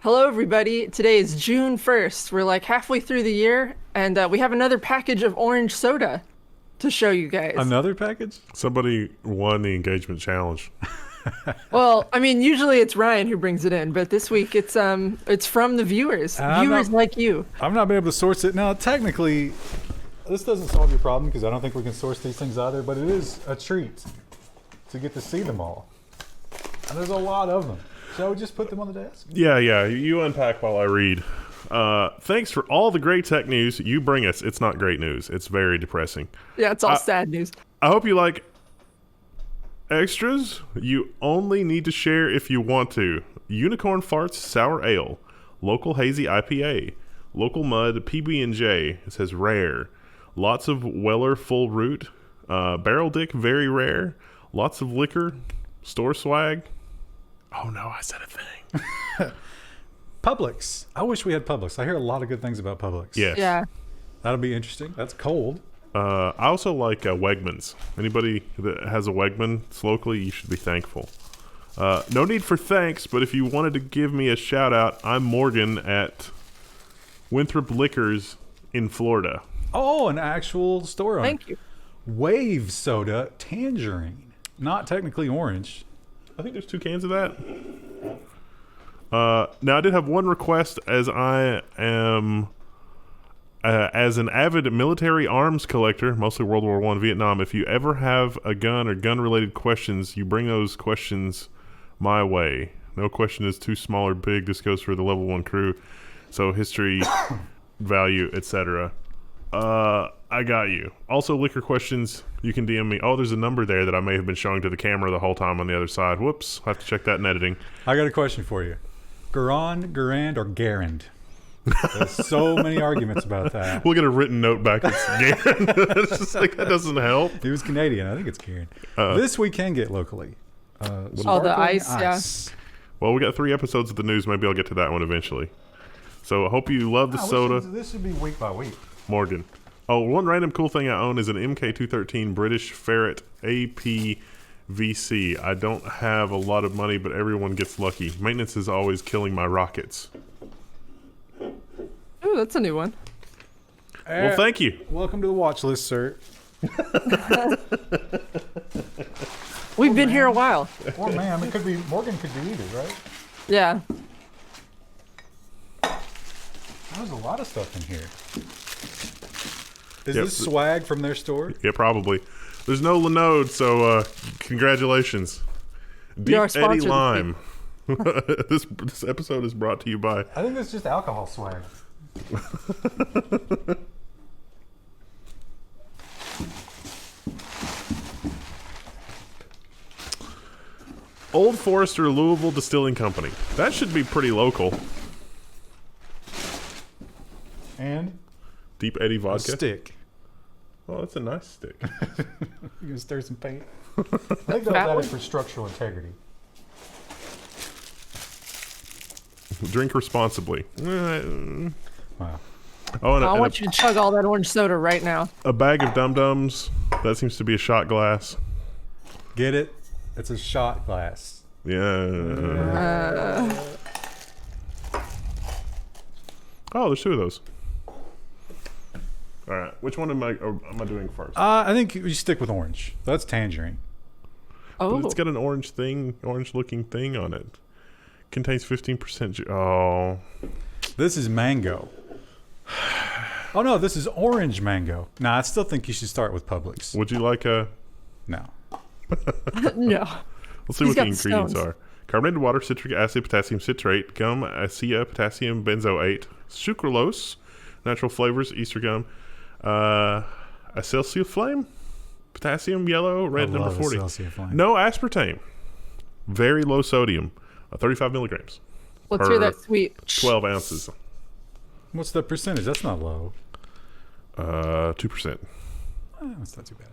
Hello, everybody. Today is June 1st. We're like halfway through the year, and we have another package of orange soda to show you guys. Another package? Somebody won the engagement challenge. Well, I mean, usually it's Ryan who brings it in, but this week it's from the viewers. Viewers like you. I've not been able to source it. Now, technically, this doesn't solve your problem because I don't think we can source these things either, but it is a treat to get to see them all. And there's a lot of them. Shall we just put them on the desk? Yeah. You unpack while I read. Thanks for all the great tech news you bring us. It's not great news. It's very depressing. Yeah, it's all sad news. I hope you like extras. You only need to share if you want to. Unicorn Farts Sour Ale. Local Hazy IPA. Local Mud PB&J. It says rare. Lots of Weller Full Root. Barrel Dick Very Rare. Lots of liquor. Store swag. Oh no, I said a thing. Publix. I wish we had Publix. I hear a lot of good things about Publix. Yes. Yeah. That'll be interesting. That's cold. I also like Wegmans. Anybody that has a Wegmans locally, you should be thankful. No need for thanks, but if you wanted to give me a shout out, I'm Morgan at Winthrop Liquors in Florida. Oh, an actual store owner. Thank you. Wave soda, tangerine. Not technically orange. I think there's 2 cans of that. Now, I did have one request, as I am, as an avid military arms collector, mostly World War I, Vietnam, if you ever have a gun or gun-related questions, you bring those questions my way. No question is too small or big. This goes for the Level 1 crew. So history, value, etc. I got you. Also, liquor questions, you can DM me. Oh, there's a number there that I may have been showing to the camera the whole time on the other side. Whoops. I'll have to check that in editing. I got a question for you. Garand, or Garand? There's so many arguments about that. We'll get a written note back. It's Garen. It's just like, that doesn't help. He was Canadian. I think it's Garen. This we can get locally. The ice, yeah. Well, we got 3 episodes of the news. Maybe I'll get to that one eventually. So I hope you love the soda. This should be week by week. Morgan. Oh, one random cool thing I own is an MK213 British Ferret APVC. I don't have a lot of money, but everyone gets lucky. Maintenance is always killing my rockets. Ooh, that's a new one. Well, thank you. Welcome to the watch list, sir. We've been here a while. Or ma'am. It could be, Morgan could be either, right? Yeah. There's a lot of stuff in here. Is this swag from their store? Yeah, probably. There's no Linode, so congratulations. Deep Eddie Lime. This episode is brought to you by... I think it's just alcohol swag. Old Forester Louisville Distilling Company. That should be pretty local. And? Deep Eddie vodka. A stick. Oh, that's a nice stick. You gonna stir some paint? I think that was added for structural integrity. Drink responsibly. Wow. Oh, and I want you to chug all that orange soda right now. a bag of Dum-Dums. That seems to be a shot glass. Get it? It's a shot glass. Yeah. Oh, there's 2 of those. All right. Which one am I doing first? I think you stick with orange. That's tangerine. Oh. But it's got an orange looking thing on it. Contains 15%. Oh. This is mango. Oh no, this is orange mango. Nah, I still think you should start with Publix. Would you like a... No. No. Let's see what the ingredients are. Carbonated water, citric acid, potassium citrate, gum, acea, potassium benzoate, sucralose, natural flavors, Easter gum, acetylflame, potassium yellow, red number 40. No aspartame. Very low sodium, 35 milligrams. Let's hear that sweet. 12 ounces. What's the percentage? That's not low. 2%. That's not too bad.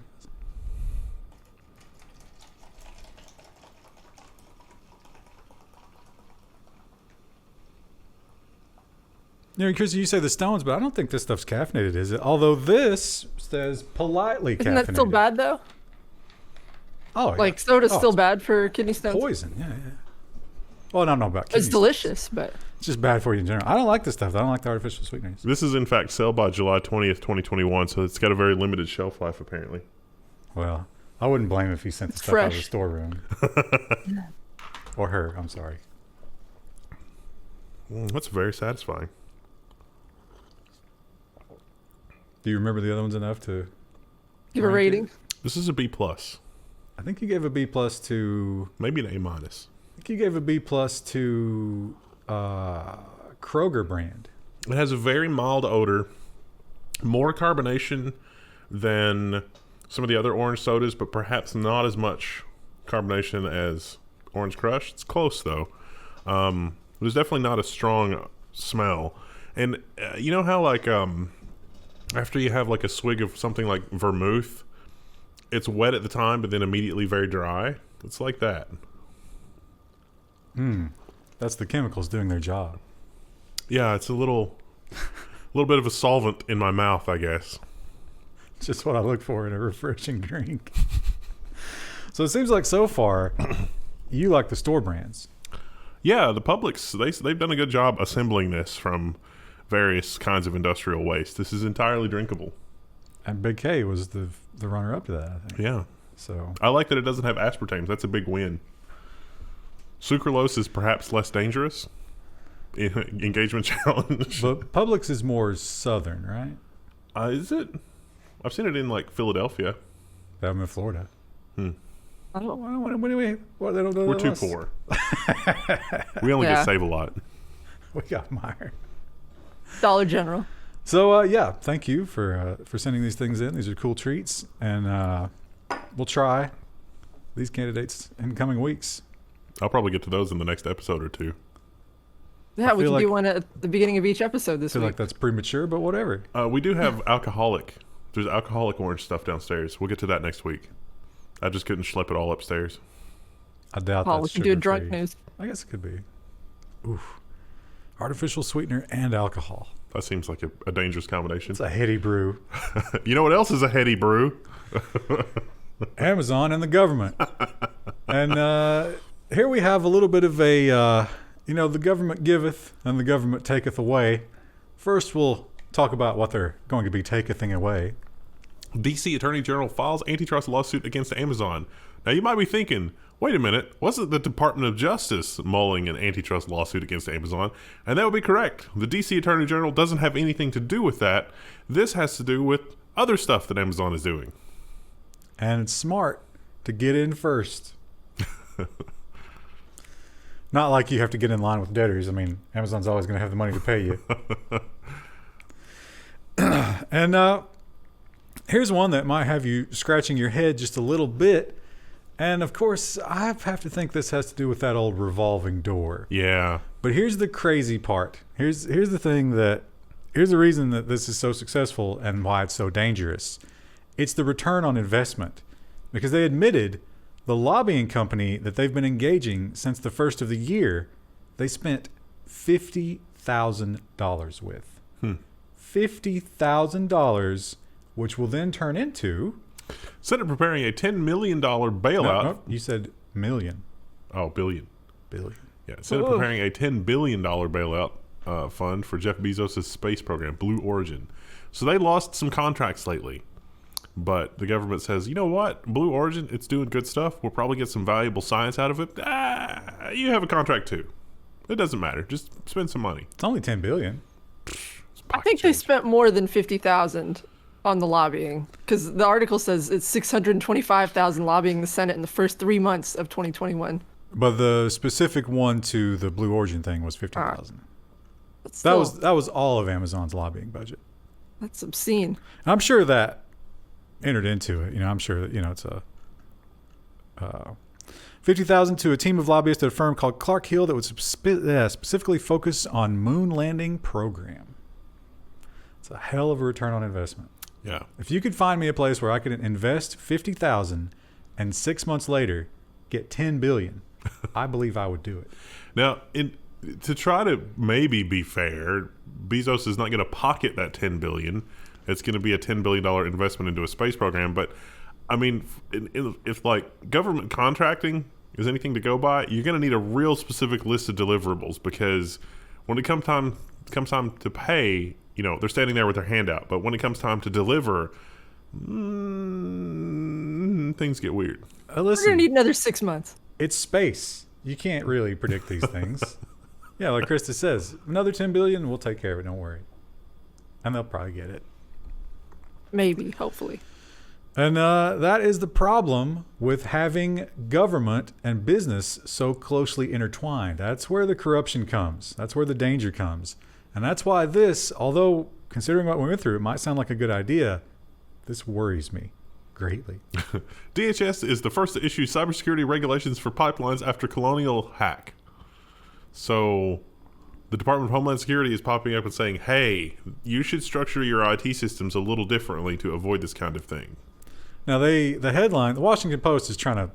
You know, Chris, you say the stones, but I don't think this stuff's caffeinated, is it? Although this says politely caffeinated. Isn't that still bad, though? Oh, yeah. Like, soda's still bad for kidney stones? Poison, yeah. Well, I don't know about kidney It's delicious, but... It's just bad for you in general. I don't like this stuff. I don't like the artificial sweeteners. This is in fact sell by July 20th, 2021, so it's got a very limited shelf life apparently. Well, I wouldn't blame him if he sent the stuff out of the storeroom. Or her, I'm sorry. That's very satisfying. Do you remember the other ones enough to Give a rating. This is a B plus, I think you gave a B plus to maybe an A minus. I think you gave a B plus to Kroger brand. It has a very mild odor, more carbonation than some of the other orange sodas, but perhaps not as much carbonation as Orange Crush. It's close though. There's definitely not a strong smell. And you know how like after you have like a swig of something like vermouth, it's wet at the time, but then immediately very dry. It's like that. That's the chemicals doing their job. Yeah, it's a little bit of a solvent in my mouth, I guess. Just what I look for in a refreshing drink. So it seems like so far, you like the store brands. Yeah, the Publix, they've done a good job assembling this from various kinds of industrial waste. This is entirely drinkable. And Big K was the runner-up to that, I think. Yeah. So I like that it doesn't have aspartame. That's a big win. Sucralose is perhaps less dangerous. Engagement challenge. but Publix is more southern, right? Is it? I've seen it in like Philadelphia. I'm in Florida. I don't. What, they don't do We're that too less? poor. We only get Save a Lot. We got Meyer. Dollar General. So yeah, thank you for sending these things in. These are cool treats, and we'll try these candidates in coming weeks. I'll probably get to those in the next episode or two. Yeah, we feel can do like- one at the beginning of each episode this I feel week. like that's premature, but whatever. We do have alcoholic. There's alcoholic orange stuff downstairs. We'll get to that next week. I just couldn't schlep it all upstairs. I doubt Paul, we that's can do a drunk sugar-free. news. I guess it could be. Oof. Artificial sweetener and alcohol. That seems like a dangerous combination. It's a heady brew. You know what else is a heady brew? Amazon and the government. And here we have a little bit of a, the government giveth and the government taketh away. First, we'll talk about what they're going to be takething away. DC Attorney General files antitrust lawsuit against Amazon. Now, you might be thinking, wait a minute, wasn't the Department of Justice mulling an antitrust lawsuit against Amazon? And that would be correct. The DC Attorney General doesn't have anything to do with that. This has to do with other stuff that Amazon is doing. And it's smart to get in first. Not like you have to get in line with debtors. I mean, Amazon's always going to have the money to pay you. And here's one that might have you scratching your head just a little bit. And of course, I have to think this has to do with that old revolving door. Yeah. But here's the crazy part. Here's the thing here's the reason that this is so successful and why it's so dangerous. It's the return on investment. Because they admitted the lobbying company that they've been engaging since the first of the year, they spent $50,000 with. $50,000, which will then turn into... Senate preparing a $10 million bailout. No, you said million. Oh, billion. Billion. Yeah, Senate preparing a $10 billion bailout fund for Jeff Bezos' space program, Blue Origin. So they lost some contracts lately. But the government says, you know what? Blue Origin, it's doing good stuff. We'll probably get some valuable science out of it. You have a contract too. It doesn't matter. Just spend some money. It's only $10 billion. I think they spent more than 50,000 on the lobbying, because the article says it's 625,000 lobbying the Senate in the first 3 months of 2021. But the specific one to the Blue Origin thing was 50,000. That That was all of Amazon's lobbying budget. That's obscene. And I'm sure that entered into it. I'm sure that it's a 50,000 to a team of lobbyists at a firm called Clark Hill that would specifically focus on moon landing program. It's a hell of a return on investment. Yeah. If you could find me a place where I could invest 50,000 and 6 months later get 10 billion, I believe I would do it. Now, to try to maybe be fair, Bezos is not going to pocket that $10 billion. It's going to be a $10 billion investment into a space program. But, I mean, if like government contracting is anything to go by, you're going to need a real specific list of deliverables, because When it comes time to pay, you know, they're standing there with their hand out. But when it comes time to deliver, things get weird. We're Listen, gonna need another 6 months. it's space. You can't really predict these things. Yeah, like Krista says, another 10 billion, we'll take care of it. Don't worry. And they'll probably get it. Maybe, hopefully. And that is the problem with having government and business so closely intertwined. That's where the corruption comes. That's where the danger comes. And that's why this, although considering what we went through, it might sound like a good idea, this worries me greatly. DHS is the first to issue cybersecurity regulations for pipelines after Colonial hack. So the Department of Homeland Security is popping up and saying, hey, you should structure your IT systems a little differently to avoid this kind of thing. Now, the headline, the Washington Post is trying to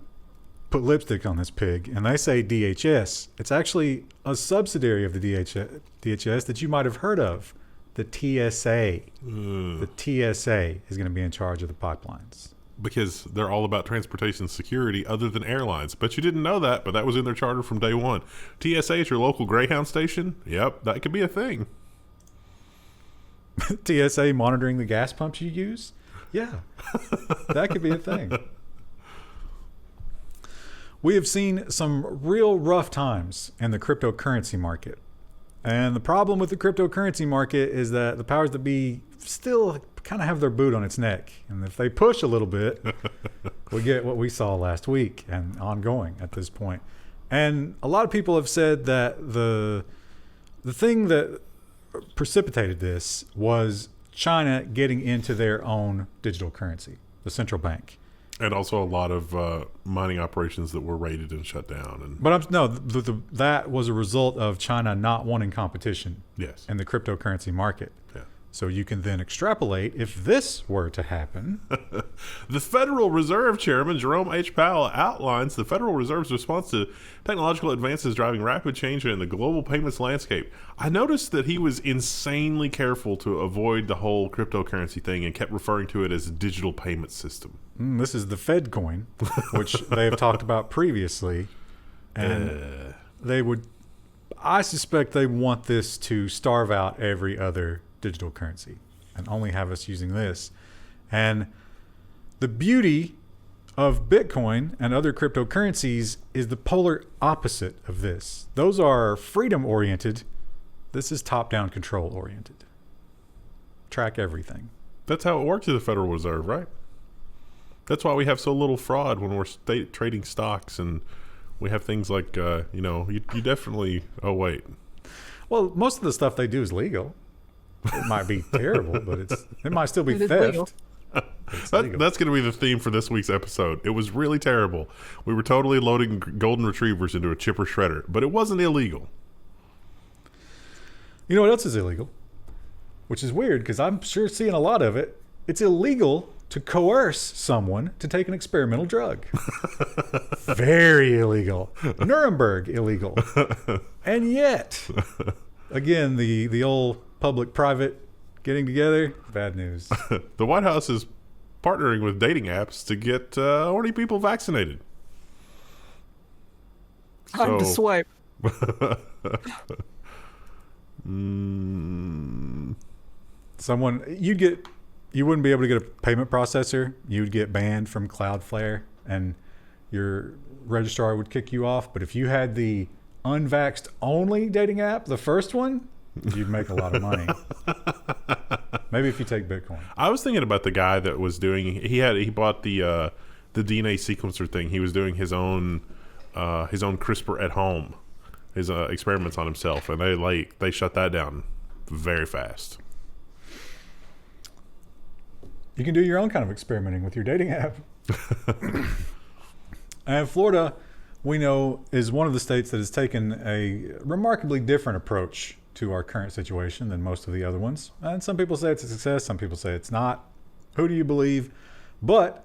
put lipstick on this pig, and they say DHS. It's actually a subsidiary of the DHS that you might have heard of, the TSA. The TSA is going to be in charge of the pipelines. Because they're all about transportation security other than airlines. But you didn't know that, but that was in their charter from day one. TSA is your local Greyhound station? Yep, that could be a thing. TSA monitoring the gas pumps you use? Yeah, that could be a thing. We have seen some real rough times in the cryptocurrency market. And the problem with the cryptocurrency market is that the powers that be still kind of have their boot on its neck. And if they push a little bit, we get what we saw last week and ongoing at this point. And a lot of people have said that the thing that precipitated this was China getting into their own digital currency, the central bank. And also a lot of mining operations that were raided and shut down. And But that was a result of China not wanting competition yes. in the cryptocurrency market. Yeah. So you can then extrapolate if this were to happen. The Federal Reserve Chairman Jerome H. Powell outlines the Federal Reserve's response to technological advances driving rapid change in the global payments landscape. I noticed that he was insanely careful to avoid the whole cryptocurrency thing and kept referring to it as a digital payment system. This is the Fed coin, which they have talked about previously. And I suspect they want this to starve out every other digital currency and only have us using this. And the beauty of Bitcoin and other cryptocurrencies is the polar opposite of this. Those are freedom oriented. This is top-down control oriented. Track everything. That's how it works at the Federal Reserve, right? That's why we have so little fraud when we're trading stocks, and we have things like, you definitely, oh wait. Well, most of the stuff they do is legal. It might be terrible, but it might still be It is theft. legal. That's going to be the theme for this week's episode. It was really terrible. We were totally loading golden retrievers into a chipper shredder, but it wasn't illegal. You know what else is illegal? Which is weird because I'm sure seeing a lot of it. It's illegal to coerce someone to take an experimental drug. Very illegal. Nuremberg illegal. And yet, again, the old public-private getting together, bad news. The White House is partnering with dating apps to get horny people vaccinated. Time to swipe. You wouldn't be able to get a payment processor. You'd get banned from Cloudflare and your registrar would kick you off. But if you had the unvaxxed only dating app, the first one, you'd make a lot of money. Maybe if you take Bitcoin. I was thinking about the guy that was doing. He bought the DNA sequencer thing. He was doing his own CRISPR at home, his experiments on himself, and they shut that down very fast. You can do your own kind of experimenting with your dating app. And Florida, we know, is one of the states that has taken a remarkably different approach to our current situation than most of the other ones. And some people say it's a success, some people say it's not. Who do you believe? But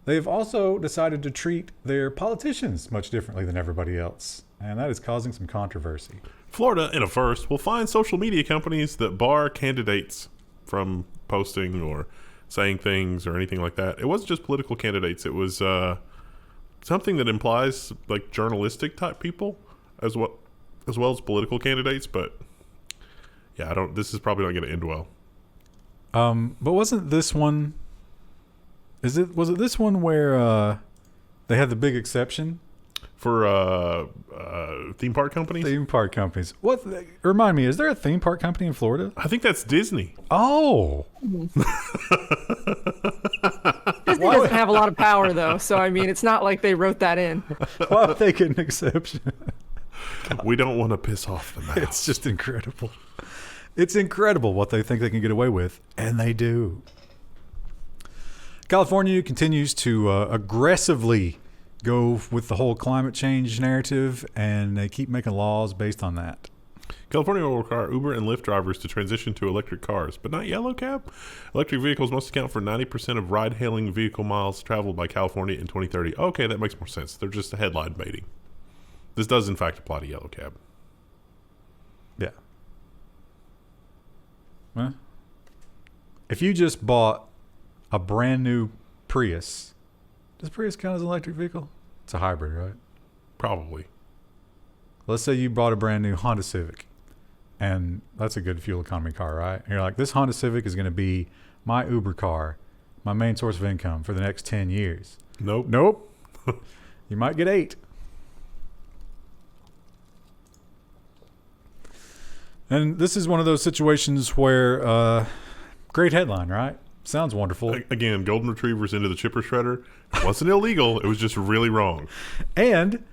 they've also decided to treat their politicians much differently than everybody else. And that is causing some controversy. Florida, in a first, will fine social media companies that bar candidates from posting or saying things or anything like that. It wasn't just political candidates. It was something that implies like journalistic type people as well as political candidates. But Yeah, I don't. This is probably not going to end well. But wasn't this one? Was it this one where they had the big exception For theme park companies? theme park companies? Remind me, is there a theme park company in Florida? I think that's Disney. Oh, Disney doesn't have a lot of power, though, so I mean, it's not like they wrote that in. why would they get an exception? We don't want to piss off the mouse. It's just incredible. It's incredible what they think they can get away with, and they do. California continues to aggressively go with the whole climate change narrative, and they keep making laws based on that. California will require Uber and Lyft drivers to transition to electric cars, but not yellow cab. Electric vehicles must account for 90% of ride-hailing vehicle miles traveled by California in 2030. Okay, that makes more sense. They're just headline baiting. This does, in fact, apply to yellow cab. Yeah. Well, if you just bought a brand new Prius, does Prius count as an electric vehicle? It's a hybrid, right? Probably. Let's say you bought a brand new Honda Civic, and that's a good fuel economy car, right? And you're like, this Honda Civic is going to be my Uber car, my main source of income for the next 10 years. Nope. Nope. You might get 8. And this is one of those situations where, great headline, right? Sounds wonderful. Again, golden retrievers into the chipper shredder. It wasn't illegal. It was just really wrong. And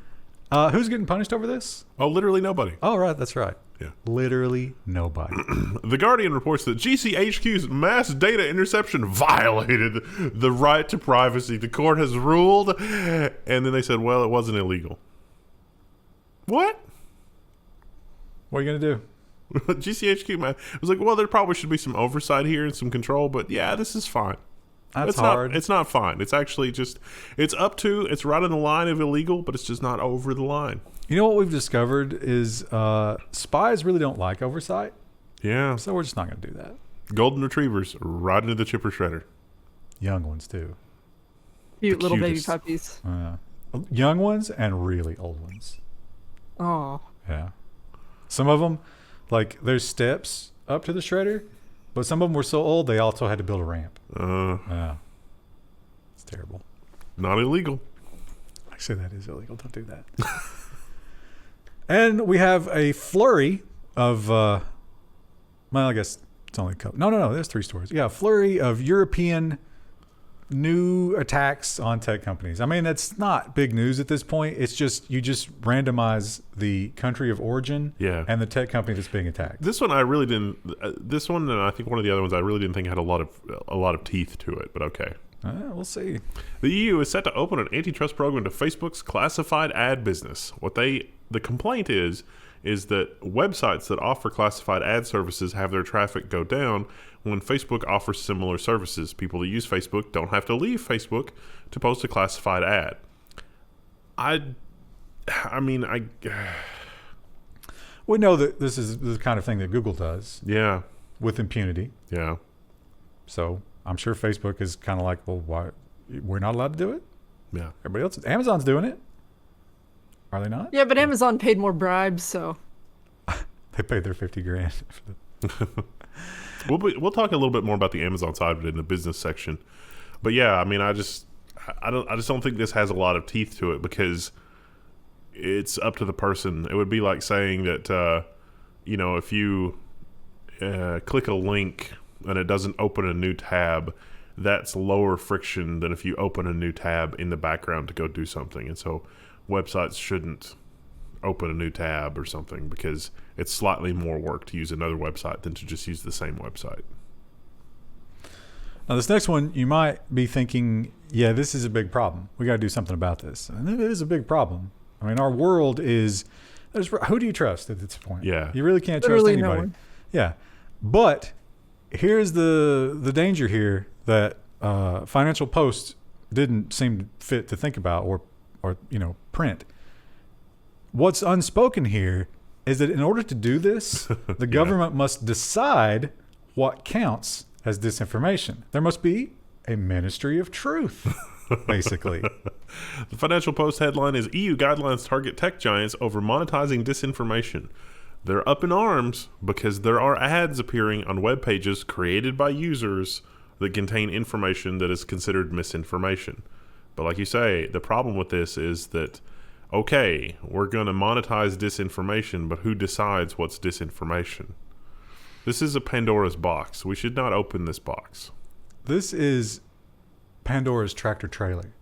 who's getting punished over this? Oh, literally nobody. Oh, right. That's right. Yeah. Literally nobody. The Guardian reports that GCHQ's mass data interception violated the right to privacy. The court has ruled. And then they said, well, it wasn't illegal. What? What are you going to do? GCHQ, man. It was like, well, there probably should be some oversight here and some control, but yeah, this is fine. That's hard. It's not fine. It's actually just, it's right on the line of illegal, but it's just not over the line. You know what we've discovered is spies really don't like oversight. Yeah. So we're just not going to do that. Golden retrievers right into the chipper shredder. Young ones, too. Cute little baby cutest. puppies. Young ones and really old ones. Oh. Yeah. Some of them, like, there's steps up to the shredder, but some of them were so old they also had to build a ramp. Yeah. It's terrible. Not illegal. Actually, that is illegal. Don't do that. And we have a flurry of, well, I guess it's only a couple. No. There's 3 stories. Yeah, a flurry of European new attacks on tech companies. I mean, that's not big news at this point. It's just, you just randomize the country of origin and the tech company that's being attacked. This one I really didn't. This one and I think one of the other ones I really didn't think had a lot of teeth to it. But okay, we'll see. The EU is set to open an antitrust program to Facebook's classified ad business. The complaint is that websites that offer classified ad services have their traffic go down when Facebook offers similar services. People that use Facebook don't have to leave Facebook to post a classified ad. We know that this is the kind of thing that Google does. Yeah. With impunity. Yeah. So I'm sure Facebook is kind of like, well, why? We're not allowed to do it? Yeah. Everybody else, Amazon's doing it. Are they not? Yeah, but Amazon paid more bribes, so. They paid their $50,000. We'll talk a little bit more about the Amazon side of it in the business section. But yeah, I mean, I just don't think this has a lot of teeth to it because it's up to the person. It would be like saying that, if you click a link and it doesn't open a new tab, that's lower friction than if you open a new tab in the background to go do something. And so websites shouldn't open a new tab or something because it's slightly more work to use another website than to just use the same website. Now, this next one, you might be thinking, yeah, this is a big problem. We got to do something about this. And it is a big problem. I mean, our world is, who do you trust at this point? Yeah. You really can't Literally trust anybody. no one. Yeah. But here's the danger here that Financial Post didn't seem fit to think about or print. What's unspoken here is that in order to do this, the government must decide what counts as disinformation. There must be a ministry of truth, basically. The Financial Post headline is EU guidelines target tech giants over monetizing disinformation. They're up in arms because there are ads appearing on web pages created by users that contain information that is considered misinformation. But like you say, the problem with this is that, okay, we're going to monetize disinformation, but who decides what's disinformation? This is a Pandora's box. We should not open this box. This is Pandora's tractor trailer.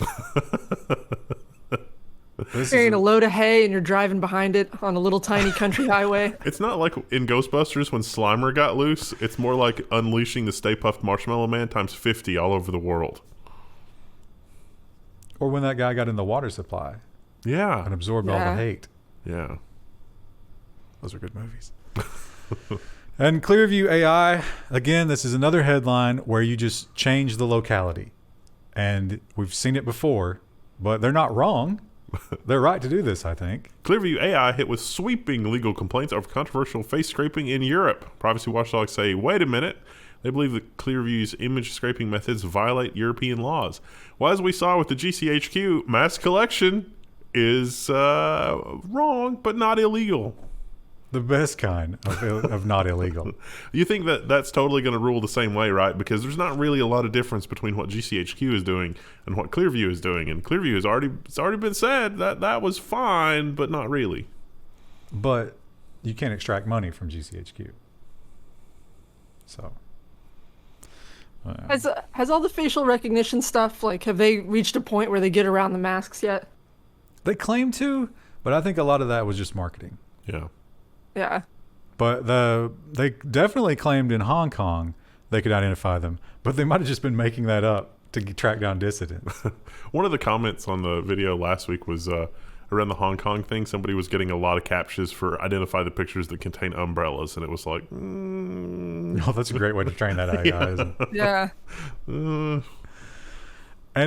Carrying a load of hay and you're driving behind it on a little tiny country highway. It's not like in Ghostbusters when Slimer got loose. It's more like unleashing the Stay Puft Marshmallow Man times 50 all over the world. Or when that guy got in the water supply Yeah. and absorbed all the hate. Yeah. Those are good movies. And Clearview AI, again, this is another headline where you just change the locality. And we've seen it before, but they're not wrong. They're right to do this, I think. Clearview AI hit with sweeping legal complaints over controversial face scraping in Europe. Privacy watchdogs say, wait a minute. They believe that Clearview's image scraping methods violate European laws. Well, as we saw with the GCHQ, mass collection is wrong, but not illegal. The best kind of not illegal. You think that that's totally going to rule the same way, right? Because there's not really a lot of difference between what GCHQ is doing and what Clearview is doing. And Clearview has already been said that that was fine, but not really. But you can't extract money from GCHQ. So. Has all the facial recognition stuff, like, have they reached a point where they get around the masks yet? They claim to, but I think a lot of that was just marketing. Yeah. Yeah. But they definitely claimed in Hong Kong they could identify them, but they might have just been making that up to track down dissidents. One of the comments on the video last week was around the Hong Kong thing. Somebody was getting a lot of captures for identify the pictures that contain umbrellas, and it was like, Oh, that's a great way to train that AI, isn't it? Yeah. And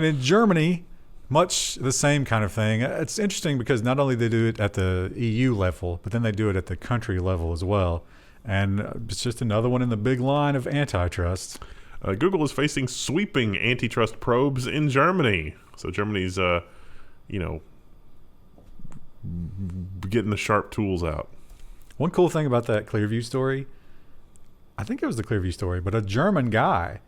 in Germany, much the same kind of thing. It's interesting because not only they do it at the EU level, but then they do it at the country level as well. And it's just another one in the big line of antitrust. Google is facing sweeping antitrust probes in Germany. So Germany's, getting the sharp tools out. One cool thing about that Clearview story, I think it was the Clearview story, but a German guy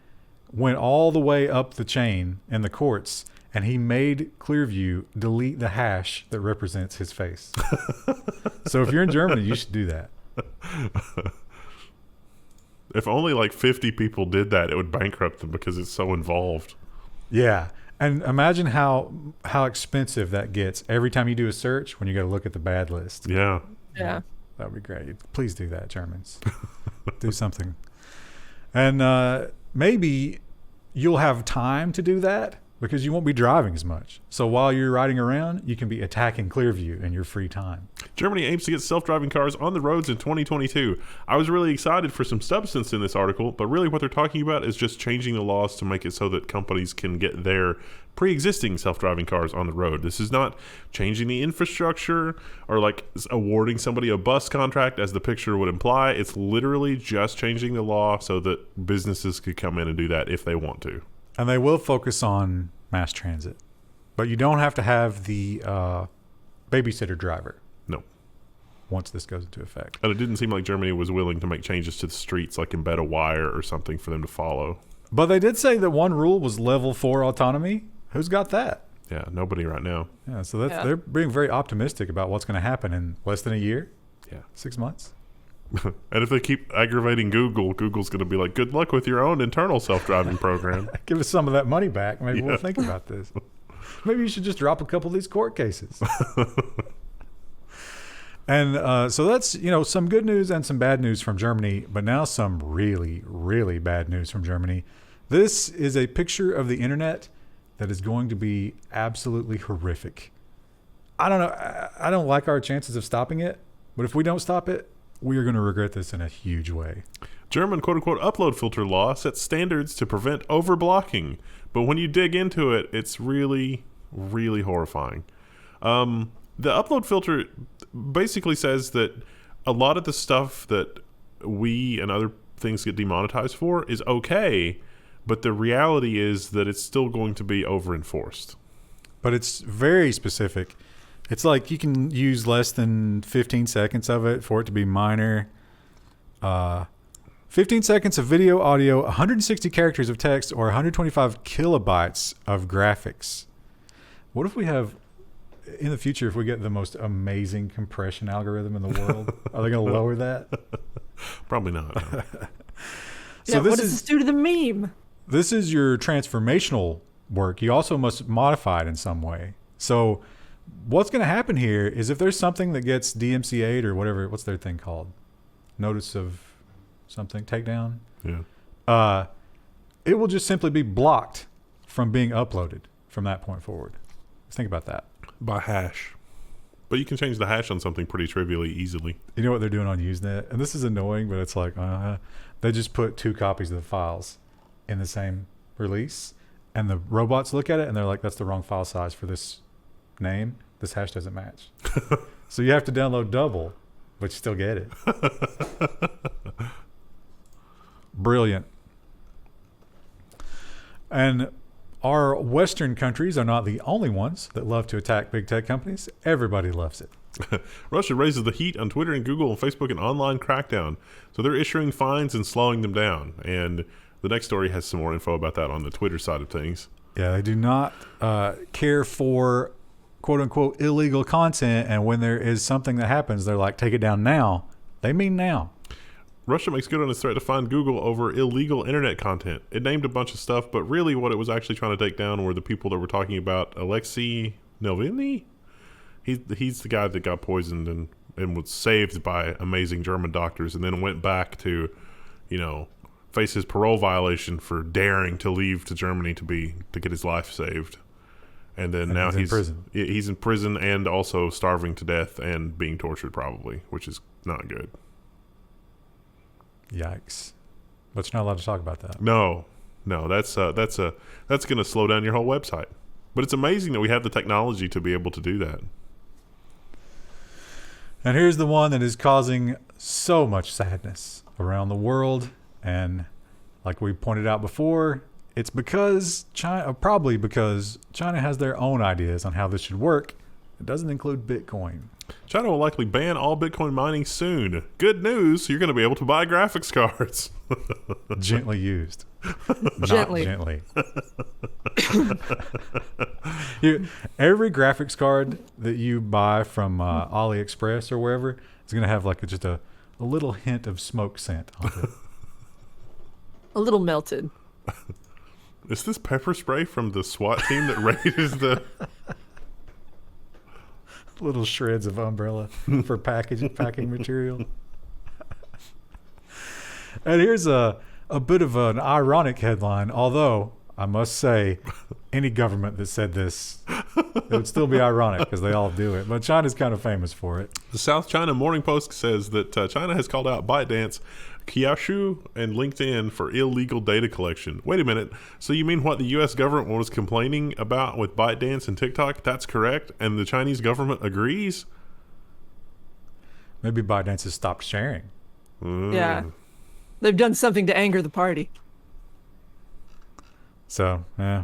went all the way up the chain in the courts and he made Clearview delete the hash that represents his face. So if you're in Germany, you should do that. If only like 50 people did that, it would bankrupt them because it's so involved. Yeah. And imagine how expensive that gets every time you do a search when you got to look at the bad list. Yeah. Yeah. That would be great. Please do that, Germans. Do something. And maybe you'll have time to do that because you won't be driving as much. So while you're riding around, you can be attacking Clearview in your free time. Germany aims to get self-driving cars on the roads in 2022. I was really excited for some substance in this article, but really what they're talking about is just changing the laws to make it so that companies can get their pre-existing self-driving cars on the road. This is not changing the infrastructure or like awarding somebody a bus contract as the picture would imply. It's literally just changing the law so that businesses could come in and do that if they want to. And they will focus on mass transit. But you don't have to have the babysitter driver. No. Once this goes into effect. And it didn't seem like Germany was willing to make changes to the streets, like embed a wire or something for them to follow. But they did say that one rule was level 4 autonomy. Who's got that? Yeah, nobody right now. Yeah, so they're being very optimistic about what's going to happen in less than a year. Yeah. 6 months. And if they keep aggravating Google, Google's going to be like, good luck with your own internal self-driving program. Give us some of that money back. Maybe we'll think about this. Maybe you should just drop a couple of these court cases. And so that's, some good news and some bad news from Germany, but now some really, really bad news from Germany. This is a picture of the internet that is going to be absolutely horrific. I don't know. I don't like our chances of stopping it, but if we don't stop it, we are going to regret this in a huge way. German quote-unquote upload filter law sets standards to prevent overblocking. But when you dig into it, it's really, really horrifying. The upload filter basically says that a lot of the stuff that we and other things get demonetized for is okay, but the reality is that it's still going to be over-enforced. But it's very specific It's like you can use less than 15 seconds of it for it to be minor. 15 seconds of video, audio, 160 characters of text, or 125 kilobytes of graphics. What if we have, in the future, if we get the most amazing compression algorithm in the world, are they going to lower that? Probably not. No. Yeah, what does this do to the meme? This is your transformational work. You also must modify it in some way. So what's going to happen here is if there's something that gets DMCA'd or whatever, what's their thing called? Notice of something, takedown? Yeah. It will just simply be blocked from being uploaded from that point forward. Think about that. By hash. But you can change the hash on something pretty trivially easily. You know what they're doing on Usenet? And this is annoying, but it's like, they just put 2 copies of the files in the same release. And the robots look at it and they're like, that's the wrong file size for this name. This hash doesn't match. So you have to download double, but you still get it. Brilliant. And our Western countries are not the only ones that love to attack big tech companies. Everybody loves it. Russia raises the heat on Twitter and Google and Facebook in online crackdown. So they're issuing fines and slowing them down. And the next story has some more info about that on the Twitter side of things. Yeah, they do not care for quote unquote illegal content. And when there is something that happens, they're like, take it down now. They mean now. Russia makes good on its threat to fine Google over illegal internet content. It named a bunch of stuff, but really what it was actually trying to take down were the people that were talking about Alexei Navalny. He's the guy that got poisoned and was saved by amazing German doctors and then went back to, face his parole violation for daring to leave to Germany to get his life saved. And then now he's in prison. He's in prison and also starving to death and being tortured probably, which is not good. Yikes. But you're not allowed to talk about that. No, that's going to slow down your whole website. But it's amazing that we have the technology to be able to do that. And here's the one that is causing so much sadness around the world. And like we pointed out before, it's because probably because China has their own ideas on how this should work. It doesn't include Bitcoin. China will likely ban all Bitcoin mining soon. Good news, you're going to be able to buy graphics cards. Gently used. Gently. Not gently. Every graphics card that you buy from AliExpress or wherever is going to have like just a little hint of smoke scent on it. A little melted. Is this pepper spray from the SWAT team that raided the... Little shreds of umbrella for packing material. And here's a bit of an ironic headline, although I must say any government that said this, it would still be ironic because they all do it. But China's kind of famous for it. The South China Morning Post says that China has called out ByteDance, Kuaishou, and LinkedIn for illegal data collection. Wait a minute. So you mean what the U.S. government was complaining about with ByteDance and TikTok? That's correct? And the Chinese government agrees? Maybe ByteDance has stopped sharing. Yeah. They've done something to anger the party. So, yeah.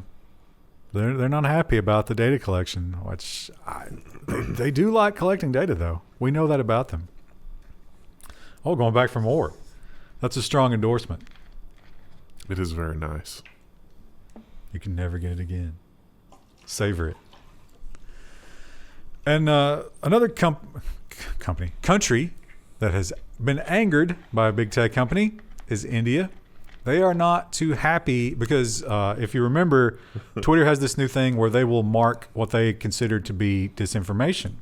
They're not happy about the data collection, which they do like collecting data, though. We know that about them. Oh, going back for more. That's a strong endorsement. It is very nice. You can never get it again. Savor it. And another country that has been angered by a big tech company is India. They are not too happy because if you remember, Twitter has this new thing where they will mark what they consider to be disinformation.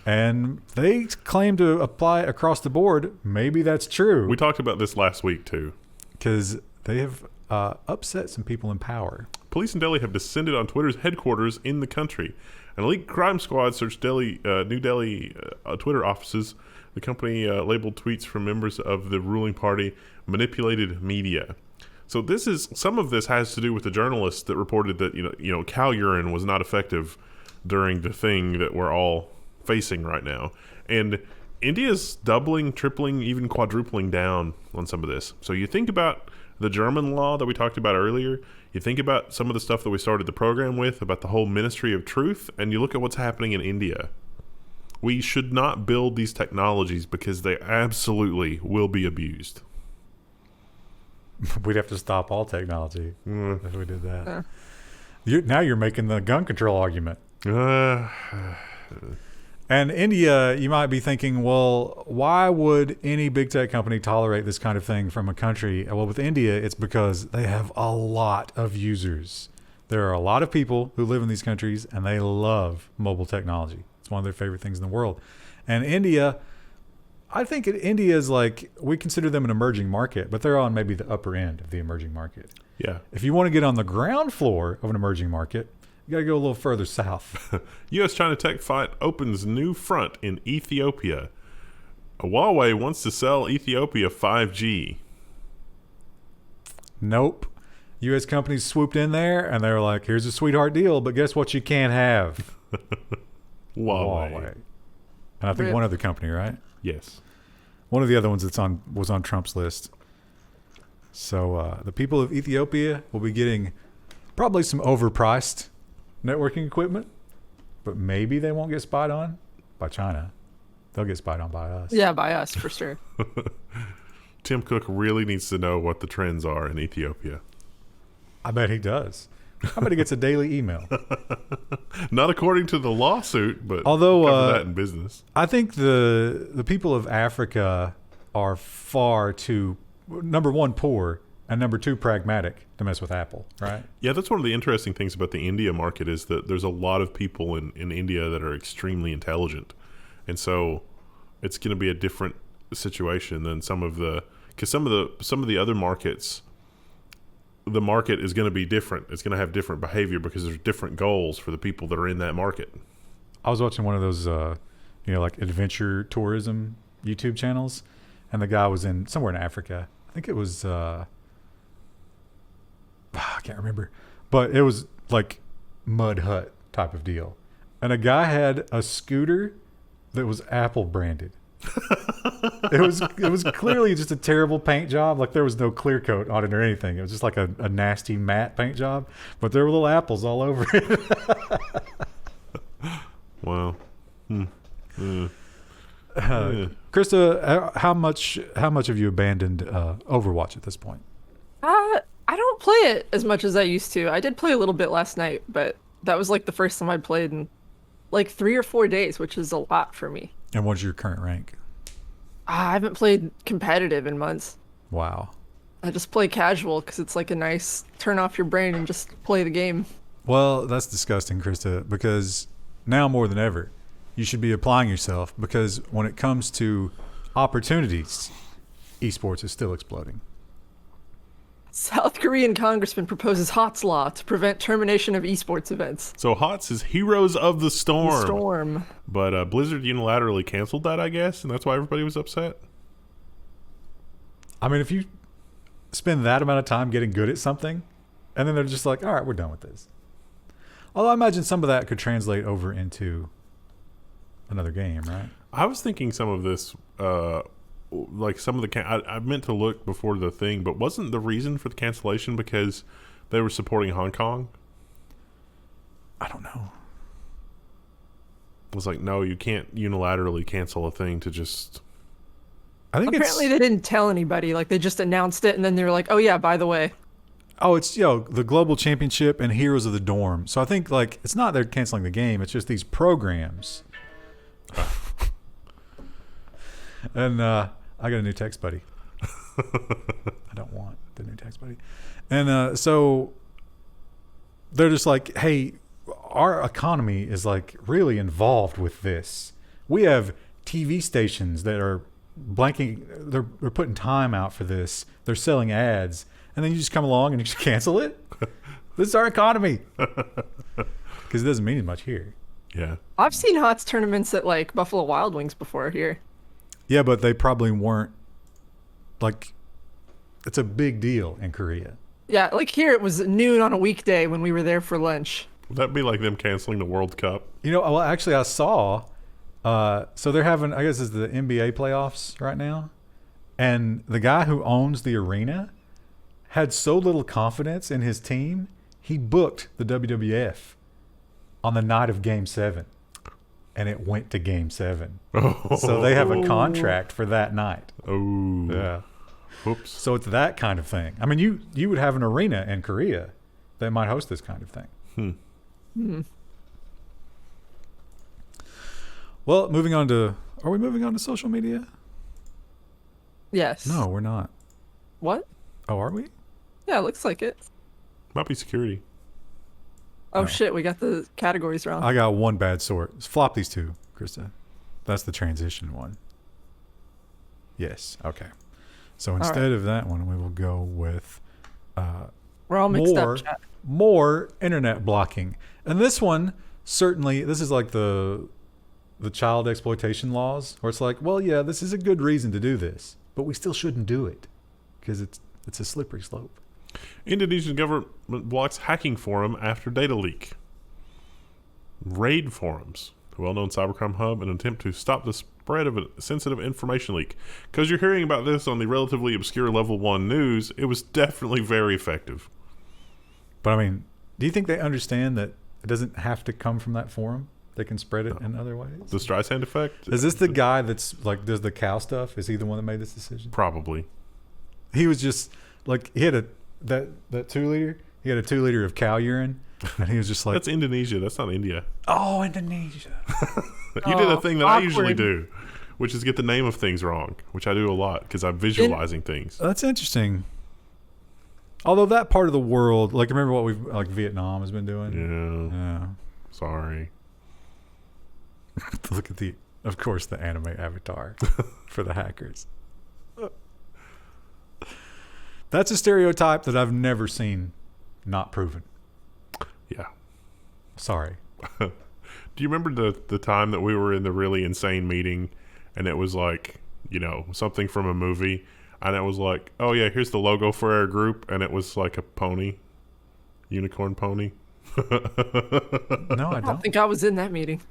And they claim to apply across the board. Maybe that's true. We talked about this last week, too. Because they have upset some people in power. Police in Delhi have descended on Twitter's headquarters in the country. An elite crime squad searched New Delhi Twitter offices. The company labeled tweets from members of the ruling party manipulated media. So some of this has to do with the journalists that reported that cow urine was not effective during the thing that we're all facing right now. And India's doubling, tripling, even quadrupling down on some of this. So you think about the German law that we talked about earlier. You think about some of the stuff that we started the program with about the whole Ministry of Truth, and you look at what's happening in India. We should not build these technologies because they absolutely will be abused. We'd have to stop all technology if we did that. Now you're making the gun control argument. And India, you might be thinking, well, why would any big tech company tolerate this kind of thing from a country? Well, with India, it's because they have a lot of users. There are a lot of people who live in these countries, and they love mobile technology. It's one of their favorite things in the world. And India, I think India is like, we consider them an emerging market, but they're on maybe the upper end of the emerging market. Yeah. If you want to get on the ground floor of an emerging market, you got to go a little further south. U.S.-China tech fight opens new front in Ethiopia. Huawei wants to sell Ethiopia 5G. Nope. U.S. companies swooped in there, and they were like, here's a sweetheart deal, but guess what you can't have? Huawei. And I think one other company, right? Yes. One of the other ones was on Trump's list. So the people of Ethiopia will be getting probably some overpriced networking equipment, but maybe they won't get spied on by China. They'll get spied on by us. Yeah, by us for sure. Tim Cook really needs to know what the trends are in Ethiopia. I bet he does. I bet he gets a daily email. Not according to the lawsuit, but although cover that in business. I think the people of Africa are far too, number one, poor, and number two, pragmatic to mess with Apple, right? Yeah, that's one of the interesting things about the India market is that there's a lot of people in India that are extremely intelligent. And so it's going to be a different situation than some of the other markets, the market is going to be different. It's going to have different behavior because there's different goals for the people that are in that market. I was watching one of those, like adventure tourism YouTube channels, and the guy was in somewhere in Africa. I think it was, I can't remember, but it was like mud hut type of deal. And a guy had a scooter that was Apple branded. It was clearly just a terrible paint job. Like there was no clear coat on it or anything. It was just like a nasty matte paint job, but there were little apples all over it. Wow. Krista, how much have you abandoned Overwatch at this point? I don't play it as much as I used to. I did play a little bit last night, but that was like the first time I'd played in like 3 or 4 days, which is a lot for me. And what's your current rank? I haven't played competitive in months. Wow. I just play casual because it's like a nice turn off your brain and just play the game. Well, that's disgusting, Krista, because now more than ever, you should be applying yourself, because when it comes to opportunities, esports is still exploding. South Korean Congressman proposes HOTS law to prevent termination of esports events. So HOTS is Heroes of the Storm. The Storm. But Blizzard unilaterally canceled that, I guess, and that's why everybody was upset. I mean, if you spend that amount of time getting good at something, and then they're just like, all right, we're done with this. Although I imagine some of that could translate over into another game, right? I was thinking some of this, like some of the I meant to look before the thing, but wasn't the reason for the cancellation because they were supporting Hong Kong? I don't know. It was like, no, you can't unilaterally cancel a thing to just... I think apparently they didn't tell anybody. Like they just announced it, and then they were like, oh yeah, by the way. Oh, it's the Global Championship and Heroes of the Dorm. So I think like it's not they're canceling the game, it's just these programs. And I got a new text buddy. I don't want the new text buddy. And so they're just like, hey, our economy is like really involved with this. We have TV stations that are they're putting time out for this. They're selling ads. And then you just come along and you just cancel it? This is our economy. Because it doesn't mean as much here. Yeah. I've seen HOTS tournaments at like Buffalo Wild Wings before here. Yeah, but they probably weren't like, it's a big deal in Korea. Yeah, like here it was noon on a weekday when we were there for lunch. Would that be like them canceling the World Cup? Well, actually I saw, so they're having, I guess it's the NBA playoffs right now. And the guy who owns the arena had so little confidence in his team, he booked the WWF on the night of Game 7. And it went to Game 7. So they have a contract for that night. Oh. Yeah. Whoops. So it's that kind of thing. I mean, you would have an arena in Korea that might host this kind of thing. Well, moving on to... Are we moving on to social media? Yes. No, we're not. What? Oh, are we? Yeah, it looks like it. Might be security. Oh, No. shit, we got the categories wrong. I got one bad sort. Flop these two, Krista. That's the transition one. Yes. Okay. So instead of that one, we will go with We're all mixed up, chat. more internet blocking. And this one, certainly, this is like the child exploitation laws, where it's like, well, yeah, this is a good reason to do this, but we still shouldn't do it because it's a slippery slope. Indonesian government blocks hacking forum after data leak. Raid forums, a well-known cybercrime hub, in an attempt to stop the spread of a sensitive information leak. Because you're hearing about this on the relatively obscure Level 1 news, it was definitely very effective. But I mean, do you think they understand that it doesn't have to come from that forum? They can spread it in other ways? The Streisand effect? Is this the guy that's like does the cow stuff? Is he the one that made this decision? Probably. He was just like he had that 2 liter. He had a 2 liter of cow urine, and he was just like, That's Indonesia. That's not India. "Oh, Indonesia." You did a thing that I usually awkward. do, which is get the name of things wrong, which I do a lot because I'm visualizing things. That's interesting. Although that part of the world, like remember what we've like Vietnam has been doing. Yeah. Yeah. Sorry. Look at of course, the anime avatar for the hackers. That's a stereotype that I've never seen not proven. Yeah. Sorry. Do you remember the time that we were in the really insane meeting and it was like, you know, something from a movie and it was like, oh yeah, here's the logo for our group, and it was like a pony. Unicorn pony. No, I I don't don't. think I was in that meeting.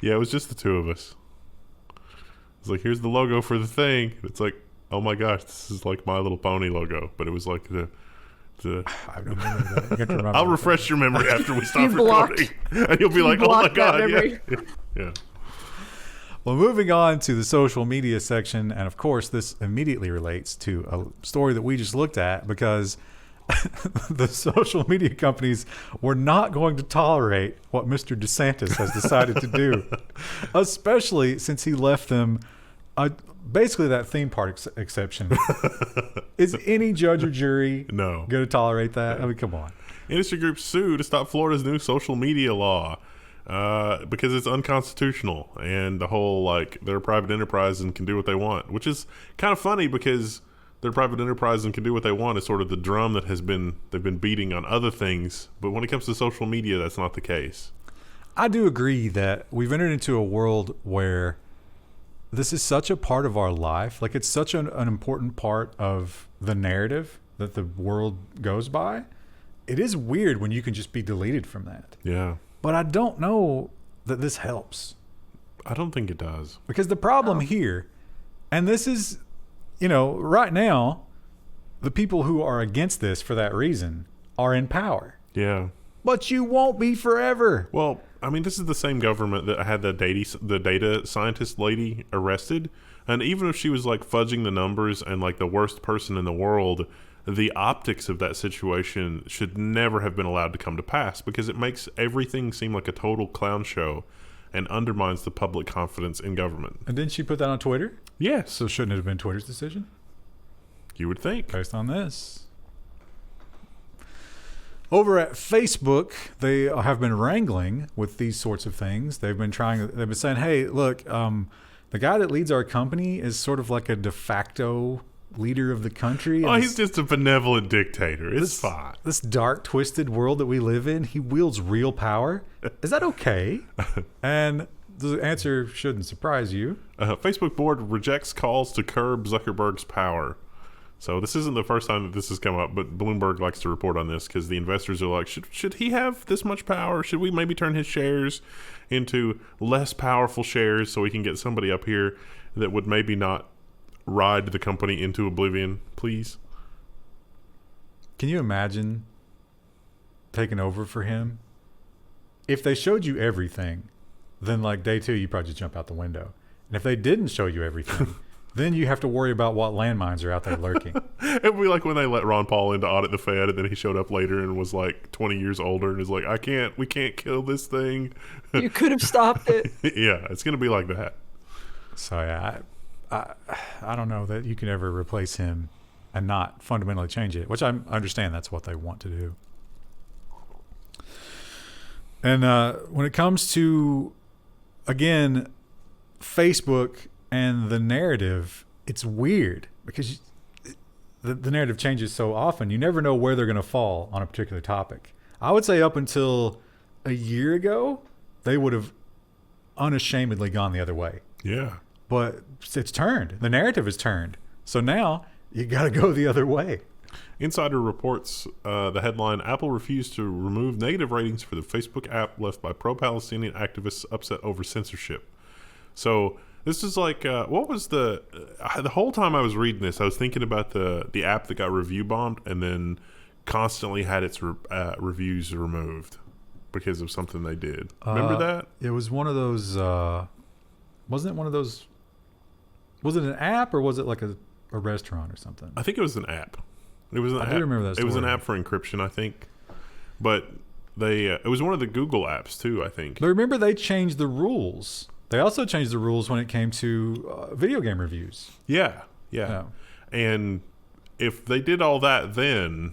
Yeah, it was just the two of us. It's like, here's the logo for the thing. It's like, oh my gosh, this is like My Little Pony logo. But it was like the I don't remember that. You have to remember I'll that. refresh your memory after we stop You blocked- recording. And you'll be like, oh my blocked that god. memory. Yeah. Yeah. Well, moving on to the social media section, and of course, this immediately relates to a story that we just looked at because the social media companies were not going to tolerate what Mr. DeSantis has decided to do, especially since he left them basically that theme park exception. Is any judge or jury No. going to tolerate that? I mean, come on. Industry groups sue to stop Florida's new social media law because it's unconstitutional, and the whole like they're a private enterprise and can do what they want, which is kind of funny because they're a private enterprise and can do what they want is sort of the drum that they've been beating on other things, but when it comes to social media, that's not the case. I do agree that we've entered into a world where this is such a part of our life. Like it's such an important part of the narrative that the world goes by. It is weird when you can just be deleted from that. Yeah. But I don't know that this helps. I don't think it does. Because the problem here, and this is, you know, right now, the people who are against this for that reason are in power. Yeah. But you won't be forever. Well, I mean, this is the same government that had the data scientist lady arrested. And even if she was like fudging the numbers and like the worst person in the world, the optics of that situation should never have been allowed to come to pass because it makes everything seem like a total clown show and undermines the public confidence in government. And didn't she put that on Twitter? Yes. So shouldn't it have been Twitter's decision You would think. based on this? Over at Facebook, they have been wrangling with these sorts of things. They've been saying, hey, look, the guy that leads our company is sort of like a de facto leader of the country. Oh, And he's just a benevolent dictator. It's fine. this dark, twisted world that we live in, he wields real power. Is that okay? And the answer shouldn't surprise you. Facebook board rejects calls to curb Zuckerberg's power. So this isn't the first time that this has come up, but Bloomberg likes to report on this because the investors are like, should he have this much power? Should we maybe turn his shares into less powerful shares so we can get somebody up here that would maybe not ride the company into oblivion, please? Can you imagine taking over for him? If they showed you everything, then like day 2, you probably just jump out the window. And if they didn't show you everything, then you have to worry about what landmines are out there lurking. It'd be like when they let Ron Paul in to audit the Fed, and then he showed up later and was like 20 years older and is like, we can't kill this thing. You could have stopped it. Yeah, it's going to be like that. So yeah, I don't know that you can ever replace him and not fundamentally change it, which I understand that's what they want to do. And when it comes to, again, Facebook and the narrative, it's weird because the narrative changes so often. You never know where they're going to fall on a particular topic. I would say up until a year ago, they would have unashamedly gone the other way. Yeah. But it's turned. The narrative is turned. So now you got to go the other way. Insider reports the headline, Apple refused to remove negative ratings for the Facebook app left by pro-Palestinian activists upset over censorship. So this is like, what was the whole time I was reading this, I was thinking about the app that got review bombed and then constantly had its reviews removed because of something they did. Remember that? It was one of those, wasn't it one of those, was it an app or was it like a restaurant or something? I think it was an app. It was an app. I do remember that story. It was an app for encryption, I think. But it was one of the Google apps too, I think. But remember, they changed the rules. They also changed the rules when it came to video game reviews. Yeah. And if they did all that then...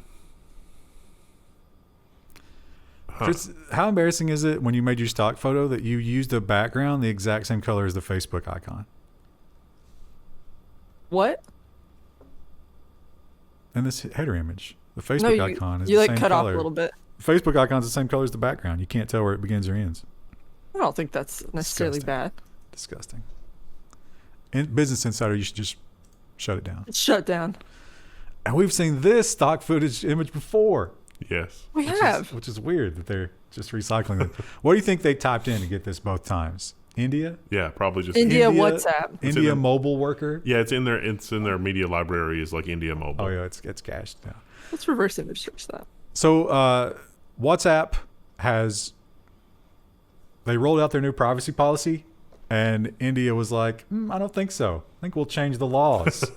Chris, how embarrassing is it when you made your stock photo that you used a background the exact same color as the Facebook icon? What? And this header image, the Facebook icon is the you same cut color. off a little bit. Facebook icon is the same color as the background. You can't tell where it begins or ends. I don't think that's necessarily bad. Disgusting. In Business Insider, you should just shut it down. It's shut down. And we've seen this stock footage image before. Yes. We have. Which is weird that they're just recycling it. What do you think they typed in to get this both times? India? Yeah, probably just India WhatsApp. India mobile worker? Yeah, it's in their media library is like India mobile. Oh yeah, it's cached now. Let's reverse image search that. So WhatsApp they rolled out their new privacy policy and India was like, I don't think so. I think we'll change the laws.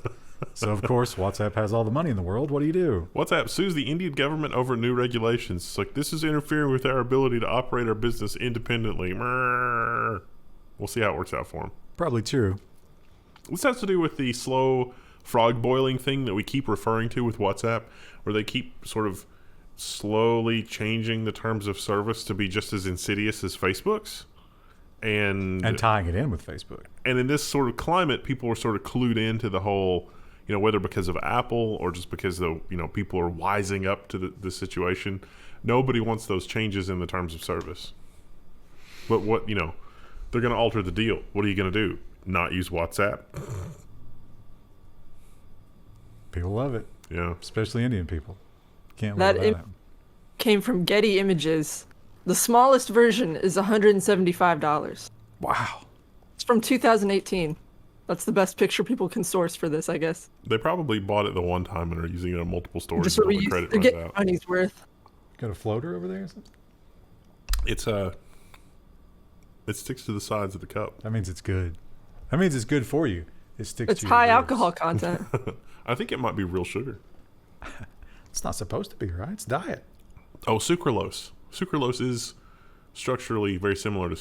So of course WhatsApp has all the money in the world. What do you do? WhatsApp sues the Indian government over new regulations. It's like, this is interfering with our ability to operate our business independently. We'll see how it works out for them. Probably true. This has to do with the slow frog boiling thing that we keep referring to with WhatsApp, where they keep sort of slowly changing the terms of service to be just as insidious as Facebook's. And tying it in with Facebook. And in this sort of climate, people are sort of clued into the whole, whether because of Apple or just because people are wising up to the situation. Nobody wants those changes in the terms of service. But they're going to alter the deal. What are you going to do? Not use WhatsApp? People love it. Yeah. Especially Indian people. Can't live without it. Came from Getty Images. The smallest version is $175. Wow. It's from 2018. That's the best picture people can source for this, I guess. They probably bought it the one time and are using it on multiple stories Just until the credit runs out. Money's worth. Got a floater over there or something? It sticks to the sides of the cup. That means it's good. That means it's good for you. It sticks It's to high your alcohol content. I think it might be real sugar. It's not supposed to be, right? It's diet. Oh, sucralose. Sucralose is structurally very similar to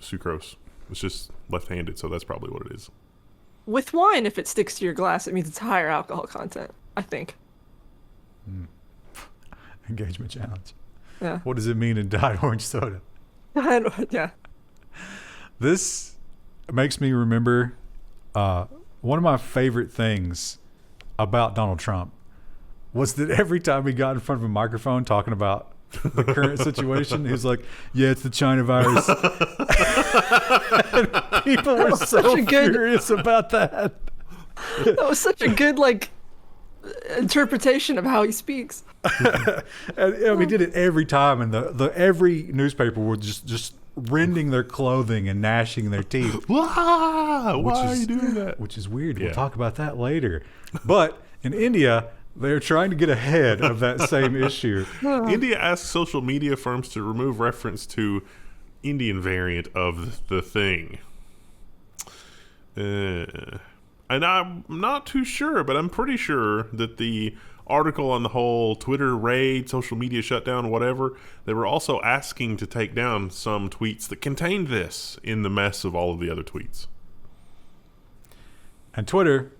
sucrose. It's just left-handed, so that's probably what it is. With wine, if it sticks to your glass, it means it's higher alcohol content, I think. Engagement challenge. Yeah. What does it mean in Diet Orange Soda? Yeah. This makes me remember one of my favorite things about Donald Trump was that every time he got in front of a microphone talking about the current situation, he was like, yeah, it's the China virus. And people were so furious about that. That was such a good, interpretation of how he speaks. And he did it every time, and every newspaper would just rending their clothing and gnashing their teeth. Why are you doing that? Which is weird. Yeah. We'll talk about that later. But in India, They're trying to get ahead of that same issue. India asks social media firms to remove reference to Indian variant of the thing. And I'm not too sure, but I'm pretty sure that the article on the whole Twitter raid, social media shutdown, whatever, they were also asking to take down some tweets that contained this in the mess of all of the other tweets. And Twitter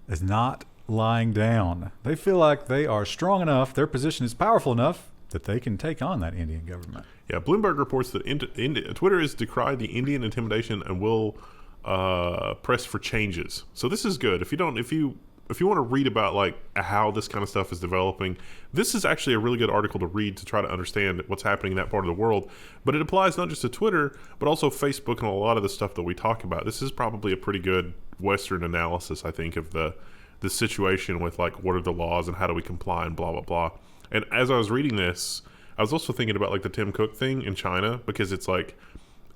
is not lying down. They feel like they are strong enough, their position is powerful enough that they can take on that Indian government. Yeah, Bloomberg reports that Twitter has decried the Indian intimidation and will press for changes. So this is good. If you want to read about like how this kind of stuff is developing, this is actually a really good article to read to try to understand what's happening in that part of the world. But it applies not just to Twitter, but also Facebook and a lot of the stuff that we talk about. This is probably a pretty good Western analysis, I think, of the situation with like what are the laws and how do we comply and blah blah blah. And as I was reading this, I was also thinking about like the Tim Cook thing in China, because it's like,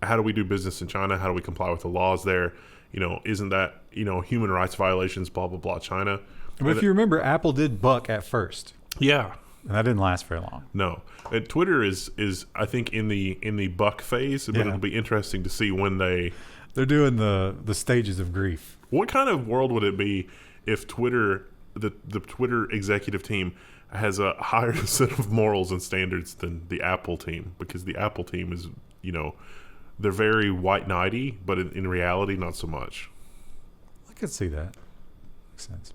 how do we do business in China? How do we comply with the laws there? Isn't that, human rights violations, blah, blah, blah, China. But if you remember, Apple did buck at first. Yeah. And that didn't last very long. No. And Twitter is I think in the buck phase, but it'll be interesting to see when they're doing the stages of grief. What kind of world would it be if Twitter, the Twitter executive team has a higher set of morals and standards than the Apple team? Because the Apple team is, they're very white knighty, but in reality, not so much. I could see that. Makes sense.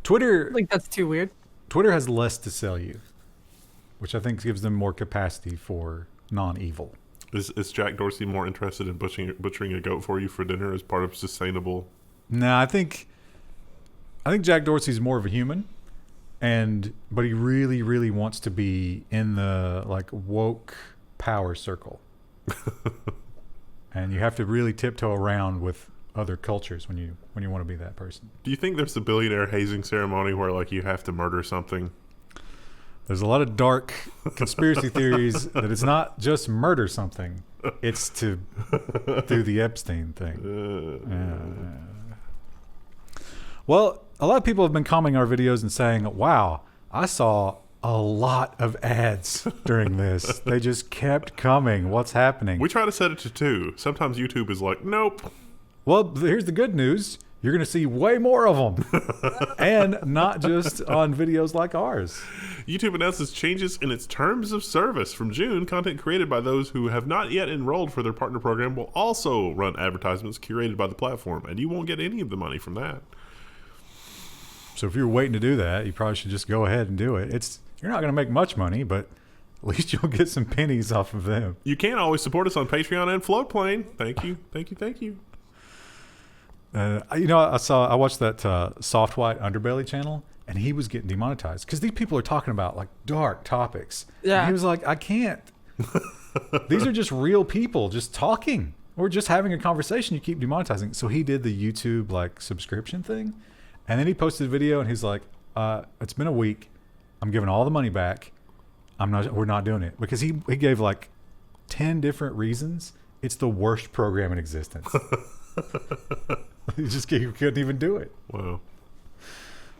Twitter, I think that's too weird. Twitter has less to sell you, which I think gives them more capacity for non-evil. Is Jack Dorsey more interested in butchering a goat for you for dinner as part of sustainable? No, I think Jack Dorsey's more of a human, but he really, really wants to be in the like woke power circle. And you have to really tiptoe around with other cultures when you want to be that person. Do you think there's a billionaire hazing ceremony where like you have to murder something? There's a lot of dark conspiracy theories that it's not just murder something, it's to do the Epstein thing. Well, a lot of people have been commenting our videos and saying, wow, I saw a lot of ads during this. They just kept coming. What's happening? We try to set it to 2. Sometimes YouTube is like, nope. Well, here's the good news. You're going to see way more of them. And not just on videos like ours. YouTube announces changes in its terms of service. From June, content created by those who have not yet enrolled for their partner program will also run advertisements curated by the platform, and you won't get any of the money from that. So if you're waiting to do that, you probably should just go ahead and do it. You're not going to make much money, but at least you'll get some pennies off of them. You can always support us on Patreon and Floatplane. Thank you. Thank you. Thank you. I watched that Soft White Underbelly channel, and he was getting demonetized because these people are talking about like dark topics. Yeah. And he was like, I can't. These are just real people just talking or just having a conversation. You keep demonetizing. So he did the YouTube like subscription thing, and then he posted a video, and he's like, it's been a week. I'm giving all the money back. We're not doing it, because he gave like 10 different reasons. It's the worst program in existence. He couldn't even do it. Wow.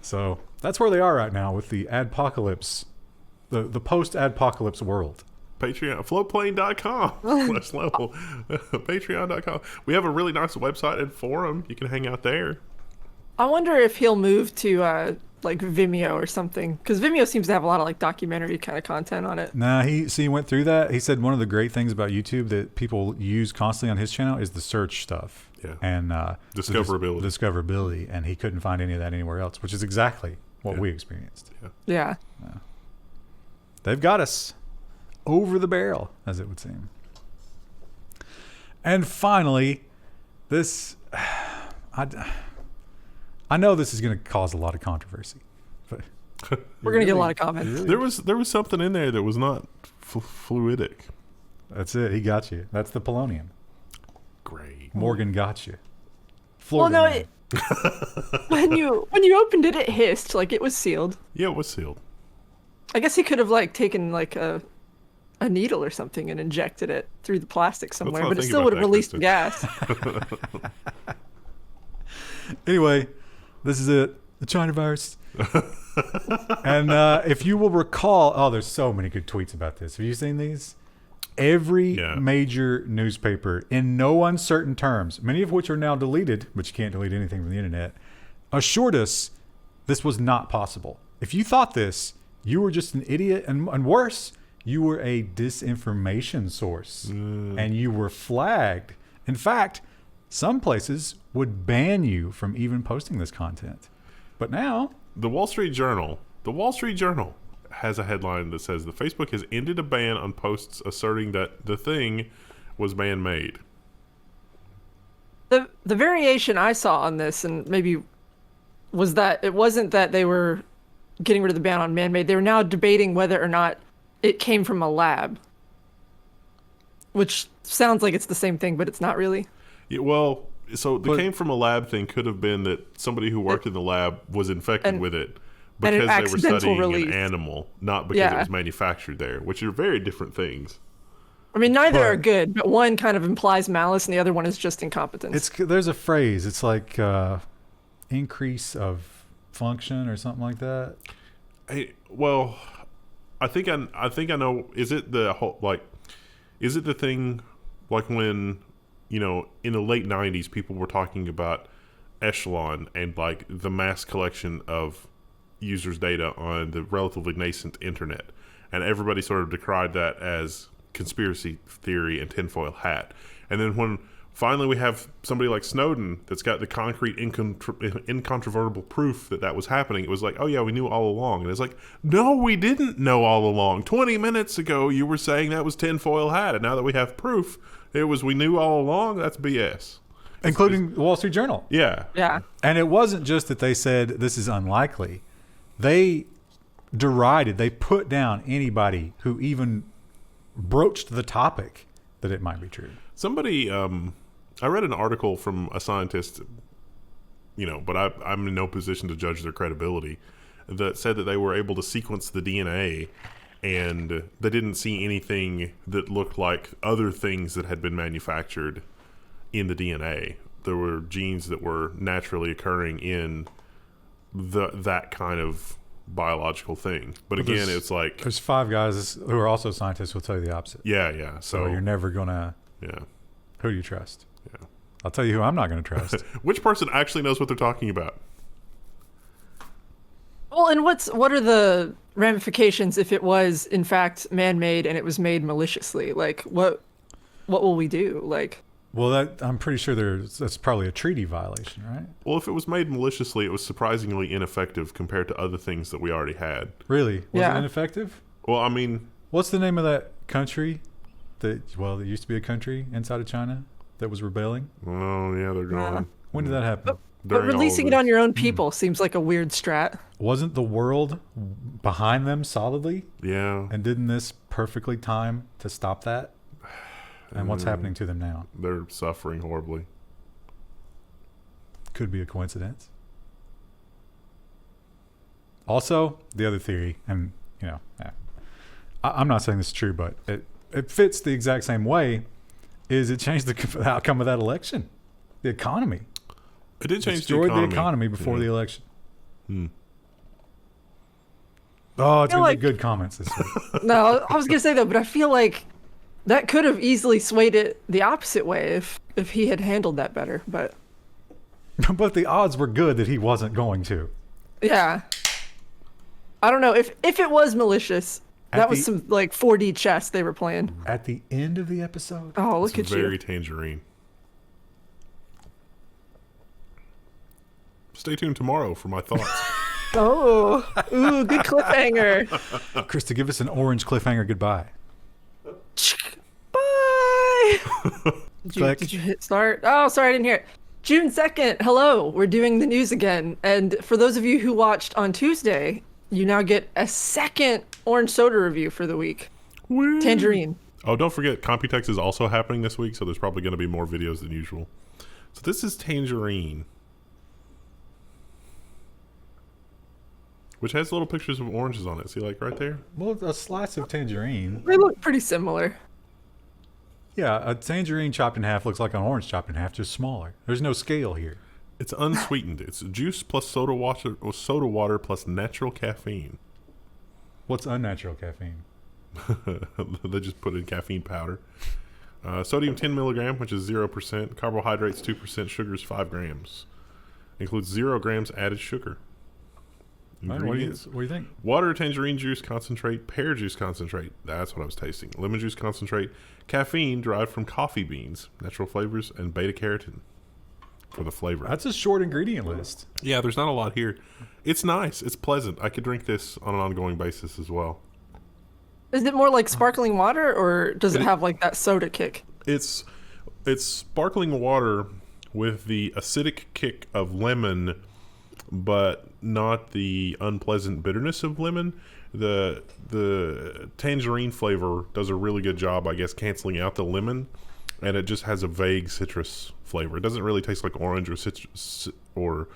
So that's where they are right now with the adpocalypse, the post-adpocalypse world. Patreon, floatplane.com/level. Patreon.com. We have a really nice website and forum. You can hang out there. I wonder if he'll move to like Vimeo or something, because Vimeo seems to have a lot of like documentary kind of content on it. Nah, he went through that. He said one of the great things about YouTube that people use constantly on his channel is the search stuff. Yeah. And discoverability. Discoverability, and he couldn't find any of that anywhere else, which is exactly what we experienced. Yeah. They've got us over the barrel, as it would seem. And finally, this I know this is going to cause a lot of controversy, but we're going to get a lot of comments. Really? There was something in there that was not fluidic. That's it. He got you. That's the polonium. Great. Morgan got you. Florida Florida when you opened it, it hissed like it was sealed. Yeah, it was sealed. I guess he could have like taken like a needle or something and injected it through the plastic somewhere, but it still would have released gas. Anyway, this is it. the China virus. And if you will recall, there's so many good tweets about this. Have you seen these? Every major newspaper, in no uncertain terms, many of which are now deleted, but you can't delete anything from the internet, assured us this was not possible. If you thought this, you were just an idiot, and worse, you were a disinformation source, and you were flagged. In fact, some places would ban you from even posting this content. But now, The Wall Street Journal has a headline that says the Facebook has ended a ban on posts asserting that the thing was man-made. The variation I saw on this, and maybe was that it wasn't that they were getting rid of the ban on man-made. They were now debating whether or not it came from a lab, which sounds like it's the same thing, but it's not really. Yeah, well, so the came from a lab thing could have been that somebody who worked in the lab was infected with it because they were studying an animal, not because it was manufactured there, which are very different things. I mean, neither are good, but one kind of implies malice and the other one is just incompetence. There's a phrase. It's like increase of function or something like that. Hey, well, I think I know. Is it the whole is it the thing like when, you know, in the late 90s people were talking about Echelon and like the mass collection of users' data on the relatively nascent internet, and everybody sort of decried that as conspiracy theory and tinfoil hat. And then when finally we have somebody like Snowden that's got the concrete incontrovertible proof that was happening, it was like, oh yeah, we knew all along. And it's like, no, we didn't know all along. 20 minutes ago you were saying that was tinfoil hat, and now that we have proof, it was we knew all along. That's BS. Including the Wall Street Journal. Yeah. And it wasn't just that they said this is unlikely. They derided, they put down anybody who even broached the topic that it might be true. Somebody, I read an article from a scientist, you know, but I'm in no position to judge their credibility, that said that they were able to sequence the DNA and they didn't see anything that looked like other things that had been manufactured in the DNA. There were genes that were naturally occurring in that kind of biological thing. But again, it's like... There's 5 guys who are also scientists who will tell you the opposite. Yeah. So you're never going to... Yeah. Who do you trust? Yeah. I'll tell you who I'm not going to trust. Which person actually knows what they're talking about? Well, and what are the ramifications if it was in fact man-made and it was made maliciously? Like, what will we do? Like... Well, I'm pretty sure that's probably a treaty violation, right? Well, if it was made maliciously, it was surprisingly ineffective compared to other things that we already had. Really? Was it ineffective? Well, I mean... What's the name of that country there used to be a country inside of China that was rebelling? Oh, yeah, they're gone. When did that happen? But releasing it on your own people seems like a weird strat. Wasn't the world behind them solidly? Yeah. And didn't this perfectly time to stop that? And what's happening to them now? They're suffering horribly. Could be a coincidence. Also, the other theory, and I'm not saying this is true, but it fits the exact same way, is it changed the outcome of that election. The economy. It did change destroyed the economy before the election. Oh, it's going to be good comments this week. No, I was going to say though, but I feel like that could have easily swayed it the opposite way if he had handled that better, but... But the odds were good that he wasn't going to. Yeah. I don't know. If it was malicious, that was some, like, 4D chess they were playing. At the end of the episode? Oh, look at you. Very tangerine. Stay tuned tomorrow for my thoughts. Ooh, good cliffhanger. Krista, give us an orange cliffhanger goodbye. Bye. Did you hit start? Oh, sorry, I didn't hear it. June 2nd. Hello. We're doing the news again. And for those of you who watched on Tuesday, you now get a second orange soda review for the week. Woo. Tangerine. Oh, don't forget, Computex is also happening this week, so there's probably going to be more videos than usual. So this is Tangerine, which has little pictures of oranges on it. See, like right there? Well, a slice of tangerine. They look pretty similar. Yeah, a tangerine chopped in half looks like an orange chopped in half, just smaller. There's no scale here. It's unsweetened. It's juice plus soda water plus natural caffeine. What's unnatural caffeine? They just put in caffeine powder. Sodium 10 milligram, which is 0%. Carbohydrates 2%. Sugars 5 grams. Includes 0 grams added sugar. What do you think? Water, tangerine juice concentrate, pear juice concentrate. That's what I was tasting. Lemon juice concentrate. Caffeine derived from coffee beans. Natural flavors and beta carotene for the flavor. That's a short ingredient list. Yeah, there's not a lot here. It's nice. It's pleasant. I could drink this on an ongoing basis as well. Is it more like sparkling water, or does it have like that soda kick? It's sparkling water with the acidic kick of lemon, but not the unpleasant bitterness of lemon. The tangerine flavor does a really good job, I guess, canceling out the lemon, and it just has a vague citrus flavor. It doesn't really taste like orange or citrus or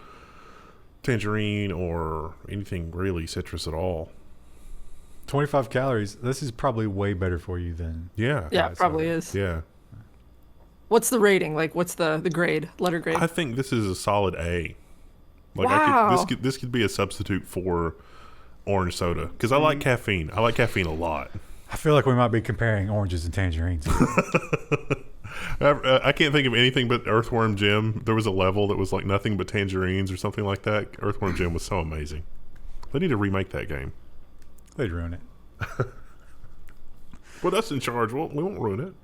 tangerine or anything really citrus at all. 25 calories. This is probably way better for you than... Yeah. Yeah, it probably is. Yeah. What's the rating? Like, what's the grade, letter grade? I think this is a solid A. Like, wow. This could be a substitute for orange soda, because I like caffeine. I like caffeine a lot. I feel like we might be comparing oranges and tangerines. I can't think of anything but Earthworm Jim. There was a level that was like nothing but tangerines or something like that. Earthworm Jim was so amazing. They need to remake that game. They'd ruin it. Put us in charge. We won't ruin it.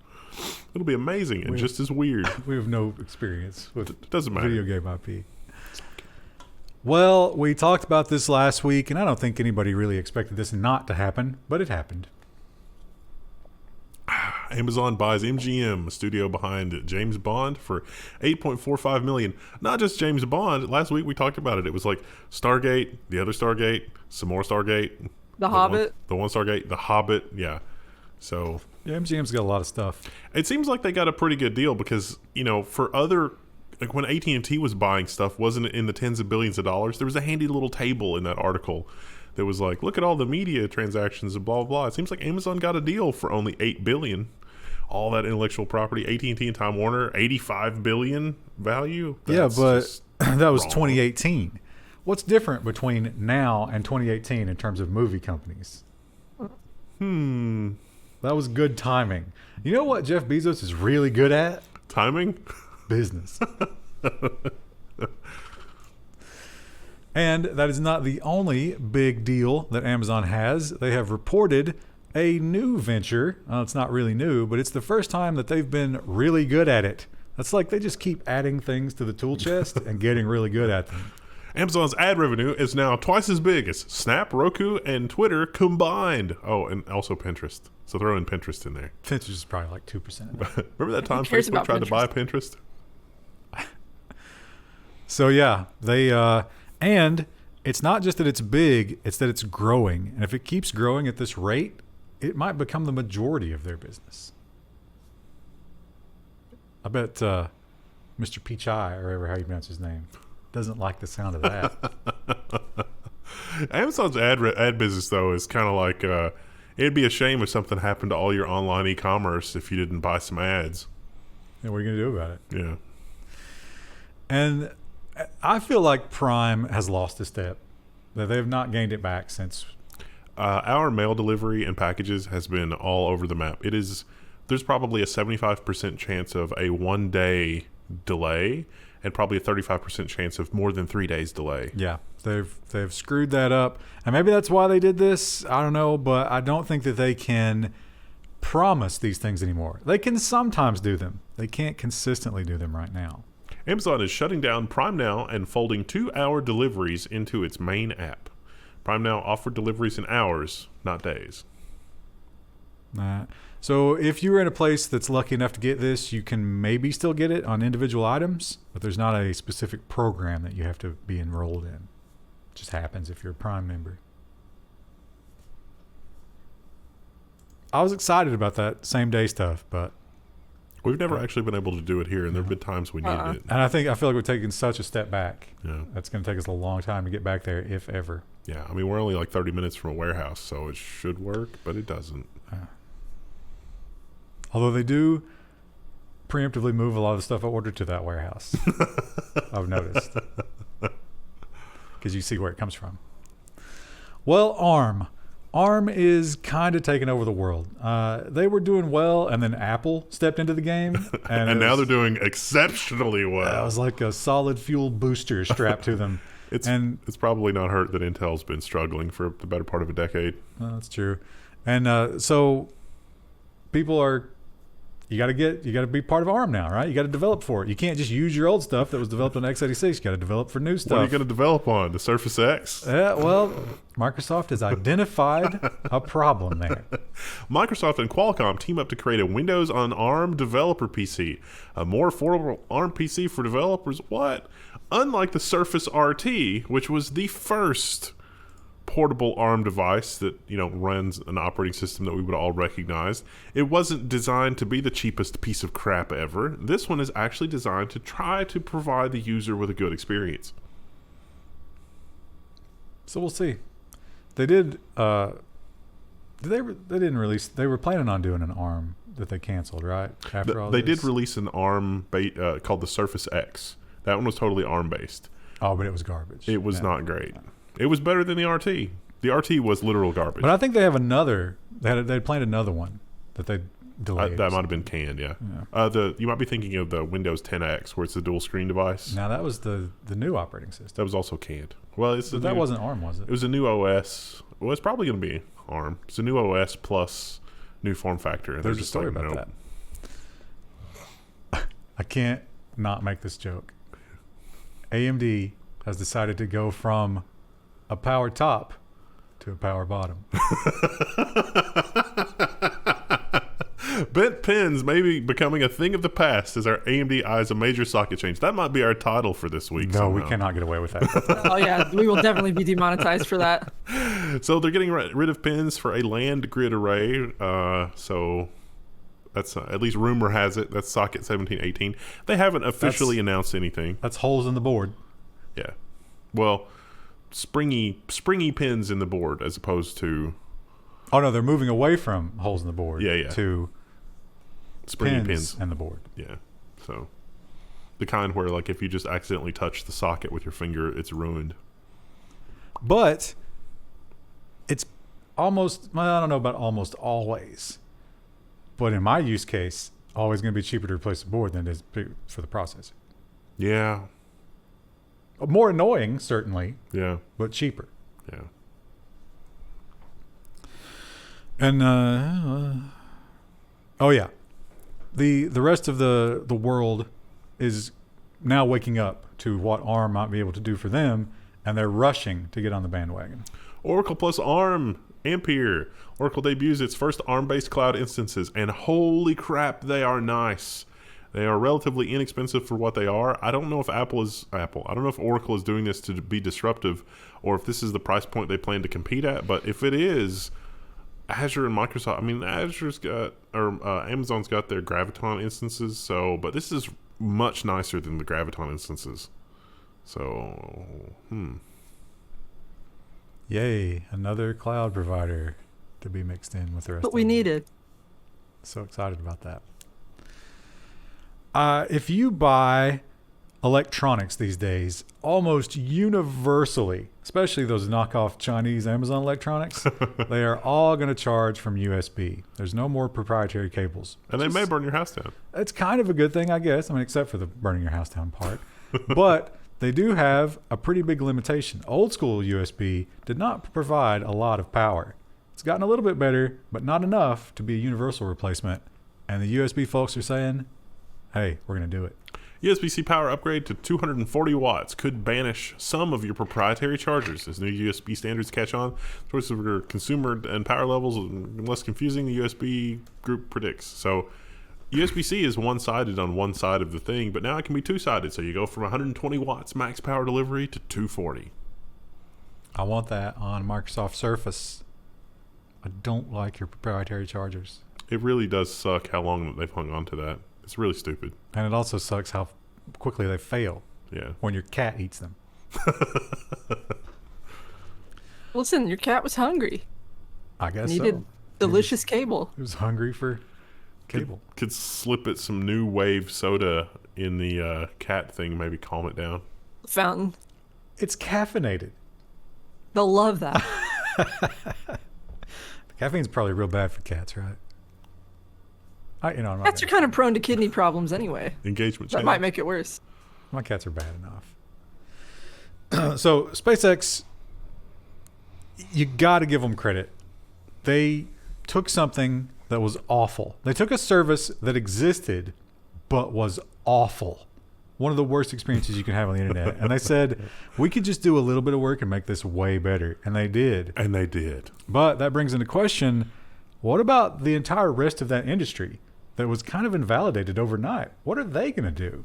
It'll be amazing and just as weird. We have no experience with It doesn't matter. video game IP. Well, we talked about this last week, and I don't think anybody really expected this not to happen, but it happened. Amazon buys MGM, a studio behind James Bond, for $8.45 million. Not just James Bond. Last week we talked about it. It was like Stargate, the other Stargate, some more Stargate. The Hobbit. The one Stargate, The Hobbit. Yeah. So Yeah, MGM's got a lot of stuff. it seems like they got a pretty good deal because, you know, for other, like when AT&T was buying stuff, wasn't it in the tens of billions of dollars? There was a handy little table in that article that was like, look at all the media transactions and blah, blah, blah. It seems like Amazon got a deal for only $8 billion. All that intellectual property, AT&T and Time Warner, $85 billion value. That's but that was wrong. 2018. What's different between now and 2018 in terms of movie companies? That was good timing. You know what Jeff Bezos is really good at? Timing? Business. And that is not the only big deal that Amazon has. They have reported a new venture. It's not really new, but it's the first time that they've been really good at it. That's like they just keep adding things to the tool chest and getting really good at them. Amazon's ad revenue is now twice as big as Snap, Roku, and Twitter combined. Oh, and also Pinterest. So throw in Pinterest in there. Pinterest is probably like 2%. Remember that time cares Facebook about tried to buy Pinterest? Pinterest? So yeah, they and it's not just that it's big, it's that it's growing. And if it keeps growing at this rate, it might become the majority of their business. I bet Mr. Pichai, or whatever how you pronounce his name, doesn't like the sound of that. Amazon's ad business, though, is kind of like, it'd be a shame if something happened to all your online e-commerce if you didn't buy some ads. And what are you going to do about it? Yeah. And I feel like Prime has lost a step. That they have not gained it back since. Our mail delivery and packages has been all over the map. There's probably a 75% chance of a 1 day delay and probably a 35% chance of more than 3 days delay. Yeah, they've screwed that up. And maybe that's why they did this. I don't know, but I don't think that they can promise these things anymore. They can sometimes do them. They can't consistently do them right now. Amazon is shutting down Prime Now and folding 2-hour deliveries into its main app. Prime Now offered deliveries in hours, not days. So if you're in a place that's lucky enough to get this, you can maybe still get it on individual items, but there's not a specific program that you have to be enrolled in. It just happens if you're a Prime member. I was excited about that same day stuff, but We've never actually been able to do it here, and there have been times we needed it. and I feel like we're taking such a step back. Yeah. That's going to take us a long time to get back there, if ever. Yeah, I mean, we're only like 30 minutes from a warehouse, so it should work, but it doesn't. Although they do preemptively move a lot of the stuff I ordered to that warehouse. I've noticed. Because you see where it comes from. Well, ARM. ARM is kind of taking over the world. They were doing well, and then Apple stepped into the game. And now they're doing exceptionally well. It was like a solid fuel booster strapped to them. It's probably not hurt that Intel's been struggling for the better part of a decade. That's true. And so people are... You got to be part of ARM now, right? You got to develop for it. You can't just use your old stuff that was developed on x86. You got to develop for new stuff. What are you going to develop on? The Surface X? Yeah, well, Microsoft has identified a problem there. Microsoft and Qualcomm team up to create a Windows on ARM developer PC. A more affordable ARM PC for developers. What? Unlike the Surface RT, which was the first portable ARM device that runs an operating system that we would all recognize, it wasn't designed to be the cheapest piece of crap ever. This one is actually designed to try to provide the user with a good experience. So we'll see. They did. They didn't release. They were planning on doing an ARM that they canceled, right? They did release an ARM called the Surface X. That one was totally ARM based. Oh, but it was garbage. It was not great. It was better than the RT. The RT was literal garbage. But I think they have another. They had planned another one that they delayed. That might have been canned, yeah. You might be thinking of the Windows 10X, where it's a dual screen device. Now that was the new operating system. That was also canned. Well, that wasn't ARM, was it? It was a new OS. Well, it's probably going to be ARM. It's a new OS plus new form factor. And There's a story about that. I can't not make this joke. AMD has decided to go from a power top to a power bottom. Bent pins may be becoming a thing of the past as our AMD eyes a major socket change. That might be our title for this week. No, we cannot get away with that. Oh yeah, we will definitely be demonetized for that. So they're getting rid of pins for a land grid array. So that's at least rumor has it. That's socket 1718. They haven't officially announced anything. That's holes in the board. Yeah. Well, springy pins in the board as opposed to... Oh, no, they're moving away from holes in the board to springy pins in the board. Yeah. So the kind where, like, if you just accidentally touch the socket with your finger, it's ruined. But it's almost... Well, I don't know about almost always. But in my use case, always going to be cheaper to replace the board than it is for the processor. Yeah. More annoying, certainly. Yeah. But cheaper. Yeah. And oh yeah, the rest of the world is now waking up to what ARM might be able to do for them, and they're rushing to get on the bandwagon. Oracle plus ARM Ampere. Oracle debuts its first ARM-based cloud instances, and holy crap, they are nice. They are relatively inexpensive for what they are. I don't know if Apple. I don't know if Oracle is doing this to be disruptive, or if this is the price point they plan to compete at. But if it is, Azure and Microsoft. I mean, Amazon's got their Graviton instances. But this is much nicer than the Graviton instances. So, Yay! Another cloud provider to be mixed in with the rest. What we needed. So excited about that. If you buy electronics these days, almost universally, especially those knockoff Chinese Amazon electronics, they are all going to charge from USB. There's no more proprietary cables. And they may burn your house down. It's kind of a good thing, I guess. I mean, except for the burning your house down part. But they do have a pretty big limitation. Old school USB did not provide a lot of power. It's gotten a little bit better, but not enough to be a universal replacement. And the USB folks are saying, hey, we're going to do it. USB-C power upgrade to 240 watts could banish some of your proprietary chargers. As new USB standards catch on, choices of your consumer and power levels are less confusing, the USB group predicts. So USB-C is one-sided on one side of the thing, but now it can be two-sided. So you go from 120 watts max power delivery to 240. I want that on Microsoft Surface. I don't like your proprietary chargers. It really does suck how long they've hung on to that. It's really stupid. And it also sucks how quickly they fail. Yeah. When your cat eats them. Listen, your cat was hungry. I guess Needed delicious cable. It was hungry for cable. Could slip it some new wave soda in the cat thing, maybe calm it down. Fountain. It's caffeinated. They'll love that. Caffeine's probably real bad for cats, right? Cats are kind of prone to kidney problems anyway. Engagement That challenge. might make it worse. My cats are bad enough. So SpaceX, you got to give them credit. They took something that was awful. They took a service that existed but was awful. One of the worst experiences you can have on the internet. And they said, we could just do a little bit of work and make this way better. And they did. And they did. But that brings into question, what about the entire rest of that industry that was kind of invalidated overnight? What are they going to do?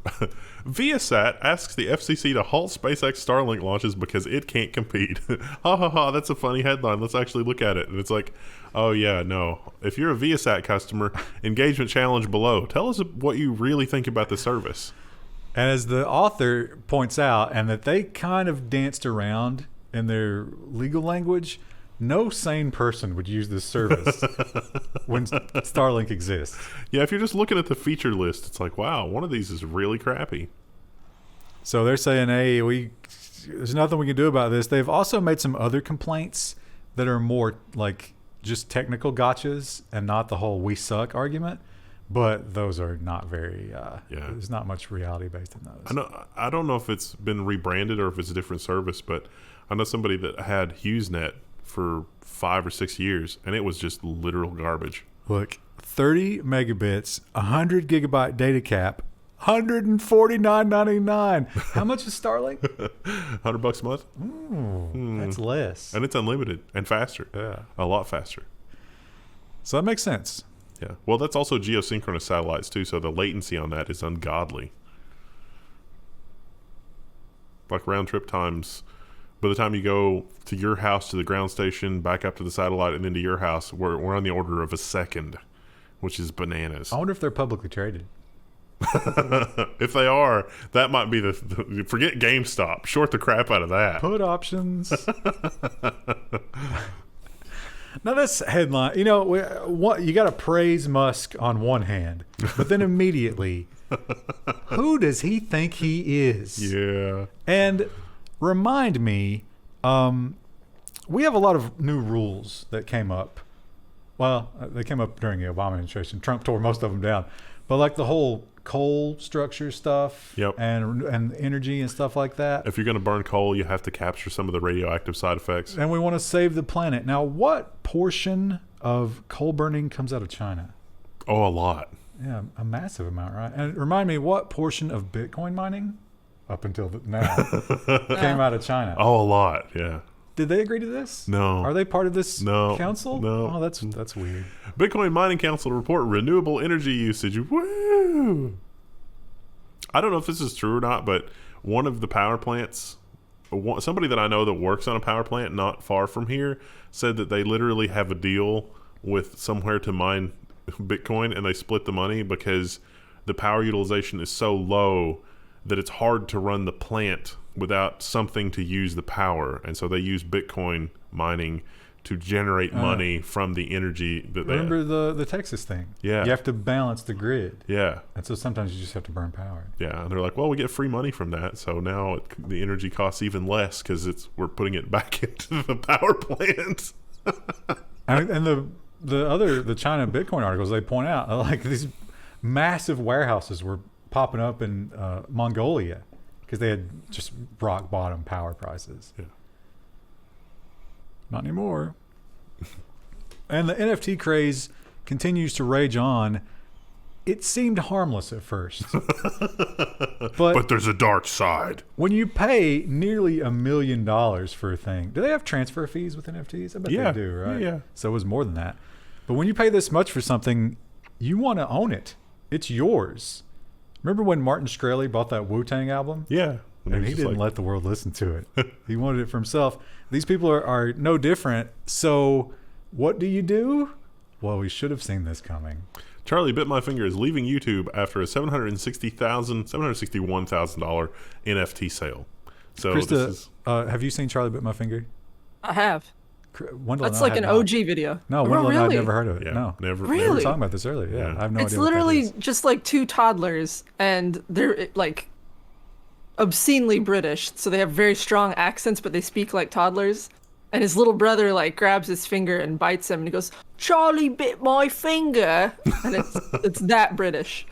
Viasat asks the FCC to halt SpaceX Starlink launches because it can't compete. Ha ha ha, that's a funny headline. Let's actually look at it. And it's like, oh yeah, no. If you're a Viasat customer, engagement challenge below. Tell us what you really think about the service. And as the author points out, and that they kind of danced around in their legal language, no sane person would use this service when Starlink exists. Yeah, if you're just looking at the feature list, it's like, wow, one of these is really crappy. So they're saying, hey, there's nothing we can do about this. They've also made some other complaints that are more like just technical gotchas and not the whole we suck argument. But those are not very, there's not much reality based in those. I don't know if it's been rebranded or if it's a different service, but I know somebody that had HughesNet for 5 or 6 years, and it was just literal garbage. Look, 30 megabits, 100 gigabyte data cap, $149.99. How much is Starlink? $100 a month. That's less. And it's unlimited and faster. Yeah. A lot faster. So that makes sense. Yeah. Well, that's also geosynchronous satellites too, so the latency on that is ungodly. Like round trip times, by the time you go to your house to the ground station, back up to the satellite, and then to your house, we're on the order of a second, which is bananas. I wonder if they're publicly traded. If they are, that might be the forget GameStop. Short the crap out of that. Put options. Now this headline, you got to praise Musk on one hand, but then immediately, who does he think he is? Yeah. And remind me, we have a lot of new rules that came up. Well, they came up during the Obama administration. Trump tore most of them down. But like the whole coal structure stuff, yep, and energy and stuff like that. If you're going to burn coal, you have to capture some of the radioactive side effects. And we want to save the planet. Now, what portion of coal burning comes out of China? Oh, a lot. Yeah, a massive amount, right? And remind me, what portion of Bitcoin mining, up until now, came out of China? Oh, a lot, yeah. Did they agree to this? No. Are they part of this council? No. Oh, that's weird. Bitcoin Mining Council report renewable energy usage. Woo! I don't know if this is true or not, but one of the power plants, somebody that I know that works on a power plant not far from here, said that they literally have a deal with somewhere to mine Bitcoin, and they split the money because the power utilization is so low that it's hard to run the plant without something to use the power, and so they use Bitcoin mining to generate money from the energy that they remember the Texas thing. Yeah, you have to balance the grid. Yeah, and so sometimes you just have to burn power. Yeah, and they're like, well, we get free money from that, so now the energy costs even less because we're putting it back into the power plant. and the China Bitcoin articles, they point out like these massive warehouses were popping up in Mongolia because they had just rock bottom power prices. Yeah. Not anymore. And the NFT craze continues to rage on. It seemed harmless at first. but there's a dark side. When you pay nearly $1 million for a thing, do they have transfer fees with NFTs? I bet they do, right? Yeah. So it was more than that. But when you pay this much for something, you want to own it. It's yours. Remember when Martin Shkreli bought that Wu-Tang album? Yeah. And he didn't let the world listen to it. He wanted it for himself. These people are no different. So what do? Well, we should have seen this coming. Charlie Bit My Finger is leaving YouTube after a $761,000 NFT sale. So Krista, have you seen Charlie Bit My Finger? I have. Wendell That's and I like had an not. OG video. No, Oh, Wendell and I had really? never heard of it. Yeah, No. never. Really? We were Never. talking about this earlier. Yeah, Yeah. I have no It's idea what that literally is. just like two toddlers, and they're like obscenely British, so they have very strong accents, but they speak like toddlers. And his little brother like grabs his finger and bites him, and he goes, "Charlie bit my finger," and it's that British.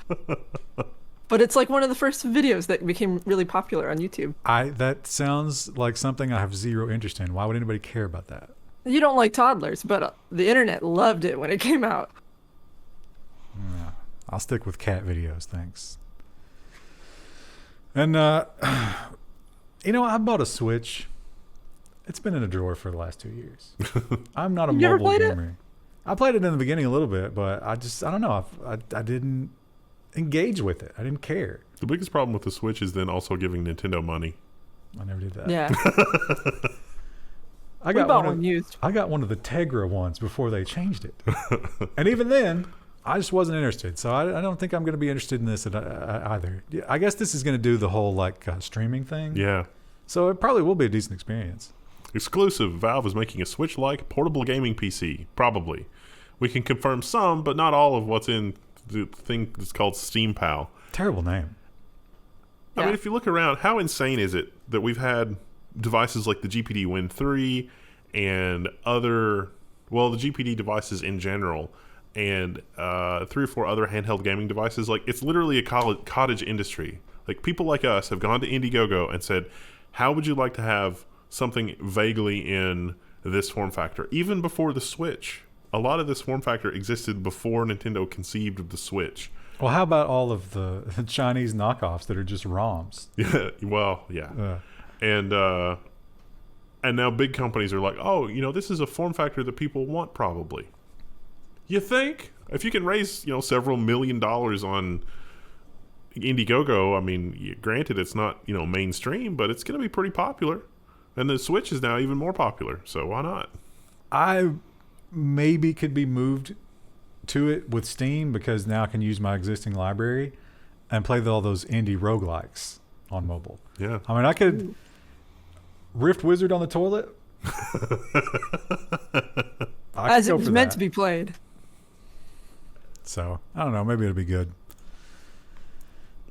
But it's like one of the first videos that became really popular on YouTube. That sounds like something I have zero interest in. Why would anybody care about that? You don't like toddlers, but the internet loved it when it came out. Yeah, I'll stick with cat videos, thanks. And you know, I bought a Switch. It's been in a drawer for the last 2 years. I'm not a You ever mobile played it? gamer. I played it in the beginning a little bit, but I don't know. I didn't engage with it. I didn't care. The biggest problem with the Switch is then also giving Nintendo money. I never did that. Yeah. I We got bought one one used. I got one of the Tegra ones before they changed it. And even then, I just wasn't interested. So I don't think I'm going to be interested in this either. Yeah, I guess this is going to do the whole like streaming thing. Yeah. So it probably will be a decent experience. Exclusive, Valve is making a Switch-like portable gaming PC. Probably. We can confirm some, but not all of what's in the thing that's called Steam Pal. Terrible name. I mean, if you look around, how insane is it that we've had devices like the GPD Win 3 and other, well, the GPD devices in general, and 3 or 4 other handheld gaming devices? Like, it's literally a cottage industry. Like, people like us have gone to Indiegogo and said, how would you like to have something vaguely in this form factor? Even before the Switch. A lot of this form factor existed before Nintendo conceived of the Switch. Well, how about all of the Chinese knockoffs that are just ROMs? Yeah, well, yeah. And now big companies are like, oh, you know, this is a form factor that people want probably. You think? If you can raise, you know, several $1 million on Indiegogo, I mean, granted, it's not, you know, mainstream, but it's going to be pretty popular. And the Switch is now even more popular, so why not? I maybe could be moved to it with Steam because now I can use my existing library and play all those indie roguelikes on mobile. Yeah. I mean, I could Rift Wizard on the toilet. As it was meant to be played. So, I don't know. Maybe it'll be good.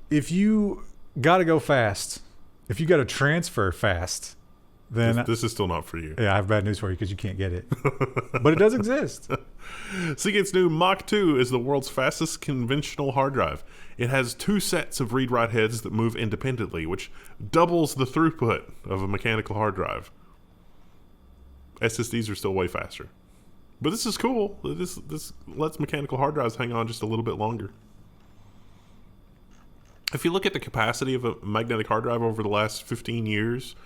If you got to go fast, if you got to transfer fast, then This is still not for you. yeah, I have bad news for you because you can't get it. But it does exist. Seagate's new Mach 2 is the world's fastest conventional hard drive. It has 2 sets of read-write heads that move independently, which doubles the throughput of a mechanical hard drive. SSDs are still way faster. But this is cool. This lets mechanical hard drives hang on just a little bit longer. If you look at the capacity of a magnetic hard drive over the last 15 years,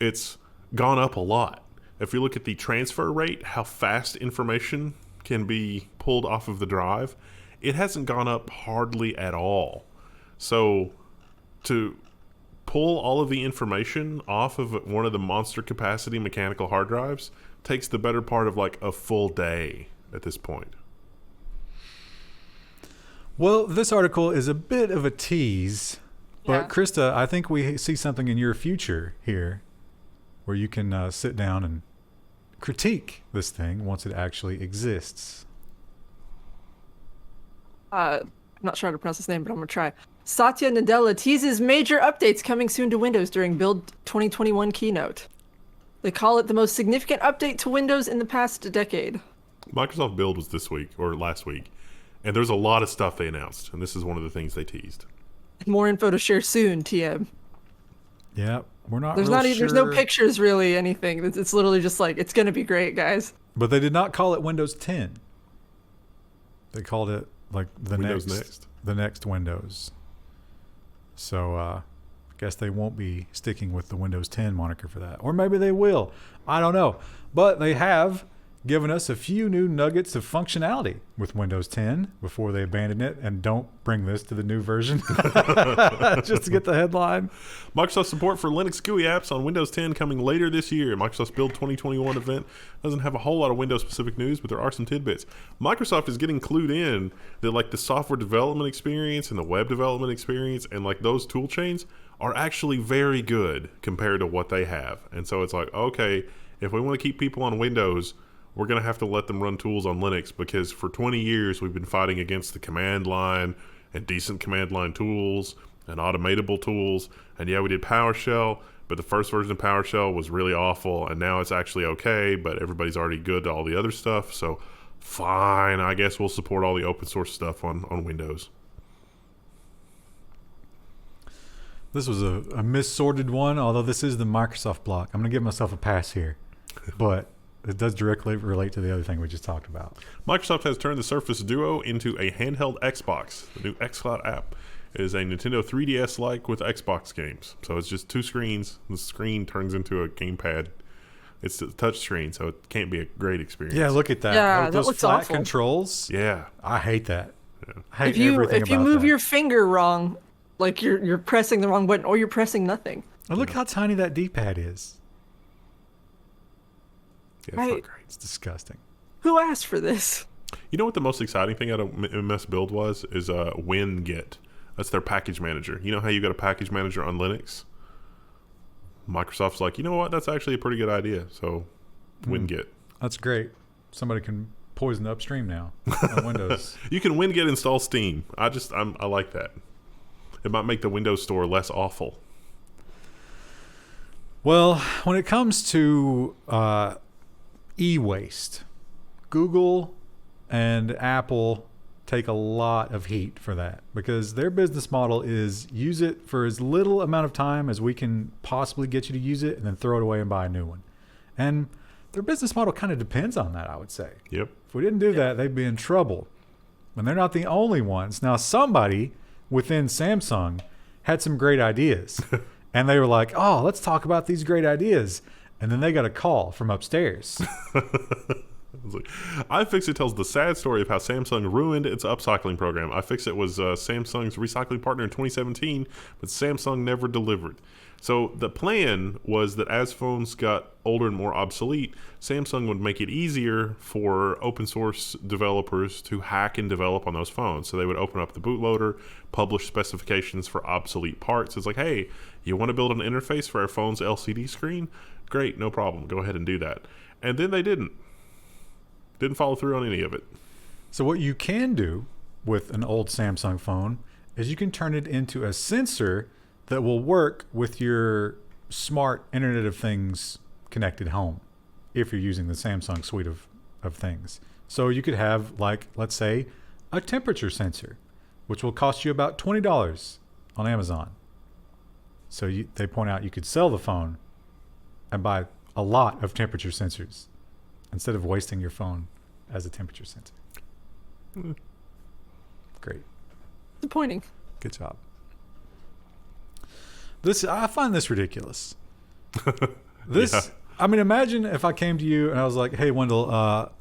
it's gone up a lot. If you look at the transfer rate, how fast information can be pulled off of the drive, it hasn't gone up hardly at all. So to pull all of the information off of one of the monster capacity mechanical hard drives takes the better part of like a full day at this point. Well, this article is a bit of a tease, but Yeah. Krista, I think we see something in your future here where you can sit down and critique this thing once it actually exists. I'm not sure how to pronounce his name, but I'm gonna try. Satya Nadella teases major updates coming soon to Windows during Build 2021 keynote. They call it the most significant update to Windows in the past decade. Microsoft Build was this week or last week, and there's a lot of stuff they announced, and this is one of the things they teased. More info to share soon, TM. Yeah, we're not. There's real not even, there's no sure, pictures really, anything. It's literally just like, it's gonna be great, guys. but they did not call it Windows 10. They called it like Windows Next. the next Windows. So I guess they won't be sticking with the Windows 10 moniker for that, or maybe they will. I don't know, but they have given us a few new nuggets of functionality with Windows 10 before they abandon it and don't bring this to the new version. Just to get the headline. Microsoft support for Linux GUI apps on Windows 10 coming later this year. Microsoft's Build 2021 event doesn't have a whole lot of Windows-specific news, but there are some tidbits. Microsoft is getting clued in that like the software development experience and the web development experience and like those tool chains are actually very good compared to what they have. And so it's like, okay, if we want to keep people on Windows, we're going to have to let them run tools on Linux, because for 20 years we've been fighting against the command line and decent command line tools and automatable tools. And yeah, we did PowerShell, but the first version of PowerShell was really awful, and now it's actually okay, but everybody's already good to all the other stuff. So fine, I guess we'll support all the open source stuff on Windows. This was a missorted one, although this is the Microsoft block. I'm going to give myself a pass here, but it does directly relate to the other thing we just talked about. Microsoft has turned the Surface Duo into a handheld Xbox. The new xCloud app is a Nintendo 3DS-like with Xbox games. So it's just two screens. The screen turns into a gamepad. It's a touch screen, so it can't be a great experience. Yeah, look at that. Yeah, those that looks flat awful. controls. Yeah. I hate that. Yeah. I hate If you everything if you about move that. your finger wrong, like you're pressing the wrong button, or you're pressing nothing. And look how tiny that D-pad is. Yeah, it's Right. not great. It's disgusting. Who asked for this? You know what the most exciting thing out of MS Build was? Is WinGet. That's their package manager. You know how you got a package manager on Linux? Microsoft's like, you know what? That's actually a pretty good idea. So WinGet. That's great. Somebody can poison upstream now on Windows. You can WinGet install Steam. I like that. It might make the Windows Store less awful. Well, when it comes to e-waste, Google and Apple take a lot of heat for that, because their business model is use it for as little amount of time as we can possibly get you to use it, and then throw it away and buy a new one. And their business model kind of depends on that, I would say. Yep. If we didn't do that, they'd be in trouble. And they're not the only ones. Now, somebody within Samsung had some great ideas. And they were like, oh, let's talk about these great ideas. And then they got a call from upstairs. iFixit tells the sad story of how Samsung ruined its upcycling program. iFixit was Samsung's recycling partner in 2017, but Samsung never delivered. So the plan was that as phones got older and more obsolete, Samsung would make it easier for open source developers to hack and develop on those phones. So they would open up the bootloader, publish specifications for obsolete parts. It's like, hey, you want to build an interface for our phone's LCD screen? Great, no problem. Go ahead and do that. And then they didn't follow through on any of it. So what you can do with an old Samsung phone is you can turn it into a sensor that will work with your smart Internet of Things connected home, if you're using the Samsung suite of things. So you could have, like, let's say, a temperature sensor, which will cost you about $20 on Amazon. So they point out you could sell the phone and buy a lot of temperature sensors instead of wasting your phone as a temperature sensor. Great. Disappointing. Good job. I find this ridiculous. Yeah. I mean, imagine if I came to you and I was like, hey, Wendell,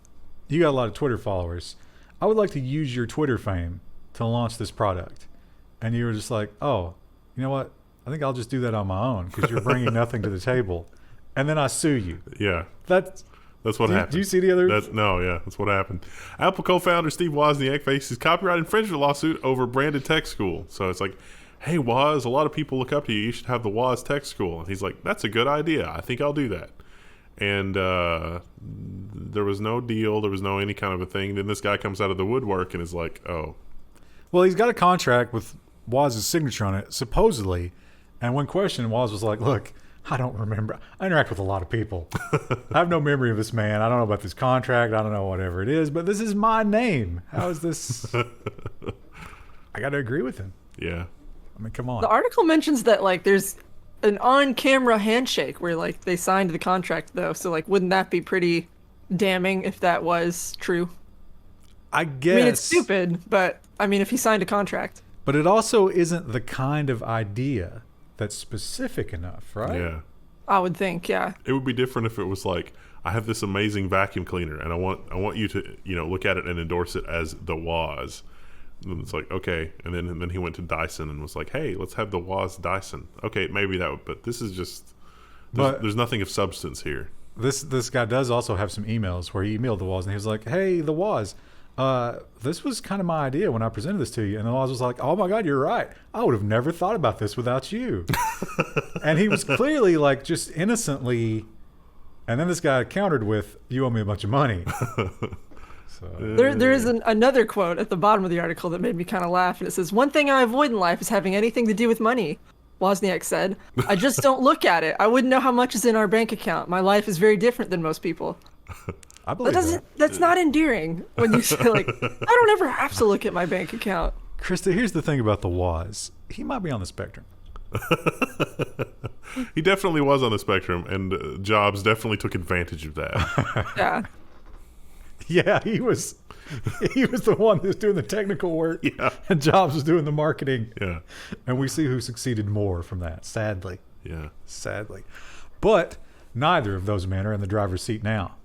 you got a lot of Twitter followers. I would like to use your Twitter fame to launch this product. And you were just like, oh, you know what? I think I'll just do that on my own because you're bringing nothing to the table. And then I sue you. Yeah. That's what happened. Do you see the other? That's what happened. Apple co-founder Steve Wozniak faces copyright infringement lawsuit over branded tech school. So it's like, hey, Woz, a lot of people look up to you. You should have the Woz Tech School. And he's like, that's a good idea. I think I'll do that. And there was no deal. There was no any kind of a thing. Then this guy comes out of the woodwork and is like, oh. Well, he's got a contract with Woz's signature on it, supposedly. And when questioned, Woz was like, look, I don't remember. I interact with a lot of people. I have no memory of this man. I don't know about this contract. I don't know whatever it is. But this is my name. How is this? I got to agree with him. Yeah. I mean, come on. The article mentions that, like, there's an on-camera handshake where, like, they signed the contract, though. So, like, wouldn't that be pretty damning if that was true? I guess. I mean, it's stupid, but, I mean, if he signed a contract. But it also isn't the kind of idea that's specific enough, right? Yeah. I would think, yeah. It would be different if it was like, I have this amazing vacuum cleaner, and I want you to, look at it and endorse it as the Woz. And it's like, okay. And then he went to Dyson and was like, hey, let's have the Woz Dyson. Okay, maybe that would, but this is just, there's nothing of substance here. This guy does also have some emails where he emailed the Woz and he was like, hey, the Woz, this was kind of my idea when I presented this to you. And the Woz was like, oh my God, you're right. I would have never thought about this without you. And he was clearly like just innocently And then this guy countered with, "You owe me a bunch of money." So There is another quote at the bottom of the article that made me kind of laugh, and it says, "One thing I avoid in life is having anything to do with money." Wozniak said, "I just don't look at it. I wouldn't know how much is in our bank account. My life is very different than most people." I believe That's not endearing when you say, like, I don't ever have to look at my bank account. Krista, here's the thing about the Woz. He might be on the spectrum. He definitely was on the spectrum, and Jobs definitely took advantage of that. Yeah. Yeah, he was the one who's doing the technical work, Yeah. and Jobs was doing the marketing. Yeah. And we see who succeeded more from that, sadly. Yeah. Sadly. But neither of those men are in the driver's seat now.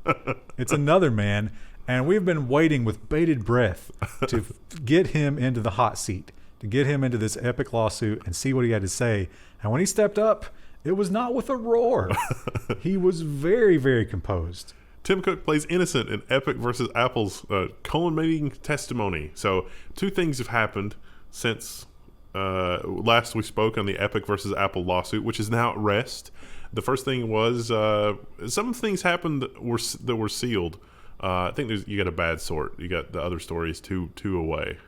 It's another man, and we've been waiting with bated breath to get him into the hot seat, to get him into this epic lawsuit and see what he had to say. And when he stepped up, it was not with a roar. He was very, very composed. Tim Cook plays innocent in Epic versus Apple's culminating testimony. So 2 things have happened since last we spoke on the Epic versus Apple lawsuit, which is now at rest. The first thing was some things happened that were sealed. I think you got a bad sort. You got the other stories two away.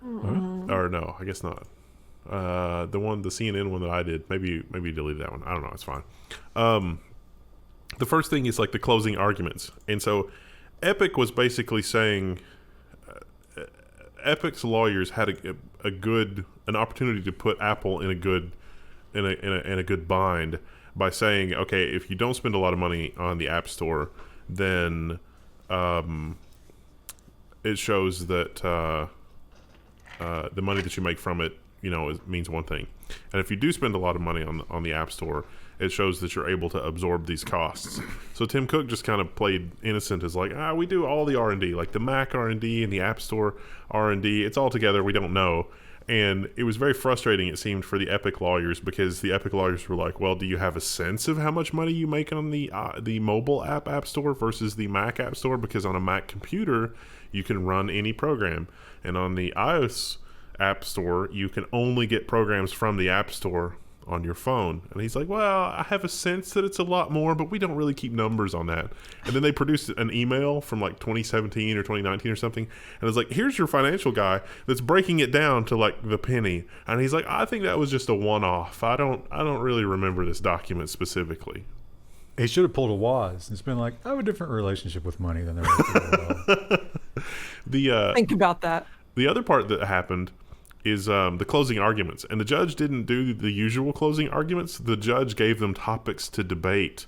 Or no, I guess not. The CNN one that I did, maybe you deleted that one. I don't know. It's fine. The first thing is like the closing arguments, and so Epic was basically saying Epic's lawyers had an opportunity to put Apple in a good bind by saying, okay, if you don't spend a lot of money on the App Store, then it shows that the money that you make from it, means one thing, and if you do spend a lot of money on the App Store, it shows that you're able to absorb these costs. So Tim Cook just kind of played innocent as like, we do all the R&D, like the Mac R&D and the App Store R&D. It's all together. We don't know. And it was very frustrating, it seemed, for the Epic lawyers, because the Epic lawyers were like, well, do you have a sense of how much money you make on the mobile app Store versus the Mac App Store? Because on a Mac computer, you can run any program. And on the iOS App Store, you can only get programs from the App Store on your phone. And he's like, well, I have a sense that it's a lot more, but we don't really keep numbers on that. And then they produced an email from like 2017 or 2019 or something, and it's like, here's your financial guy that's breaking it down to like the penny. And he's like, I think that was just a one-off. I don't really remember this document specifically. He should have pulled a Woz. It's been like, I have a different relationship with money than the rest of the world. Think about that. The other part that happened is the closing arguments. And the judge didn't do the usual closing arguments. The judge gave them topics to debate,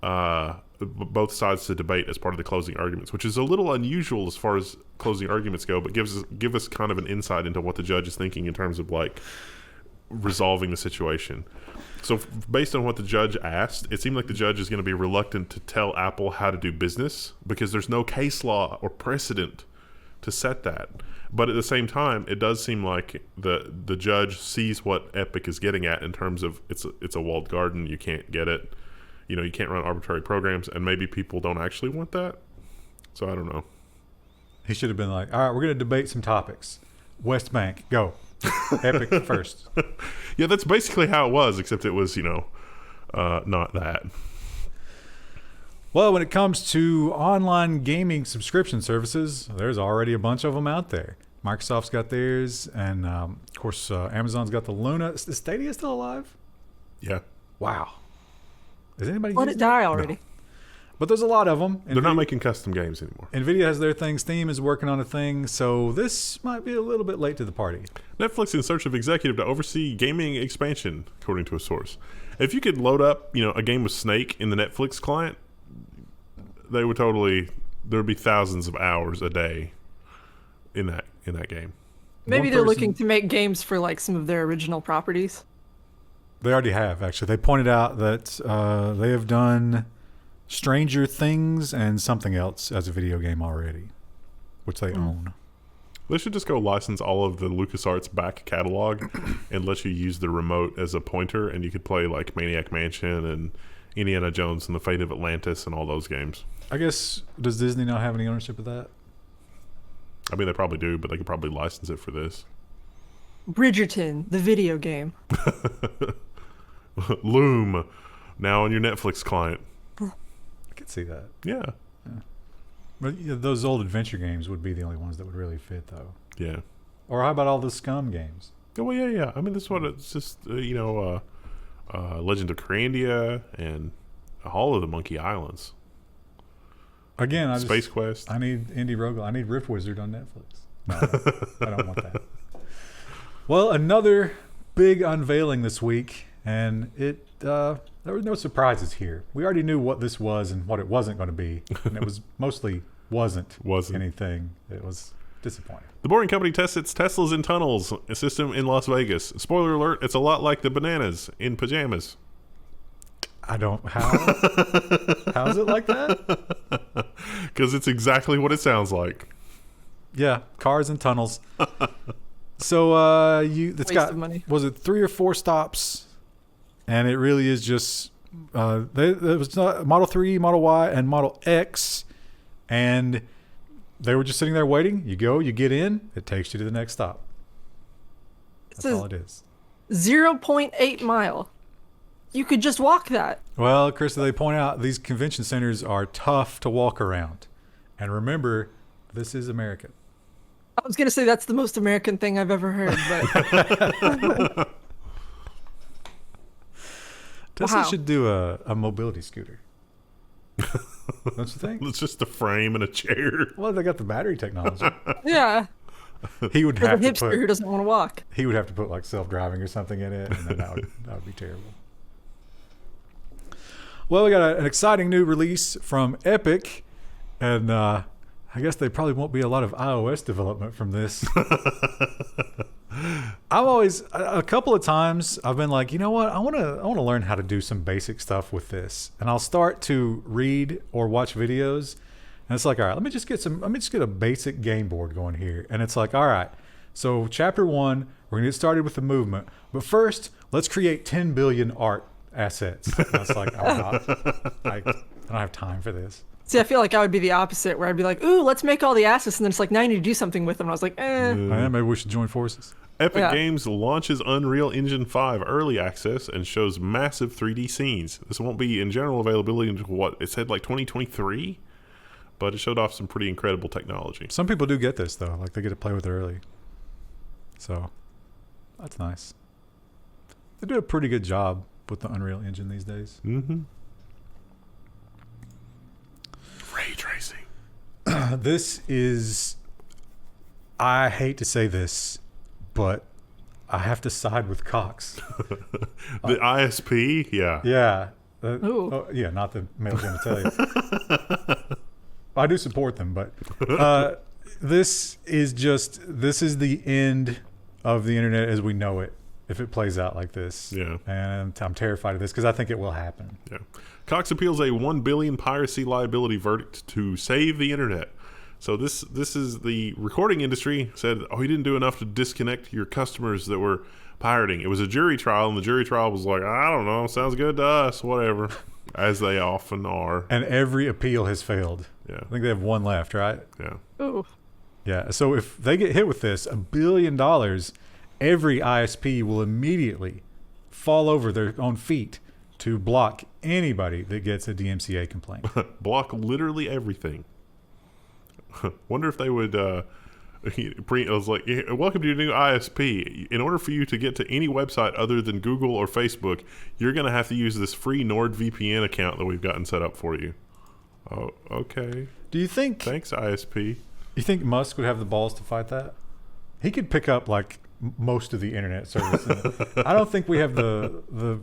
both sides to debate as part of the closing arguments, which is a little unusual as far as closing arguments go, but give us kind of an insight into what the judge is thinking in terms of like resolving the situation. So based on what the judge asked, it seemed like the judge is going to be reluctant to tell Apple how to do business because there's no case law or precedent to set that. But at the same time, it does seem like the judge sees what Epic is getting at in terms of it's a walled garden. You can't get it. You can't run arbitrary programs, and maybe people don't actually want that. So I don't know. He should have been like, all right, we're going to debate some topics. West Bank, go. Epic first. Yeah, that's basically how it was, except it was, not that. Well, when it comes to online gaming subscription services, there's already a bunch of them out there. Microsoft's got theirs, and of course, Amazon's got the Luna. Is Stadia still alive? Yeah. Wow. Is anybody Let it die already. No. But there's a lot of them. They're not making custom games anymore. NVIDIA has their thing. Steam is working on a thing. So this might be a little bit late to the party. Netflix in search of executive to oversee gaming expansion, according to a source. If you could load up, a game with Snake in the Netflix client, there would be thousands of hours a day in that game. Maybe they're looking to make games for like some of their original properties. They already have, actually. They pointed out that they have done Stranger Things and something else as a video game already, which they own. They should just go license all of the LucasArts back catalog and let you use the remote as a pointer, and you could play like Maniac Mansion and Indiana Jones and the Fate of Atlantis and all those games. I guess, does Disney not have any ownership of that? I mean, they probably do, but they could probably license it for this. Bridgerton, the video game. Loom, now on your Netflix client. I could see that. Yeah. But those old adventure games would be the only ones that would really fit, though. Yeah. Or how about all the Scum games? Oh, well, yeah. I mean, that's what it's just, Legend of Crandia and all of the Monkey Islands. Again, Space Quest. I need Indie Roguelike. I need Rift Wizard on Netflix. No, I don't want that. Well, another big unveiling this week, and there were no surprises here. We already knew what this was and what it wasn't going to be, and it was mostly wasn't anything. It was disappointing. The Boring Company tests its Teslas in Tunnels a system in Las Vegas. Spoiler alert, it's a lot like the bananas in pajamas. How's it like that? Because it's exactly what it sounds like. Yeah, cars and tunnels. So it's got money. Was it 3 or 4 stops? And it really is just it was Model 3, Model Y, and Model X, and they were just sitting there waiting. You go, you get in, it takes you to the next stop. That's all it is. 0.8 mile. You could just walk that. Well, Chris, they point out these convention centers are tough to walk around. And remember, this is America. I was going to say that's the most American thing I've ever heard, but Tesla should do a mobility scooter. Don't you think? It's just a frame and a chair. Well, they got the battery technology. yeah. He would For have the to hipster put. who doesn't want to walk. He would have to put like self-driving or something in it, and then that would be terrible. Well, we got an exciting new release from Epic, and I guess there probably won't be a lot of iOS development from this. A couple of times I've been like, you know what, I want to learn how to do some basic stuff with this, and I'll start to read or watch videos, and it's like, all right, let me just get a basic game board going here, and it's like, all right, so chapter 1, we're gonna get started with the movement, but first let's create 10 billion art assets. And I was like, I don't have time for this. See, I feel like I would be the opposite, where I'd be like, ooh, let's make all the assets, and then it's like, now I need to do something with them. And I was like, Maybe we should join forces. Epic Games launches Unreal Engine 5 early access and shows massive 3D scenes. This won't be in general availability until what it said, like 2023, but it showed off some pretty incredible technology. Some people do get this though, like they get to play with it early, so that's nice. They do a pretty good job with the Unreal Engine these days. Mm-hmm. Ray tracing. This is, I hate to say this, but I have to side with Cox. The ISP, yeah. Yeah. Ooh. Yeah, not the male genitalia. I do support them, but this is the end of the internet as we know it if it plays out like this. Yeah. And I'm terrified of this because I think it will happen. Yeah. Cox appeals a $1 billion piracy liability verdict to save the internet. So this is the recording industry said, oh, he didn't do enough to disconnect your customers that were pirating. It was a jury trial, and the jury trial was like, I don't know, sounds good to us, whatever, as they often are. And every appeal has failed. Yeah. I think they have one left, right? Yeah. Ooh. Yeah. So if they get hit with this, $1 billion, every ISP will immediately fall over their own feet to block anybody that gets a DMCA complaint. Block literally everything. Wonder if they would. I was like, welcome to your new ISP. In order for you to get to any website other than Google or Facebook, you're going to have to use this free NordVPN account that we've gotten set up for you. Oh, okay. Do you think? Thanks, ISP. You think Musk would have the balls to fight that? He could pick up like most of the internet service. I don't think we have the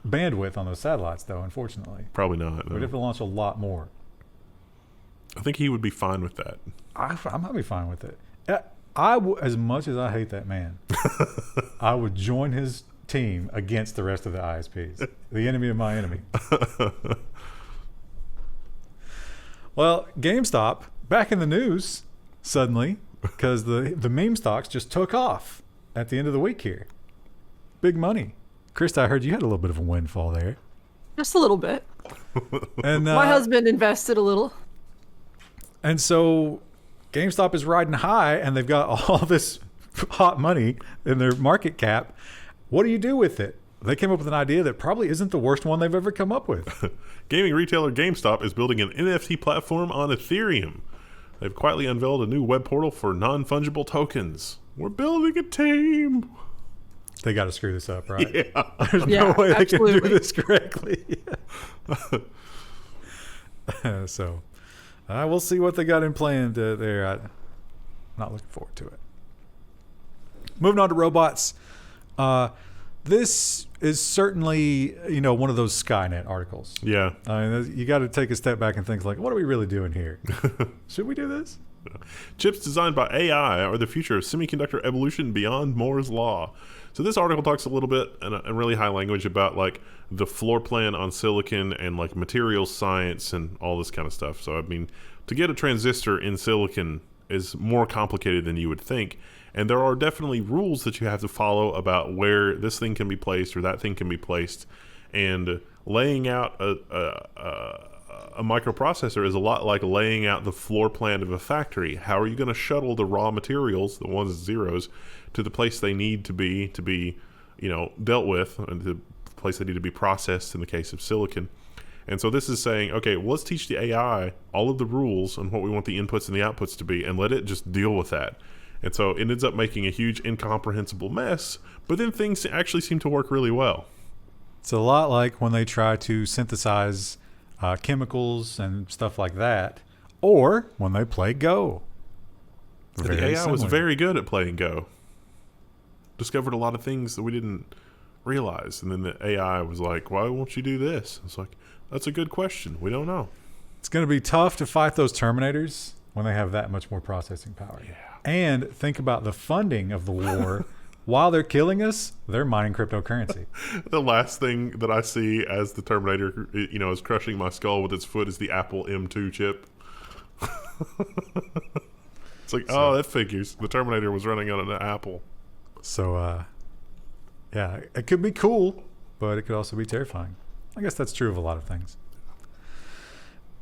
bandwidth on those satellites, though. Unfortunately, Probably not. we'd have to launch a lot more. I think he would be fine with that. I might be fine with it. As much as I hate that man, I would join his team against the rest of the ISPs. The enemy of my enemy. Well, GameStop back in the news suddenly because the meme stocks just took off at the end of the week here. Big money. Chris, I heard you had a little bit of a windfall there. Just a little bit. And My husband invested a little. And so GameStop is riding high and they've got all this hot money in their market cap. What do you do with it? they came up with an idea that probably isn't the worst one they've ever come up with. Gaming retailer GameStop is building an NFT platform on Ethereum. They've quietly unveiled a new web portal for non-fungible tokens. We're building a team. They got to screw this up, right? Yeah. There's no way they can do this correctly. So, we'll see what they got in planned there. I'm not looking forward to it. Moving on to robots. This is certainly, one of those Skynet articles. Yeah. I mean, you got to take a step back and think, like, what are we really doing here? Should we do this? Chips designed by AI are the future of semiconductor evolution beyond Moore's law. So this article talks a little bit in really high language about like the floor plan on silicon and like materials science and all this kind of stuff. So I mean, to get a transistor in silicon is more complicated than you would think. And there are definitely rules that you have to follow about where this thing can be placed or that thing can be placed. And laying out a microprocessor is a lot like laying out the floor plan of a factory. How are you going to shuttle the raw materials, the ones and zeros, to the place they need to be, dealt with, and the place they need to be processed in the case of silicon. And so this is saying, okay, well, let's teach the AI all of the rules and what we want the inputs and the outputs to be, and let it just deal with that. And so it ends up making a huge incomprehensible mess, but then things actually seem to work really well. It's a lot like when they try to synthesize chemicals and stuff like that, or when they play Go. The AI was very good at playing Go. Discovered a lot of things that we didn't realize. And then the AI was like, why won't you do this? It's like, that's a good question. We don't know. It's going to be tough to fight those Terminators when they have that much more processing power. Yeah. And think about the funding of the war. While they're killing us, they're mining cryptocurrency. The last thing that I see as the Terminator, is crushing my skull with its foot is the Apple M2 chip. It's like, that figures. The Terminator was running on an Apple. So, yeah, it could be cool, but it could also be terrifying. I guess that's true of a lot of things.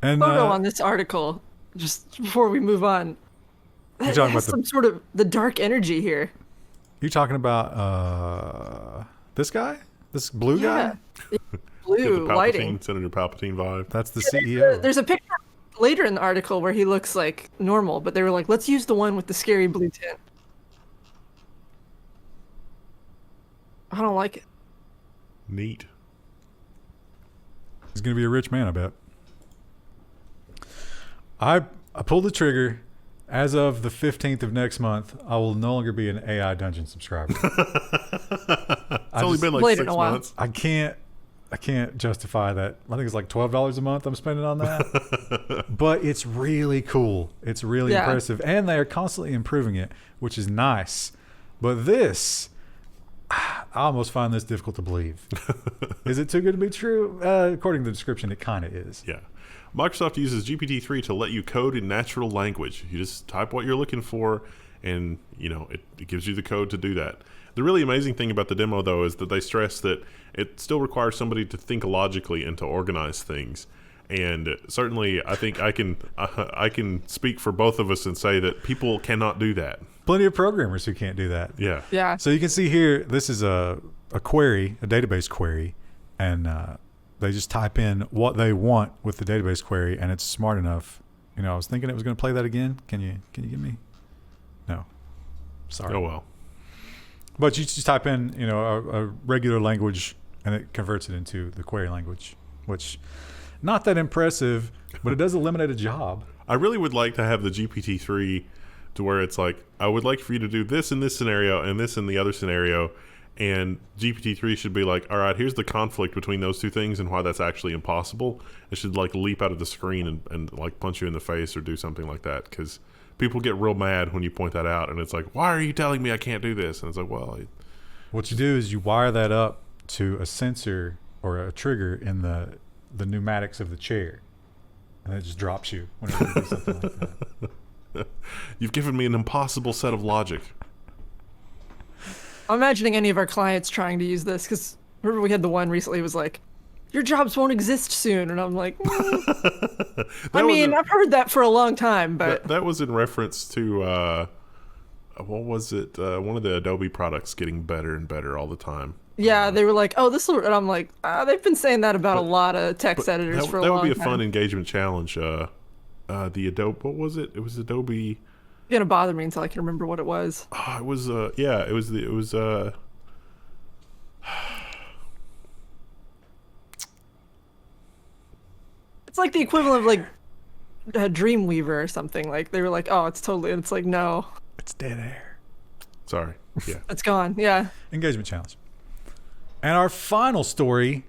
And photo on this article, just before we move on, you're talking about some sort of the dark energy here. You're talking about this guy? This blue guy? Blue the lighting. Senator Palpatine vibe. That's the CEO. There's a picture later in the article where he looks like normal, but they were like, let's use the one with the scary blue tint. I don't like it. Neat. He's going to be a rich man, I bet. I pulled the trigger. As of the 15th of next month, I will no longer be an AI Dungeon subscriber. It's only been like 6 months. I can't justify that. I think it's like $12 a month I'm spending on that. But it's really cool. It's really impressive. And they are constantly improving it, which is nice. But this, I almost find this difficult to believe. Is it too good to be true? According to the description, it kind of is. Yeah. Microsoft uses GPT-3 to let you code in natural language. You just type what you're looking for, and it gives you the code to do that. The really amazing thing about the demo, though, is that they stress that it still requires somebody to think logically and to organize things. And certainly, I think I can speak for both of us and say that people cannot do that. Plenty of programmers who can't do that. Yeah. Yeah. So you can see here, this is a query, a database query, and they just type in what they want with the database query, and it's smart enough. I was thinking it was going to play that again. Can you give me? No. Sorry. Oh, well. But you just type in, a regular language, and it converts it into the query language, which not that impressive, but it does eliminate a job. I really would like to have the GPT-3 to where it's like, I would like for you to do this in this scenario and this in the other scenario. And GPT-3 should be like, all right, here's the conflict between those two things and why that's actually impossible. It should like leap out of the screen and like punch you in the face or do something like that. Because people get real mad when you point that out. And it's like, why are you telling me I can't do this? And it's like, well. What you do is you wire that up to a sensor or a trigger in the pneumatics of the chair. And it just drops you whenever you do something like that. You've given me an impossible set of logic. I'm imagining any of our clients trying to use this, because remember we had the one recently was like, your jobs won't exist soon. And I'm like, I've heard that for a long time, but. That was in reference to, what was it? One of the Adobe products getting better and better all the time. Yeah, they were like, "Oh, this will," and I'm like, "They've been saying that about a lot of text editors for a long time." That would be a fun engagement challenge. The Adobe, what was it? It was Adobe. It's gonna bother me until I can remember what it was. Oh, it was it was It's like the equivalent of like a Dreamweaver or something. Like they were like, "Oh, it's totally," and it's like, no, It's dead air. sorry. Yeah. it's gone. Yeah. Engagement challenge. And our final story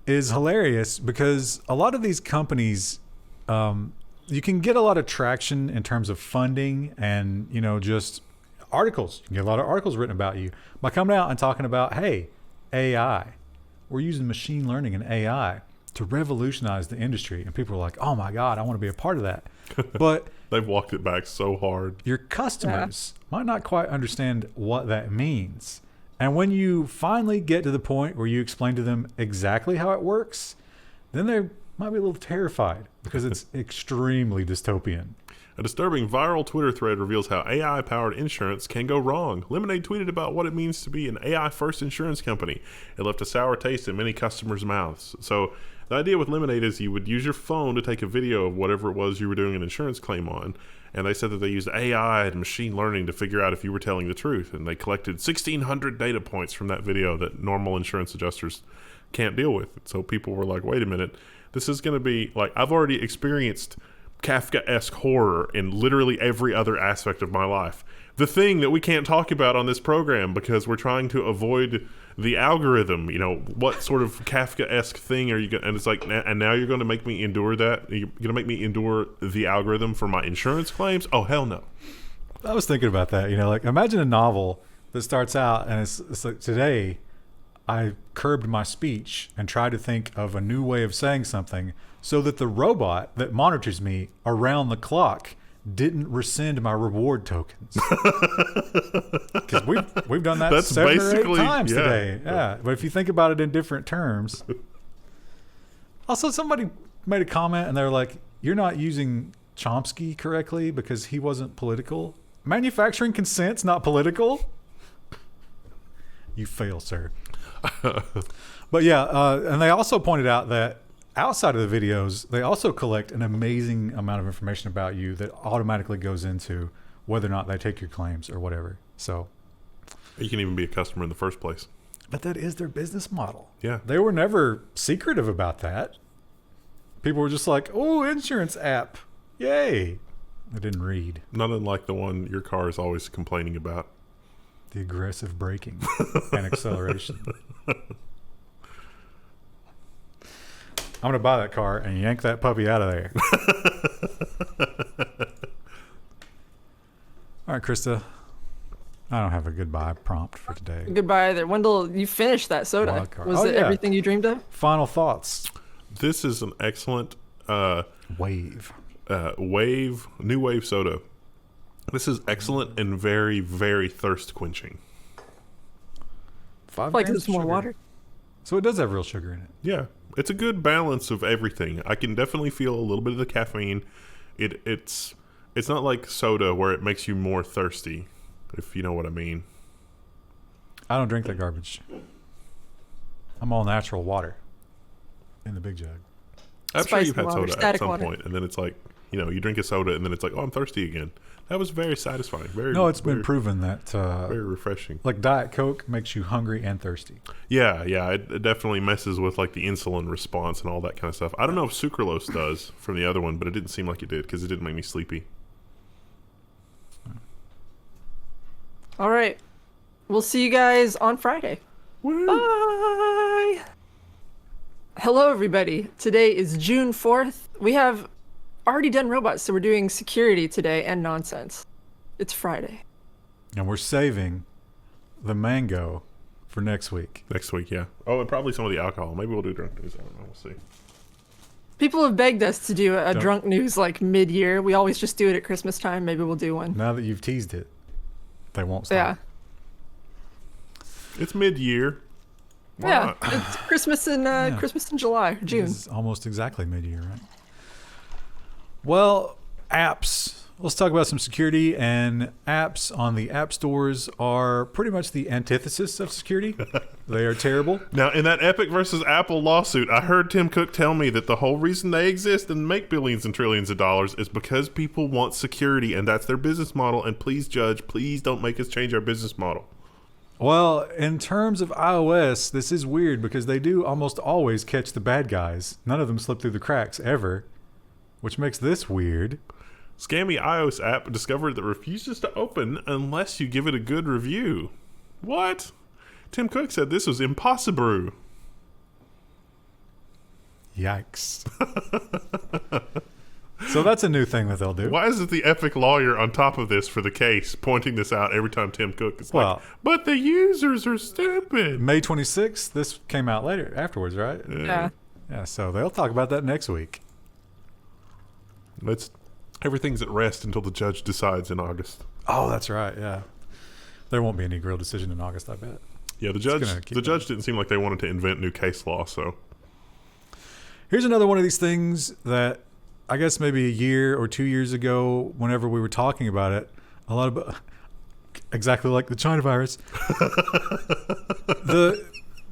is hilarious because a lot of these companies, you can get a lot of traction in terms of funding and, just articles. You can get a lot of articles written about you by coming out and talking about, hey, AI. We're using machine learning and AI to revolutionize the industry. And people are like, oh my God, I want to be a part of that. But They've walked it back so hard. your customers might not quite understand what that means. And when you finally get to the point where you explain to them exactly how it works, then they might be a little terrified because it's extremely dystopian. A disturbing viral Twitter thread reveals how AI-powered insurance can go wrong. Lemonade tweeted about what it means to be an AI-first insurance company. It left a sour taste in many customers' mouths. So the idea with Lemonade is you would use your phone to take a video of whatever it was you were doing an insurance claim on. And they said that they used AI and machine learning to figure out if you were telling the truth. And they collected 1,600 data points from that video that normal insurance adjusters can't deal with. So people were like, wait a minute, this is going to be like, I've already experienced Kafka-esque horror in literally every other aspect of my life. The thing that we can't talk about on this program because we're trying to avoid the algorithm, what sort of Kafka-esque thing are you going to, and it's like, and now you're going to make me endure that? You're going to make me endure the algorithm for my insurance claims? Oh, hell no. I was thinking about that, like imagine a novel that starts out and it's like, today I curbed my speech and tried to think of a new way of saying something so that the robot that monitors me around the clock didn't rescind my reward tokens. Because we've done that That's 7 or 8 basically- times yeah. today. Yeah. But if you think about it in different terms. Also, somebody made a comment and they're like, you're not using Chomsky correctly because he wasn't political. Manufacturing consent's not political. You fail, sir. But yeah, and they also pointed out that outside of the videos, they also collect an amazing amount of information about you that automatically goes into whether or not they take your claims or whatever. So You can even be a customer in the first place. but that is their business model. Yeah. They were never secretive about that. People were just like, oh, insurance app. Yay. They didn't read. Not unlike the one your car is always complaining about. The aggressive braking and acceleration. I'm going to buy that car and yank that puppy out of there. All right, Krista. I don't have a goodbye prompt for today. Goodbye there. Wendell, you finished that soda. Wild card. Was Oh, it yeah. everything you dreamed of? Final thoughts. This is an excellent Wave. new wave soda. This is excellent and very, very thirst quenching. 5 Like grams it's of more sugar. water. So it does have real sugar in it. Yeah, it's a good balance of everything. I can definitely feel a little bit of the caffeine. It's not like soda where it makes you more thirsty, if you know what I mean. I don't drink that garbage. I'm all natural water in the big jug. I'm sure Spicy you've had water, soda at static some water. point, and then it's like, you drink a soda, and then it's like, oh, I'm thirsty again. That was very satisfying. No, it's been very, proven that very refreshing. like Diet Coke makes you hungry and thirsty. Yeah, it definitely messes with like the insulin response and all that kind of stuff. I don't know if sucralose does from the other one, but it didn't seem like it did because it didn't make me sleepy. All right. We'll see you guys on Friday. Woo! Bye. Hello, everybody. Today is June 4th. We have already done robots, so we're doing security today and nonsense. It's Friday. And we're saving the mango for next week. Next week, yeah. Oh, and probably some of the alcohol. Maybe we'll do drunk news. I don't know. We'll see. People have begged us to do a Don't- drunk news like mid-year. We always just do it at Christmas time. Maybe we'll do one. Now that you've teased it, they won't stop. Yeah. It's mid-year. Why Yeah. not? It's Christmas in Christmas in July or June. It's almost exactly mid-year, right? Well, apps Let's talk about some security. And apps on the app stores are pretty much the antithesis of security. They are terrible. Now, in that Epic versus Apple lawsuit, I heard Tim Cook tell me that the whole reason they exist and make billions and trillions of dollars is because people want security, and that's their business model. And please, judge, please don't make us change our business model. Well, in terms of iOS, this is weird because they do almost always catch the bad guys. None of them slip through the cracks ever, which makes this weird. Scammy iOS app discovered that refuses to open unless you give it a good review. What? Tim Cook said this was impossible. Yikes. So that's a new thing that they'll do. Why isn't the Epic lawyer on top of this for the case, pointing this out every time Tim Cook is like, but the users are stupid. May 26th, this came out later, afterwards, right? Yeah. Yeah, so they'll talk about that next week. Everything's at rest until the judge decides in August. Oh, that's right, yeah. There won't be any real decision in August, I bet. Yeah, the judge didn't seem like they wanted to invent new case law, so. Here's another one of these things that I guess maybe a year or 2 years ago, whenever we were talking about it, a lot of exactly like the China virus,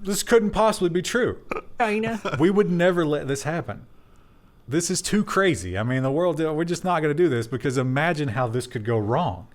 this couldn't possibly be true. China. We would never let this happen. This is too crazy. I mean, the world, we're just not going to do this because imagine how this could go wrong.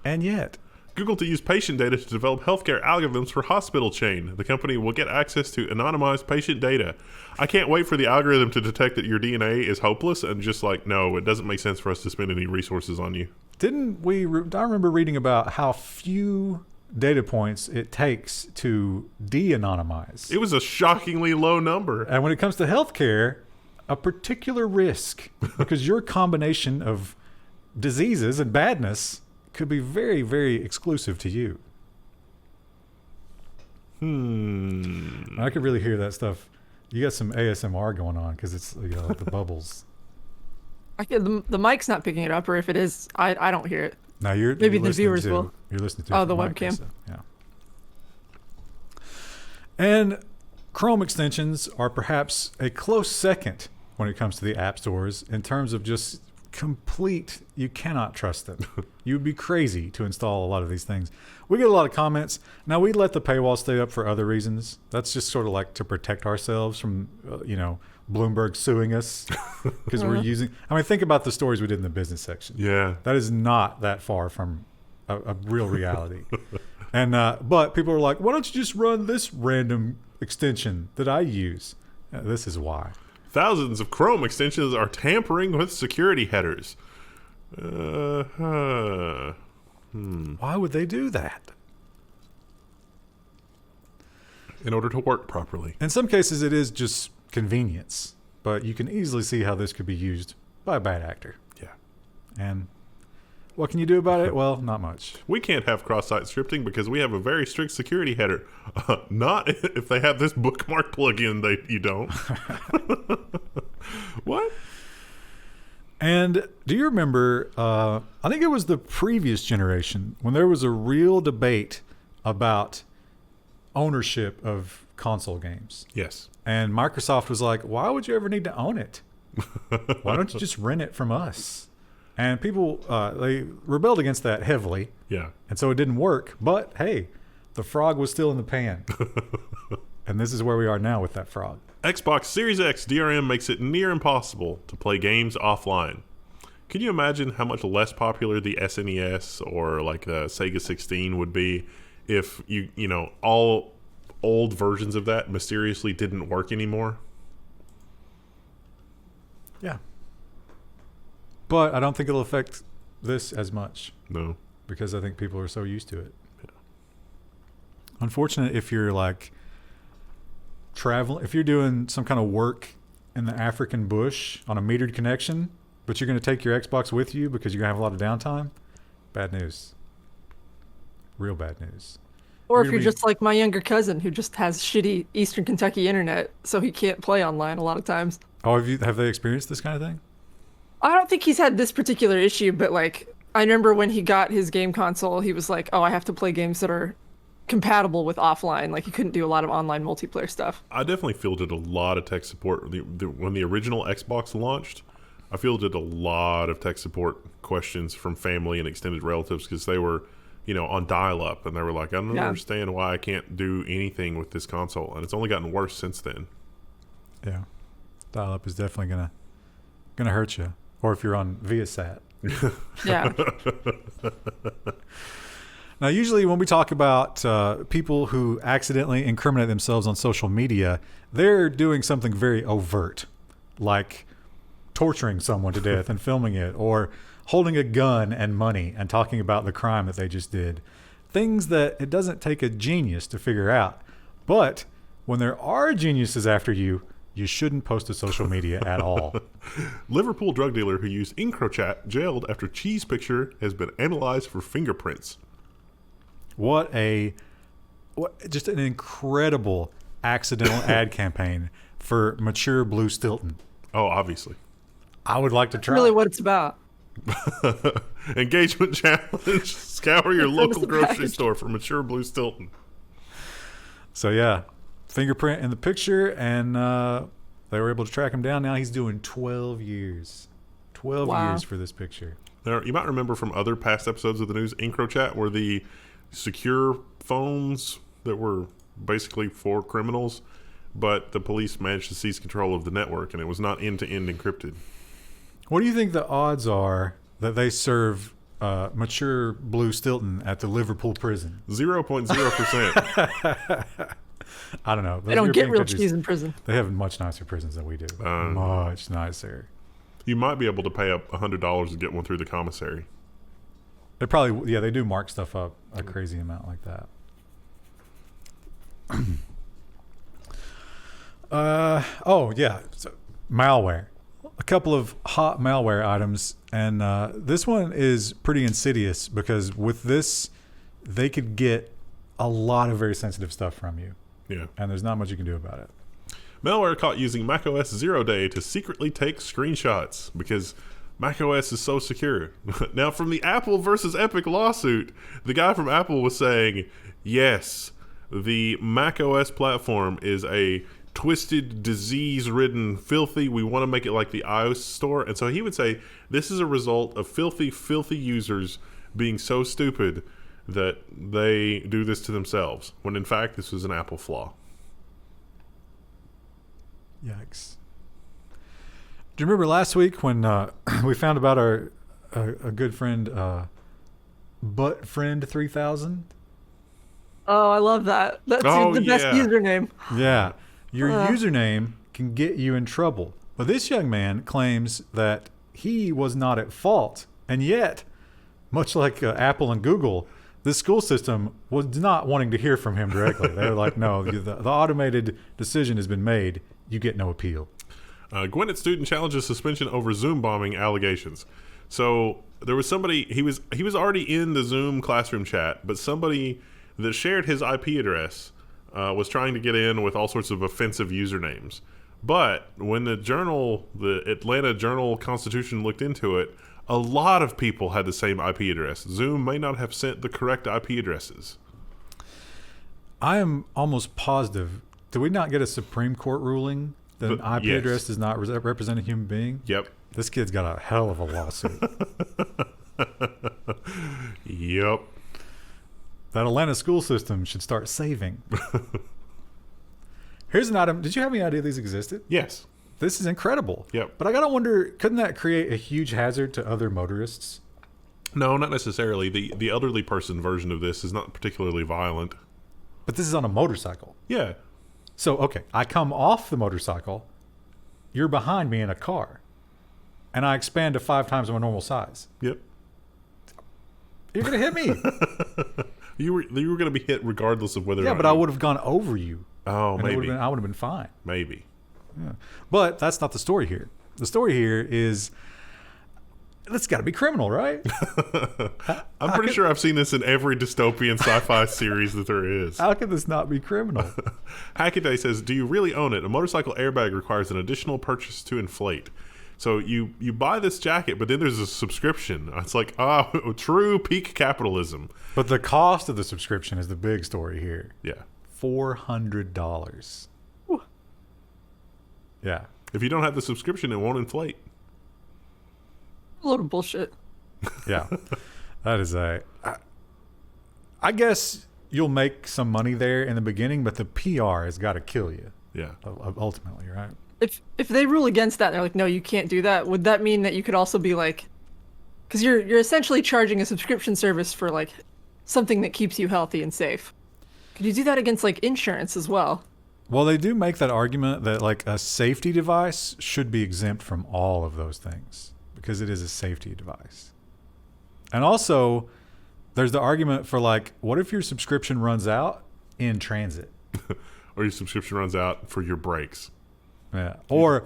And yet. Google to use patient data to develop healthcare algorithms for hospital chain. The company will get access to anonymized patient data. I can't wait for the algorithm to detect that your DNA is hopeless and just like, no, it doesn't make sense for us to spend any resources on you. Didn't we? I remember reading about how few data points it takes to de-anonymize. It was a shockingly low number. And when it comes to healthcare, a particular risk, because your combination of diseases and badness could be very, very exclusive to you. I could really hear that stuff. You got some ASMR going on because it's the bubbles. The mic's not picking it up, or if it is, I don't hear it. Now you're maybe the viewers will. You're listening to the webcam. So, yeah. And Chrome extensions are perhaps a close second when it comes to the app stores in terms of just complete, you cannot trust them. You'd be crazy to install a lot of these things. We get a lot of comments. Now, we let the paywall stay up for other reasons. That's just sort of like to protect ourselves from, Bloomberg suing us because we're using. I mean, think about the stories we did in the business section. Yeah. That is not that far from a real reality. And but people are like, why don't you just run this random extension that I use? This is why. Thousands of Chrome extensions are tampering with security headers. Why would they do that? In order to work properly. In some cases, it is just convenience, but you can easily see how this could be used by a bad actor. Yeah. And what can you do about it? Well, not much. We can't have cross-site scripting because we have a very strict security header. Not if they have this bookmark plugin, you don't. What? And do you remember, I think it was the previous generation, when there was a real debate about ownership of console games. Yes. And Microsoft was like, why would you ever need to own it? Why don't you just rent it from us? And people, they rebelled against that heavily. Yeah. And so it didn't work. But hey, the frog was still in the pan. And this is where we are now with that frog. Xbox Series X DRM makes it near impossible to play games offline. Can you imagine how much less popular the SNES or like the Sega 16 would be if all old versions of that mysteriously didn't work anymore? Yeah. But I don't think it'll affect this as much. No. Because I think people are so used to it. Yeah. Unfortunate if you're like traveling, if you're doing some kind of work in the African bush on a metered connection, but you're going to take your Xbox with you because you're going to have a lot of downtime, bad news. Real bad news. Or if you're just like my younger cousin who just has shitty Eastern Kentucky internet, so he can't play online a lot of times. Oh, have they experienced this kind of thing? I don't think he's had this particular issue, but like I remember when he got his game console, he was like, "Oh, I have to play games that are compatible with offline." Like he couldn't do a lot of online multiplayer stuff. I definitely fielded a lot of tech support when the original Xbox launched. I fielded a lot of tech support questions from family and extended relatives because they were, on dial-up, and they were like, I don't understand why I can't do anything with this console, and it's only gotten worse since then. Yeah, dial-up is definitely gonna hurt you, or if you're on Viasat. Yeah. Now, usually when we talk about people who accidentally incriminate themselves on social media, they're doing something very overt, like torturing someone to death and filming it, or holding a gun and money and talking about the crime that they just did. Things that it doesn't take a genius to figure out. But when there are geniuses after you, you shouldn't post to social media at all. Liverpool drug dealer who used EncroChat jailed after cheese picture has been analyzed for fingerprints. What just an incredible accidental ad campaign for mature Blue Stilton. Oh, obviously. I would like to try. Really what it's about. Engagement challenge. Scour your local grocery store for mature Blue Stilton. So yeah, fingerprint in the picture, and they were able to track him down. Now he's doing 12 years. 12 years for this picture. Now, you might remember from other past episodes of the news, EncroChat were the secure phones that were basically for criminals, but the police managed to seize control of the network, and it was not end-to-end encrypted. What do you think the odds are that they serve mature Blue Stilton at the Liverpool prison? 0.0%. I don't know. They don't get real cheese in prison. They have much nicer prisons than we do. Much nicer. You might be able to pay up $100 to get one through the commissary. They probably, they do mark stuff up a crazy amount like that. So, malware. A couple of hot malware items, and this one is pretty insidious because with this, they could get a lot of very sensitive stuff from you. Yeah. And there's not much you can do about it. Malware caught using macOS 0 Day to secretly take screenshots because macOS is so secure. Now, from the Apple versus Epic lawsuit, the guy from Apple was saying, yes, the macOS platform is a twisted, disease-ridden, filthy. We want to make it like the iOS store. And so he would say, this is a result of filthy, filthy users being so stupid that they do this to themselves, when in fact this was an Apple flaw. Yikes. Do you remember last week when we found about our a good friend, Butt Friend 3000? Oh, I love that. That's the best username. Yeah. Your username can get you in trouble. But this young man claims that he was not at fault. And yet, much like Apple and Google, the school system was not wanting to hear from him directly. They were like, no, the automated decision has been made. You get no appeal. Gwinnett student challenges suspension over Zoom bombing allegations. So there was somebody, he was already in the Zoom classroom chat, but somebody that shared his IP address was trying to get in with all sorts of offensive usernames. But when the Atlanta Journal-Constitution looked into it, a lot of people had the same IP address. Zoom may not have sent the correct IP addresses. I am almost positive. Did we not get a Supreme Court ruling that an IP address does not represent a human being? Yep. This kid's got a hell of a lawsuit. Yep. That Atlanta school system should start saving. Here's an item. Did you have any idea these existed? Yes. This is incredible. Yep. But I gotta wonder, couldn't that create a huge hazard to other motorists? No, not necessarily. The elderly person version of this is not particularly violent. But this is on a motorcycle. Yeah. So, okay, I come off the motorcycle. You're behind me in a car. And I expand to 5 times my normal size. Yep. You're going to hit me. You were going to be hit regardless of whether or not. Yeah, but I would have gone over you. Oh, maybe. I would have been fine. Maybe. Yeah. But that's not the story here. The story here is, that's got to be criminal, right? I'm pretty sure I've seen this in every dystopian sci-fi series that there is. How can this not be criminal? Hackaday says, do you really own it? A motorcycle airbag requires an additional purchase to inflate. So you buy this jacket, but then there's a subscription. It's like, true peak capitalism. But the cost of the subscription is the big story here. Yeah. $400. Ooh. Yeah. If you don't have the subscription, it won't inflate. A load of bullshit. Yeah, that is I guess you'll make some money there in the beginning, but the PR has got to kill you. Yeah. Ultimately, right? If they rule against that, and they're like, no, you can't do that. Would that mean that you could also be like, because you're essentially charging a subscription service for like something that keeps you healthy and safe? Could you do that against like insurance as well? Well, they do make that argument that like a safety device should be exempt from all of those things because it is a safety device. And also, there's the argument for like, what if your subscription runs out in transit? Or your subscription runs out for your breaks. Yeah. Or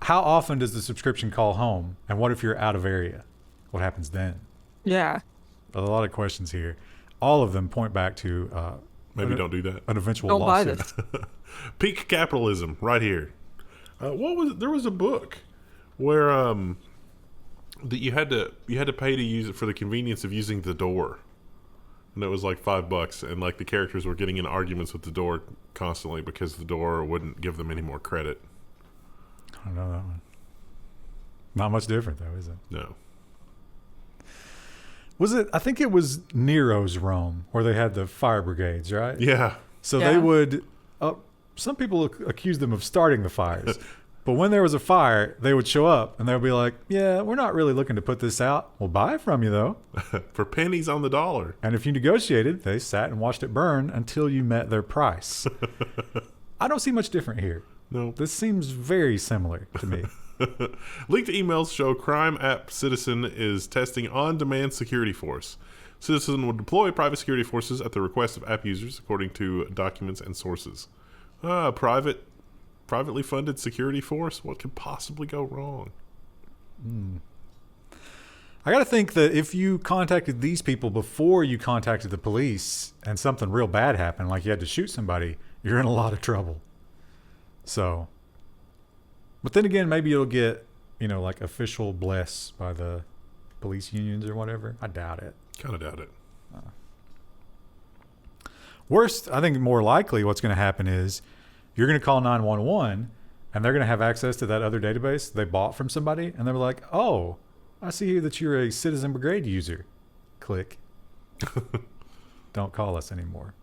how often does the subscription call home? And what if you're out of area? What happens then? Yeah. A lot of questions here. All of them point back to Maybe don't do that. An eventual Don't buy lawsuit. this. Peak capitalism, right here. What was it? There was a book where that you had to pay to use it for the convenience of using the door, and it was like $5, and like the characters were getting in arguments with the door constantly because the door wouldn't give them any more credit. I don't know that one. Not much different though, is it? No. Was it? I think it was Nero's Rome where they had the fire brigades, right? Yeah. So Yeah. they would. Some people accuse them of starting the fires, but when there was a fire, they would show up and they would be like, "Yeah, we're not really looking to put this out. We'll buy it from you though." For pennies on the dollar. And if you negotiated, they sat and watched it burn until you met their price. I don't see much different here. No. This seems very similar to me. Leaked emails show crime app Citizen is testing on-demand security force. Citizen will deploy private security forces at the request of app users, according to documents and sources. Privately funded security force? What could possibly go wrong? I got to think that if you contacted these people before you contacted the police and something real bad happened, like you had to shoot somebody, you're in a lot of trouble. So, but then again, maybe you'll get, like official bless by the police unions or whatever. I doubt it. Kind of doubt it. Worst, I think more likely what's going to happen is you're going to call 911 and they're going to have access to that other database they bought from somebody. And they're like, "Oh, I see here that you're a Citizen Brigade user." Click. Don't call us anymore.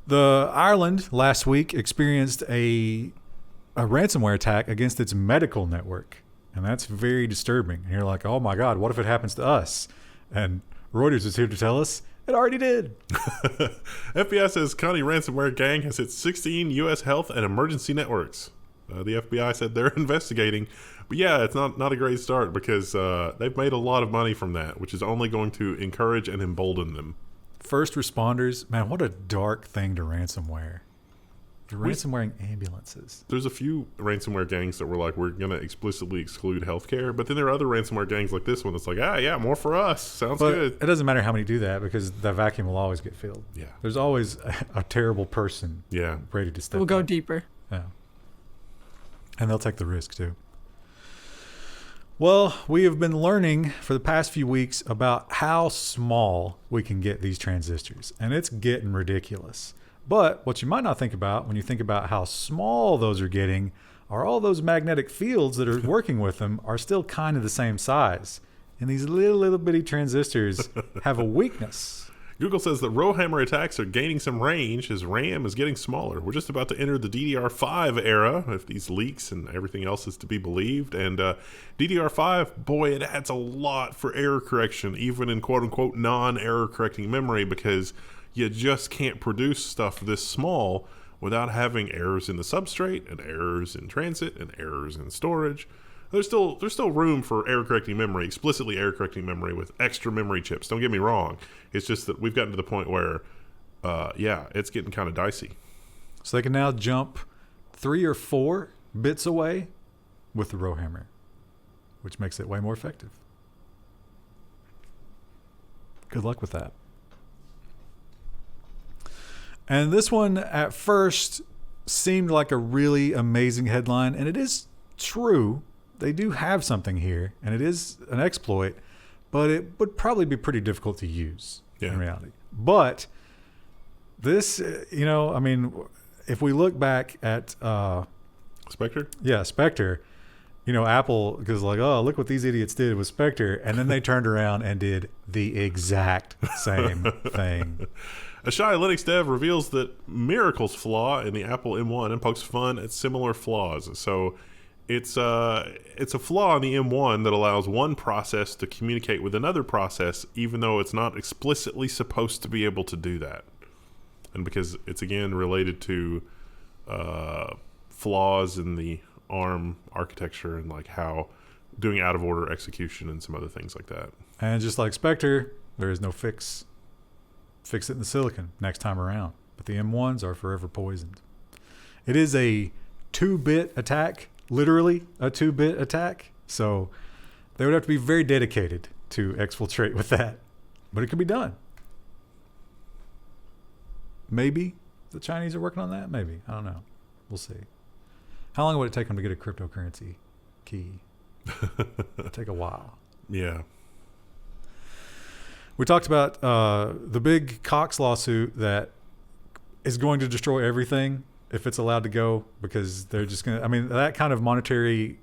The Ireland last week experienced a ransomware attack against its medical network. And that's very disturbing. And you're like, "Oh my God, what if it happens to us?" And Reuters is here to tell us it already did. FBI says Connie ransomware gang has hit 16 U.S. health and emergency networks. The FBI said they're investigating. But yeah, it's not a great start because they've made a lot of money from that, which is only going to encourage and embolden them. First responders, man, what a dark thing to ransomware. You're ransomwaring ambulances. There's a few ransomware gangs that were like, we're going to explicitly exclude healthcare. But then there are other ransomware gangs like this one that's like, yeah, more for us. Sounds But good. it doesn't matter how many do that because the vacuum will always get filled. Yeah. There's always a terrible person Yeah. ready to step We'll go up. deeper. Yeah. And they'll take the risk too. Well, we have been learning for the past few weeks about how small we can get these transistors, and it's getting ridiculous. But what you might not think about when you think about how small those are getting are all those magnetic fields that are working with them are still kind of the same size. And these little bitty transistors have a weakness. Google says that rowhammer attacks are gaining some range as RAM is getting smaller. We're just about to enter the DDR5 era, if these leaks and everything else is to be believed. And DDR5, boy, it adds a lot for error correction, even in quote-unquote non-error correcting memory, because you just can't produce stuff this small without having errors in the substrate and errors in transit and errors in storage. There's still room for error correcting memory, explicitly error correcting memory with extra memory chips. Don't get me wrong. It's just that we've gotten to the point where, it's getting kind of dicey. So they can now jump 3 or 4 bits away with the rowhammer, which makes it way more effective. Good luck with that. And this one at first seemed like a really amazing headline, and it is true. They do have something here, and it is an exploit, but it would probably be pretty difficult to use in reality. But this, if we look back at Spectre? Yeah, Spectre, Apple, because like, oh, look what these idiots did with Spectre. And then they turned around and did the exact same thing. A shy Linux dev reveals that Miracle's flaw in the Apple M1 and pokes fun at similar flaws. So it's a flaw in the M1 that allows one process to communicate with another process, even though it's not explicitly supposed to be able to do that. And because it's, again, related to flaws in the ARM architecture and like how doing out of order execution and some other things like that. And just like Spectre, there is no fix. Fix it in the silicon next time around. But the M1s are forever poisoned. It is a 2-bit attack, literally a 2-bit attack. So they would have to be very dedicated to exfiltrate with that. But it can be done. Maybe the Chinese are working on that. Maybe. I don't know. We'll see. How long would it take them to get a cryptocurrency key? It'd take a while. Yeah. We talked about the big Cox lawsuit that is going to destroy everything if it's allowed to go, because they're just going to, I mean, that kind of monetary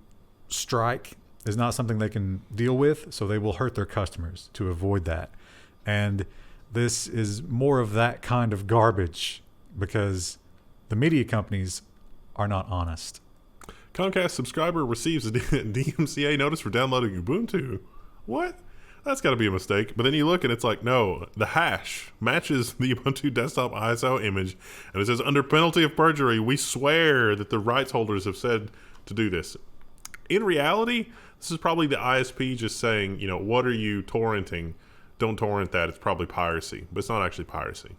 strike is not something they can deal with, so they will hurt their customers to avoid that. And this is more of that kind of garbage because the media companies are not honest. Comcast subscriber receives a DMCA notice for downloading Ubuntu. What? That's got to be a mistake. But then you look and it's like, no, the hash matches the Ubuntu desktop ISO image. And it says, under penalty of perjury, we swear that the rights holders have said to do this. In reality, this is probably the ISP just saying, what are you torrenting? Don't torrent that. It's probably piracy. But it's not actually piracy.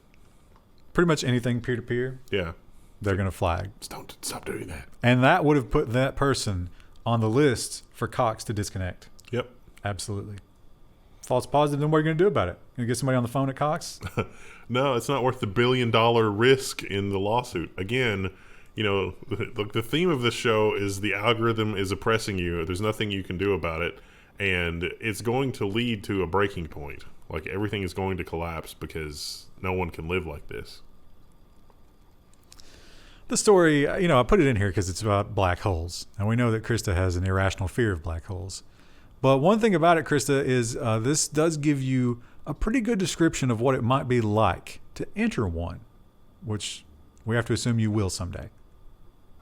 Pretty much anything peer-to-peer. Yeah. They're going to flag. Just don't stop doing that. And that would have put that person on the list for Cox to disconnect. Yep. Absolutely. False positive, then what are you going to do about it? You going to get somebody on the phone at Cox? No, it's not worth the $1 billion risk in the lawsuit. Again, the theme of this show is the algorithm is oppressing you. There's nothing you can do about it. And it's going to lead to a breaking point. Like, everything is going to collapse because no one can live like this. The story, I put it in here because it's about black holes. And we know that Krista has an irrational fear of black holes. But one thing about it, Krista, is this does give you a pretty good description of what it might be like to enter one, which we have to assume you will someday.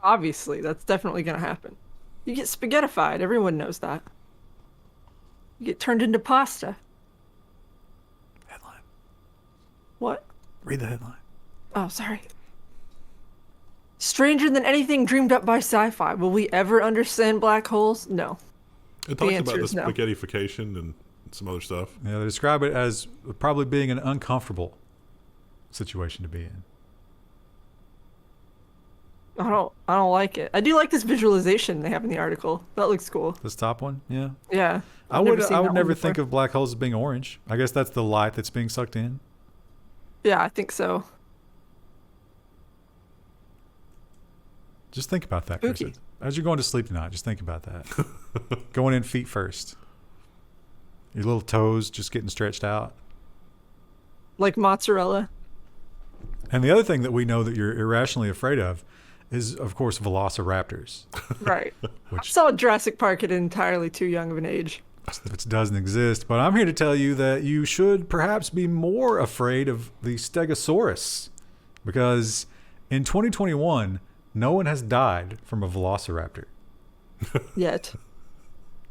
Obviously, that's definitely going to happen. You get spaghettified. Everyone knows that. You get turned into pasta. Headline. What? Read the headline. Oh, sorry. Stranger than anything dreamed up by sci-fi. Will we ever understand black holes? No. It talks about the answer is no. spaghettification and some other stuff. Yeah, they describe it as probably being an uncomfortable situation to be in. I don't like it. I do like this visualization they have in the article. That looks cool. This top one, yeah. Yeah. I would never think of black holes as being orange. I guess that's the light that's being sucked in. Yeah, I think so. Just think about that, Spooky. Kristen. As you're going to sleep tonight, just think about that. Going in feet first. Your little toes just getting stretched out. Like mozzarella. And the other thing that we know that you're irrationally afraid of is, of course, velociraptors. Right. I saw Jurassic Park at entirely too young of an age. Which doesn't exist. But I'm here to tell you that you should perhaps be more afraid of the Stegosaurus. Because in 2021... no one has died from a velociraptor. Yet.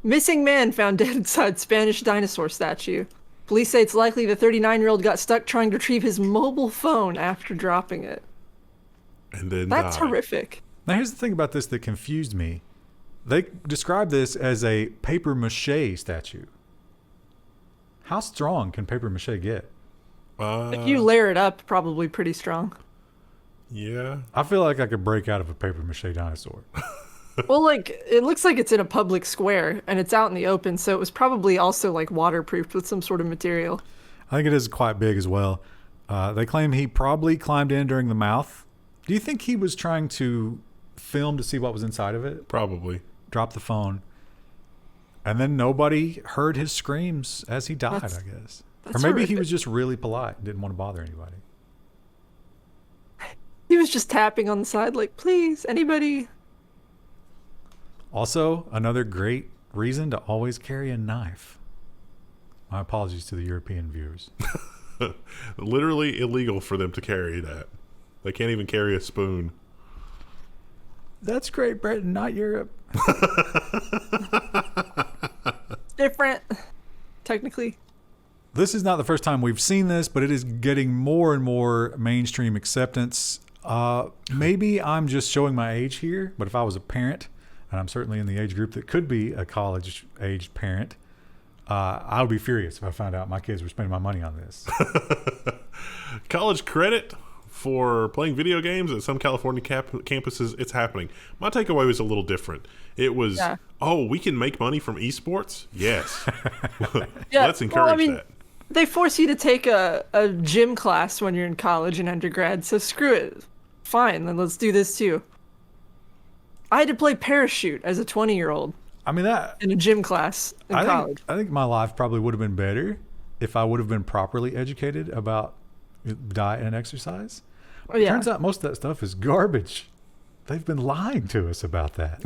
Missing man found dead inside Spanish dinosaur statue. Police say it's likely the 39-year-old got stuck trying to retrieve his mobile phone after dropping it. And then That's died. horrific. Now, here's the thing about this that confused me. They describe this as a paper mache statue. How strong can paper mache get? If you layer it up, probably pretty strong. Yeah. I feel like I could break out of a paper mache dinosaur. Well, it looks like it's in a public square and it's out in the open, so it was probably also waterproofed with some sort of material. I think it is quite big as well. They claim he probably climbed in during the mouth. Do you think he was trying to film to see what was inside of it? Probably. Drop the phone. And then nobody heard his screams as he died, I guess. Or maybe horrific. he was just really polite and didn't want to bother anybody. He was just tapping on the side please, anybody? Also, another great reason to always carry a knife. My apologies to the European viewers. Literally illegal for them to carry that. They can't even carry a spoon. That's Great Britain, not Europe. Different, technically. This is not the first time we've seen this, but it is getting more and more mainstream acceptance. Maybe I'm just showing my age here, but if I was a parent, and I'm certainly in the age group that could be a college-aged parent, I would be furious if I found out my kids were spending my money on this. College credit for playing video games at some California campuses, it's happening. My takeaway was a little different. It was, we can make money from esports? Yes. Let's encourage that. They force you to take a gym class when you're in college and undergrad, so screw it. Fine, then let's do this too. I had to play parachute as a 20-year-old. I mean, that in a gym class in college. I think my life probably would have been better if I would have been properly educated about diet and exercise. Turns out most of that stuff is garbage. They've been lying to us about that.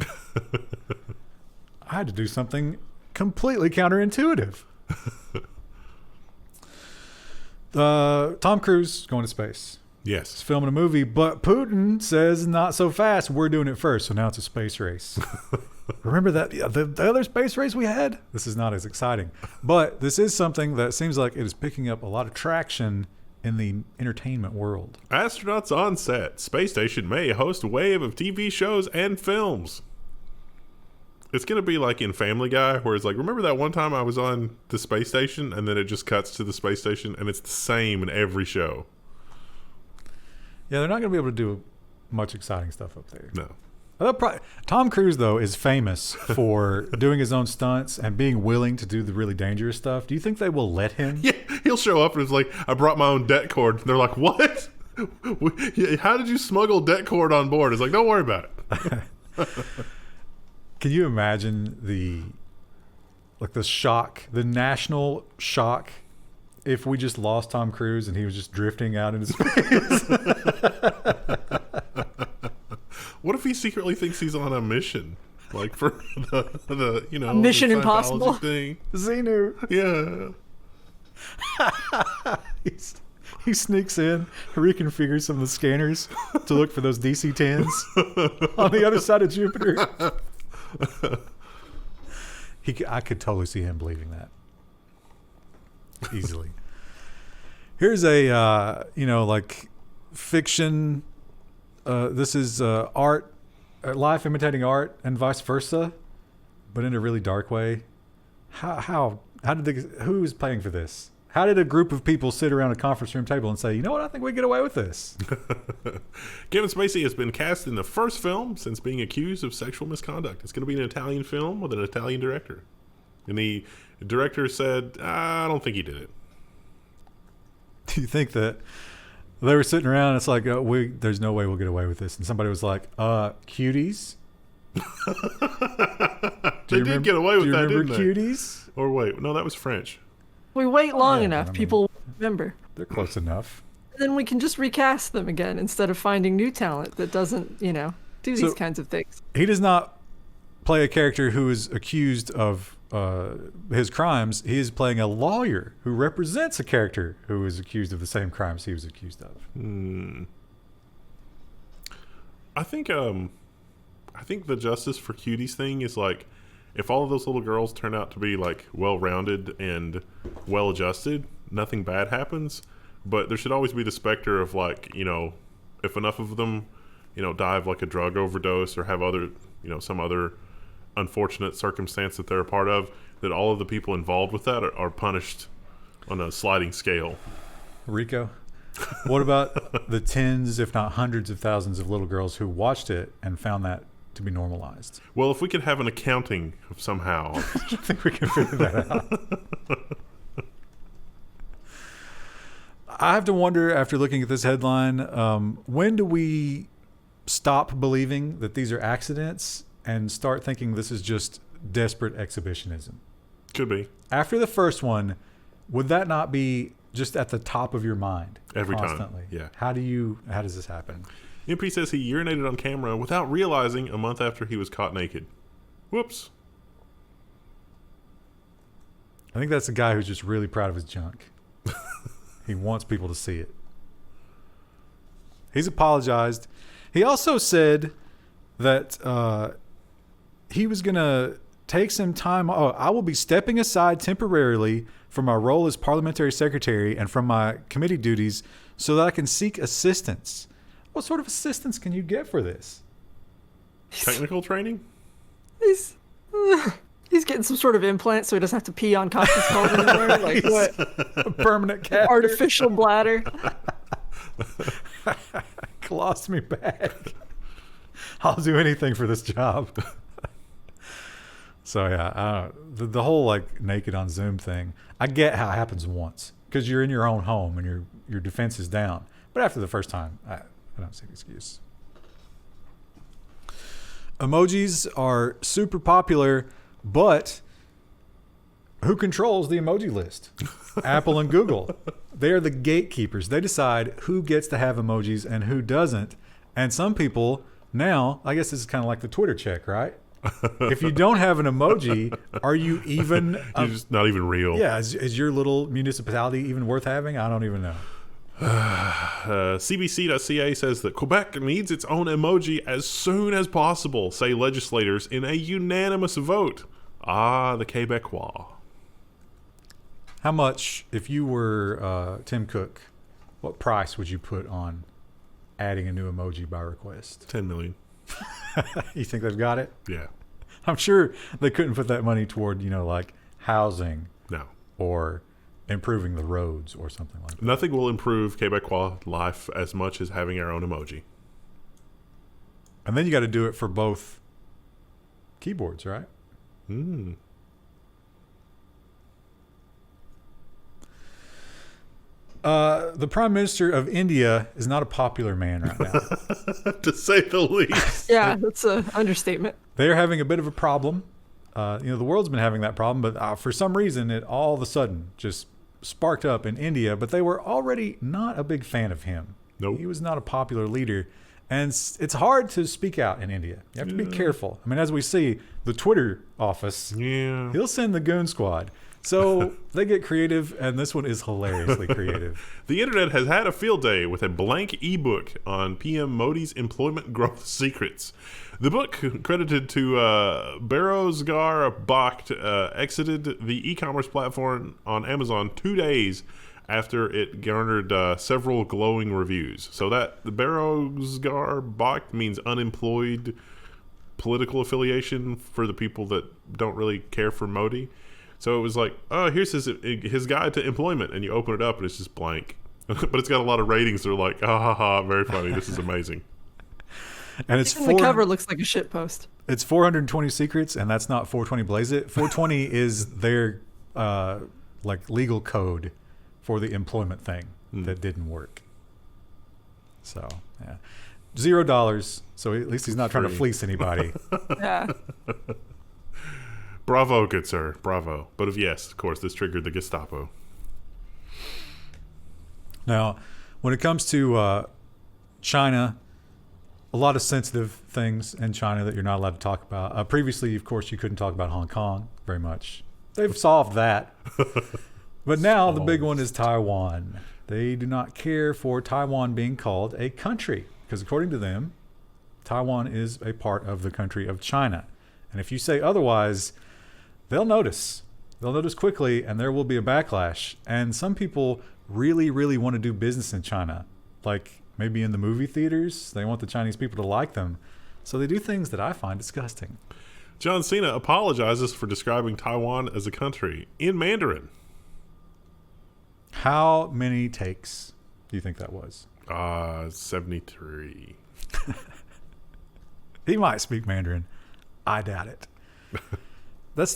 I had to do something completely counterintuitive. Tom Cruise is going to space. Yes. He's filming a movie, but Putin says not so fast. We're doing it first. So now it's a space race. Remember that the other space race we had? This is not as exciting. But this is something that seems like it is picking up a lot of traction in the entertainment world. Astronauts on set. Space station may host a wave of TV shows and films. It's going to be like in Family Guy, where it's like, remember that one time I was on the space station, and then it just cuts to the space station, and it's the same in every show. Yeah, they're not going to be able to do much exciting stuff up there. No. Tom Cruise, though, is famous for doing his own stunts and being willing to do the really dangerous stuff. Do you think they will let him? Yeah, he'll show up and it's like, I brought my own det cord. And they're like, what? How did you smuggle det cord on board? It's like, don't worry about it. Can you imagine the shock, the national shock, if we just lost Tom Cruise and he was just drifting out into space? What if he secretly thinks he's on a mission, like for the a Mission Impossible thing? Xenu. Yeah. He sneaks in, reconfigures some of the scanners to look for those DC-10s on the other side of Jupiter. I could totally see him believing that easily. Here's a fiction. This is art, life imitating art, and vice versa, but in a really dark way. How did who is paying for this? How did a group of people sit around a conference room table and say, you know what, I think we get away with this? Kevin Spacey has been cast in the first film since being accused of sexual misconduct. It's going to be an Italian film with an Italian director. And the director said, I don't think he did it. Do you think that they were sitting around and it's like, there's no way we'll get away with this? And somebody was like, cuties? They did get away with that, didn't they? Cuties? Or wait, no, that was French. We wait long enough, people will remember. They're close enough. Then we can just recast them again instead of finding new talent that doesn't, do these kinds of things. He does not play a character who is accused of his crimes. He is playing a lawyer who represents a character who is accused of the same crimes he was accused of. I think the justice for cuties thing is like, if all of those little girls turn out to be like well-rounded and well-adjusted, nothing bad happens. But there should always be the specter of like, if enough of them, die of like a drug overdose or have other, some other unfortunate circumstance that they're a part of, that all of the people involved with that are punished on a sliding scale. Rico, what about the tens, if not hundreds of thousands of little girls who watched it and found that to be normalized? Well, if we could have an accounting somehow. I think we can figure that out. I have to wonder, after looking at this headline, when do we stop believing that these are accidents and start thinking this is just desperate exhibitionism? Could be. After the first one, would that not be just at the top of your mind every constantly? time? Yeah. How does this happen? MP says he urinated on camera without realizing a month after he was caught naked. Whoops. I think that's a guy who's just really proud of his junk. He wants people to see it. He's apologized. He also said that he was going to take some time. Oh, I will be stepping aside temporarily from my role as parliamentary secretary and from my committee duties so that I can seek assistance. What sort of assistance can you get for this? Technical training? He's getting some sort of implant so he doesn't have to pee on conference calls anymore. Like what? A permanent cat. Artificial bladder. Colostomy bag. I'll do anything for this job. So yeah, the whole like naked on Zoom thing, I get how it happens once because you're in your own home and your defense is down. But after the first time, I don't see an excuse. Emojis are super popular, but who controls the emoji list? Apple and Google. They are the gatekeepers. They decide who gets to have emojis and who doesn't. And some people now, I guess this is kind of like the Twitter check, right? If you don't have an emoji, are you even... You're just not even real. Yeah, is your little municipality even worth having? I don't even know. CBC.ca says that Quebec needs its own emoji as soon as possible, say legislators in a unanimous vote. Ah, the Quebecois. How much, if you were Tim Cook, what price would you put on adding a new emoji by request? 10 million. You think they've got it? Yeah. I'm sure they couldn't put that money toward, like housing. No. Or improving the roads or something like that. Nothing will improve Quebecois life as much as having our own emoji. And then you got to do it for both keyboards, right? Hmm. The Prime Minister of India is not a popular man right now. To say the least. Yeah, that's an understatement. They're having a bit of a problem. The world's been having that problem, but for some reason, it all of a sudden just sparked up in India. But they were already not a big fan of him. Nope. He was not a popular leader. And it's hard to speak out in India. You have to be careful. I mean, as we see, the Twitter office, he'll send the goon squad. So they get creative, and this one is hilariously creative. The internet has had a field day with a blank ebook on PM Modi's employment growth secrets. The book, credited to Berozgar Bakht, exited the e-commerce platform on Amazon 2 days after it garnered several glowing reviews. So that the Berozgar Bakht means unemployed political affiliation for the people that don't really care for Modi. So it was like, oh, here's his guide to employment, and you open it up and it's just blank. But it's got a lot of ratings. They're like, ah ha ha, very funny. This is amazing. And it's the cover looks like a shit post. It's 420 secrets, and that's not 420 Blaze It. 420 is their legal code for the employment thing that didn't work. So yeah, $0. So at least he's not trying to fleece anybody. Yeah. Bravo, good sir. Bravo. But yes, of course, this triggered the Gestapo. Now, when it comes to China, a lot of sensitive things in China that you're not allowed to talk about. Previously, of course, you couldn't talk about Hong Kong very much. They've solved that. But now the big one is Taiwan. They do not care for Taiwan being called a country because according to them, Taiwan is a part of the country of China. And if you say otherwise, they'll notice. They'll notice quickly, and there will be a backlash. And some people really, really want to do business in China. Like maybe in the movie theaters, they want the Chinese people to like them. So they do things that I find disgusting. John Cena apologizes for describing Taiwan as a country in Mandarin. How many takes do you think that was? 73. He might speak Mandarin. I doubt it. That's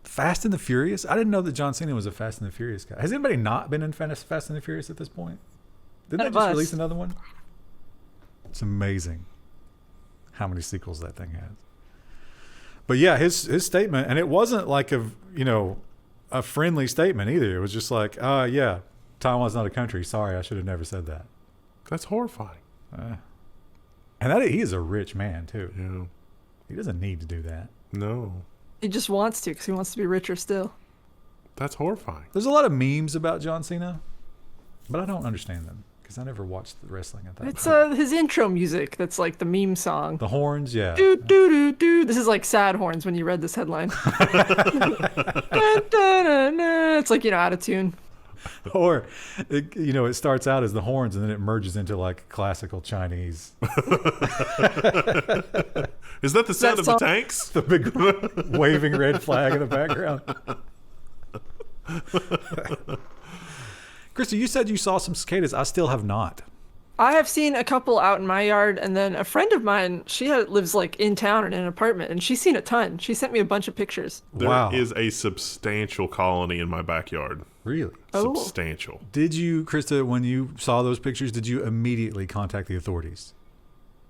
Fast and the Furious. I didn't know that John Cena was a Fast and the Furious guy. Has anybody not been in Fast and the Furious at this point? Didn't they just release another one? It's amazing how many sequels that thing has. But yeah, his statement, and it wasn't like a friendly statement either. It was just like, yeah, Taiwan's not a country. Sorry, I should have never said that. That's horrifying. And he is a rich man too. Yeah. He doesn't need to do that. No. He just wants to because he wants to be richer still. That's horrifying. There's a lot of memes about John Cena, but I don't understand them because I never watched the wrestling at that It's time. his intro music that's like the meme song. The horns, yeah. Do do do do. This is like sad horns when you read this headline. Dun, dun, dun, dun. It's like, out of tune. Or, it starts out as the horns and then it merges into like classical Chinese. Is that the sound of the song- tanks? The big waving red flag in the background. Krista, you said you saw some cicadas. I still have not. I have seen a couple out in my yard, and then a friend of mine, lives like in town in an apartment, and she's seen a ton. She sent me a bunch of pictures. Wow. There is a substantial colony in my backyard. Really? Oh. Substantial. Did you, Krista, when you saw those pictures, did you immediately contact the authorities?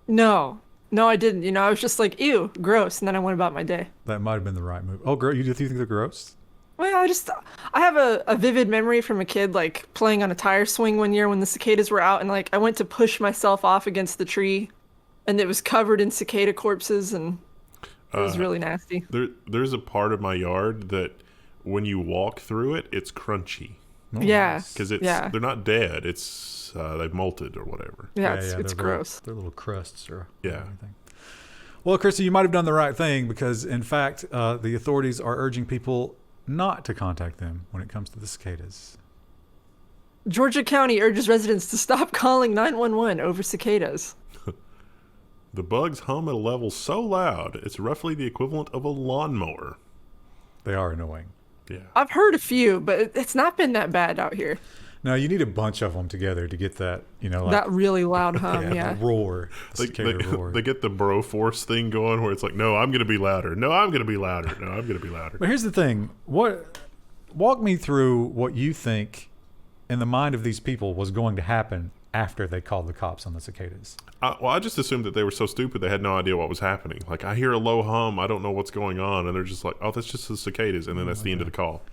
No, I didn't. I was just like, ew, gross, and then I went about my day. That might have been the right move. Oh, girl, you think they're gross? Well, I have a vivid memory from a kid like playing on a tire swing one year when the cicadas were out, and like I went to push myself off against the tree, and it was covered in cicada corpses, and it was really nasty. There's a part of my yard that when you walk through it, it's crunchy. Oh, Yeah. Because Yeah. they're not dead. It's they've molted or whatever. Yeah, it's they're gross. They're little crusts or Yeah. anything. Well, Krista, you might have done the right thing because, in fact, the authorities are urging people not to contact them when it comes to the cicadas. Georgia County urges residents to stop calling 911 over cicadas. The bugs hum at a level so loud, it's roughly the equivalent of a lawnmower. They are annoying. Yeah. I've heard a few, but it's not been that bad out here. No, you need a bunch of them together to get that, like That really loud hum, yeah. the roar, the cicada roar. They get the bro force thing going where it's like, no, I'm going to be louder. No, I'm going to be louder. No, I'm going to be louder. But here's the thing. Walk me through what you think in the mind of these people was going to happen after they called the cops on the cicadas. I just assumed that they were so stupid they had no idea what was happening. Like, I hear a low hum. I don't know what's going on. And they're just like, oh, that's just the cicadas. And then that's the end of the call.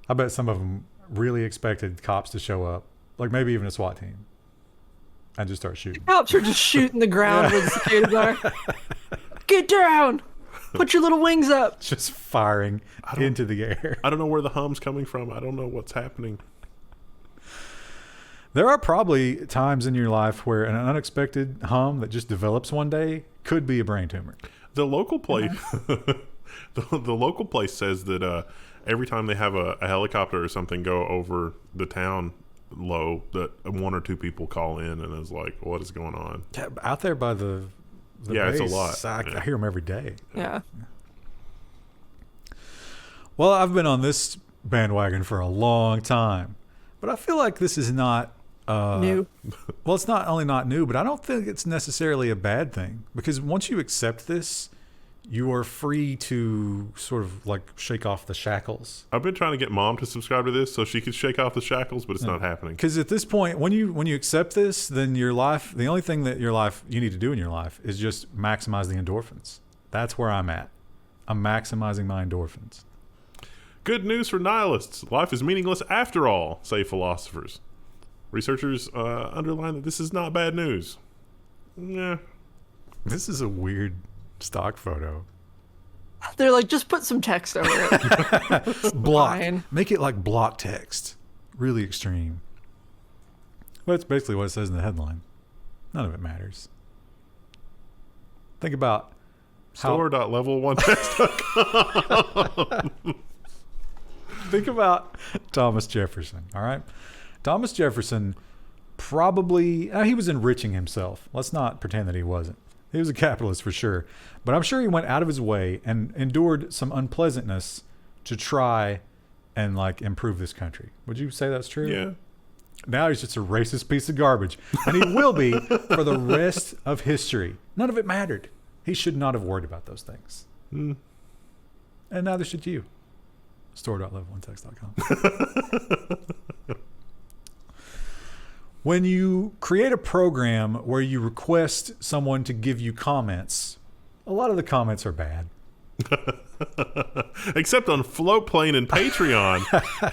I bet some of them really expected cops to show up, like maybe even a SWAT team, and just start shooting. Cops are just shooting the ground where the cicadas are. Get down! Put your little wings up. Just firing into the air. I don't know where the hum's coming from. I don't know what's happening. There are probably times in your life where an unexpected hum that just develops one day could be a brain tumor. The local place, the local place says that every time they have a helicopter or something go over the town low, that one or two people call in and is like, "What is going on?" Yeah, out there by the Yeah, it's a base, lot. I hear them every day. Yeah. Well, I've been on this bandwagon for a long time, but I feel like this is not New. Well, it's not only not new, but I don't think it's necessarily a bad thing because once you accept this, you are free to sort of like shake off the shackles. I've been trying to get Mom to subscribe to this so she could shake off the shackles, but it's not happening. Because at this point, when you accept this, then your life, the only thing that you need to do in your life is just maximize the endorphins. That's where I'm at. I'm maximizing my endorphins. Good news for nihilists. Life is meaningless after all, say philosophers. Researchers underline that this is not bad news. Yeah. This is a weird stock photo. They're like, just put some text over it. Block. Fine. Make it like block text. Really extreme. But it's basically what it says in the headline. None of it matters. Think about Store.level1text.com. Think about Thomas Jefferson, all right? Thomas Jefferson probably, he was enriching himself. Let's not pretend that he wasn't. He was a capitalist for sure. But I'm sure he went out of his way and endured some unpleasantness to try and like improve this country. Would you say that's true? Yeah. Now he's just a racist piece of garbage. And he will be for the rest of history. None of it mattered. He should not have worried about those things. Mm. And neither should you. Store.level1text.com. When you create a program where you request someone to give you comments, a lot of the comments are bad. Except on Floatplane and Patreon,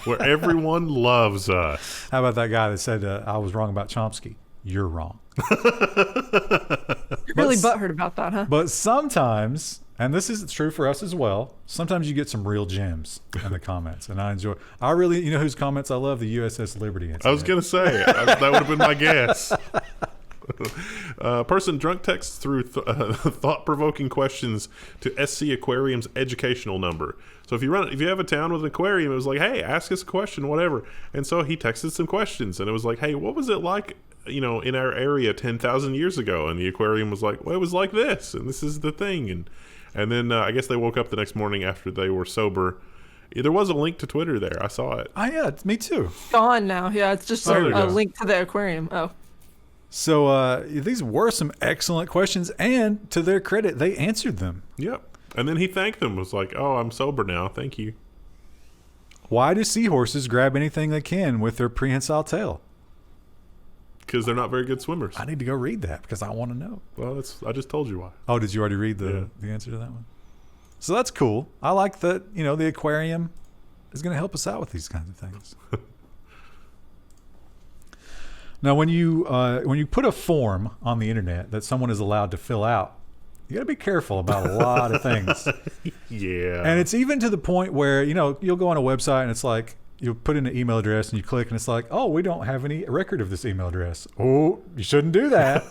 where everyone loves us. How about that guy that said, I was wrong about Chomsky? You're wrong. You're really butthurt about that, huh? But sometimes And this is true for us as well. Sometimes you get some real gems in the comments, and I really, you know whose comments I love? The USS Liberty incident. I was going to say, that would have been my guess. Person drunk texts through thought-provoking questions to SC Aquarium's educational number. So if you have a town with an aquarium, it was like, hey, ask us a question, whatever. And so he texted some questions, and it was like, hey, what was it like, in our area 10,000 years ago? And the aquarium was like, well, it was like this, and this is the thing. And then I guess they woke up the next morning after they were sober. There was a link to Twitter there. I saw it. Oh, yeah, me too. Gone now. Yeah, it's just a link to the aquarium. Oh. So these were some excellent questions, and to their credit, they answered them. Yep. And then he thanked them. Was like, oh, I'm sober now. Thank you. Why do seahorses grab anything they can with their prehensile tail? Because they're not very good swimmers. I need to go read that because I want to know. Well, I just told you why. Oh, did you already read the answer to that one? So that's cool. I like that, the aquarium is going to help us out with these kinds of things. Now, when you put a form on the internet that someone is allowed to fill out, you got to be careful about a lot of things. Yeah. And it's even to the point where, you'll go on a website and it's like, you put in an email address and you click and it's like, oh, we don't have any record of this email address. Oh, you shouldn't do that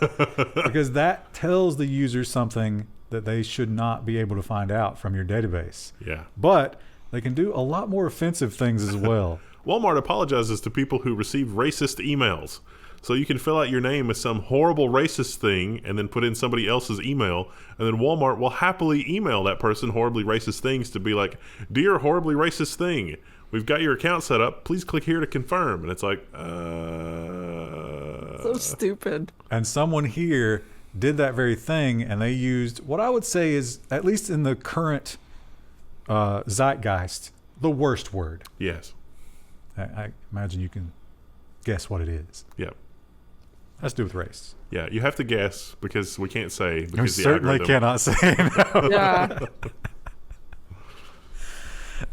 because that tells the user something that they should not be able to find out from your database. Yeah. But they can do a lot more offensive things as well. Walmart apologizes to people who receive racist emails. So you can fill out your name as some horrible racist thing and then put in somebody else's email, and then Walmart will happily email that person horribly racist things to be like, dear horribly racist thing, we've got your account set up. Please click here to confirm. And it's like, so stupid. And someone here did that very thing, and they used what I would say is, at least in the current zeitgeist, the worst word. Yes. I imagine you can guess what it is. Yep. Has to do with race. Yeah, you have to guess because we can't say. We certainly cannot say no. Yeah.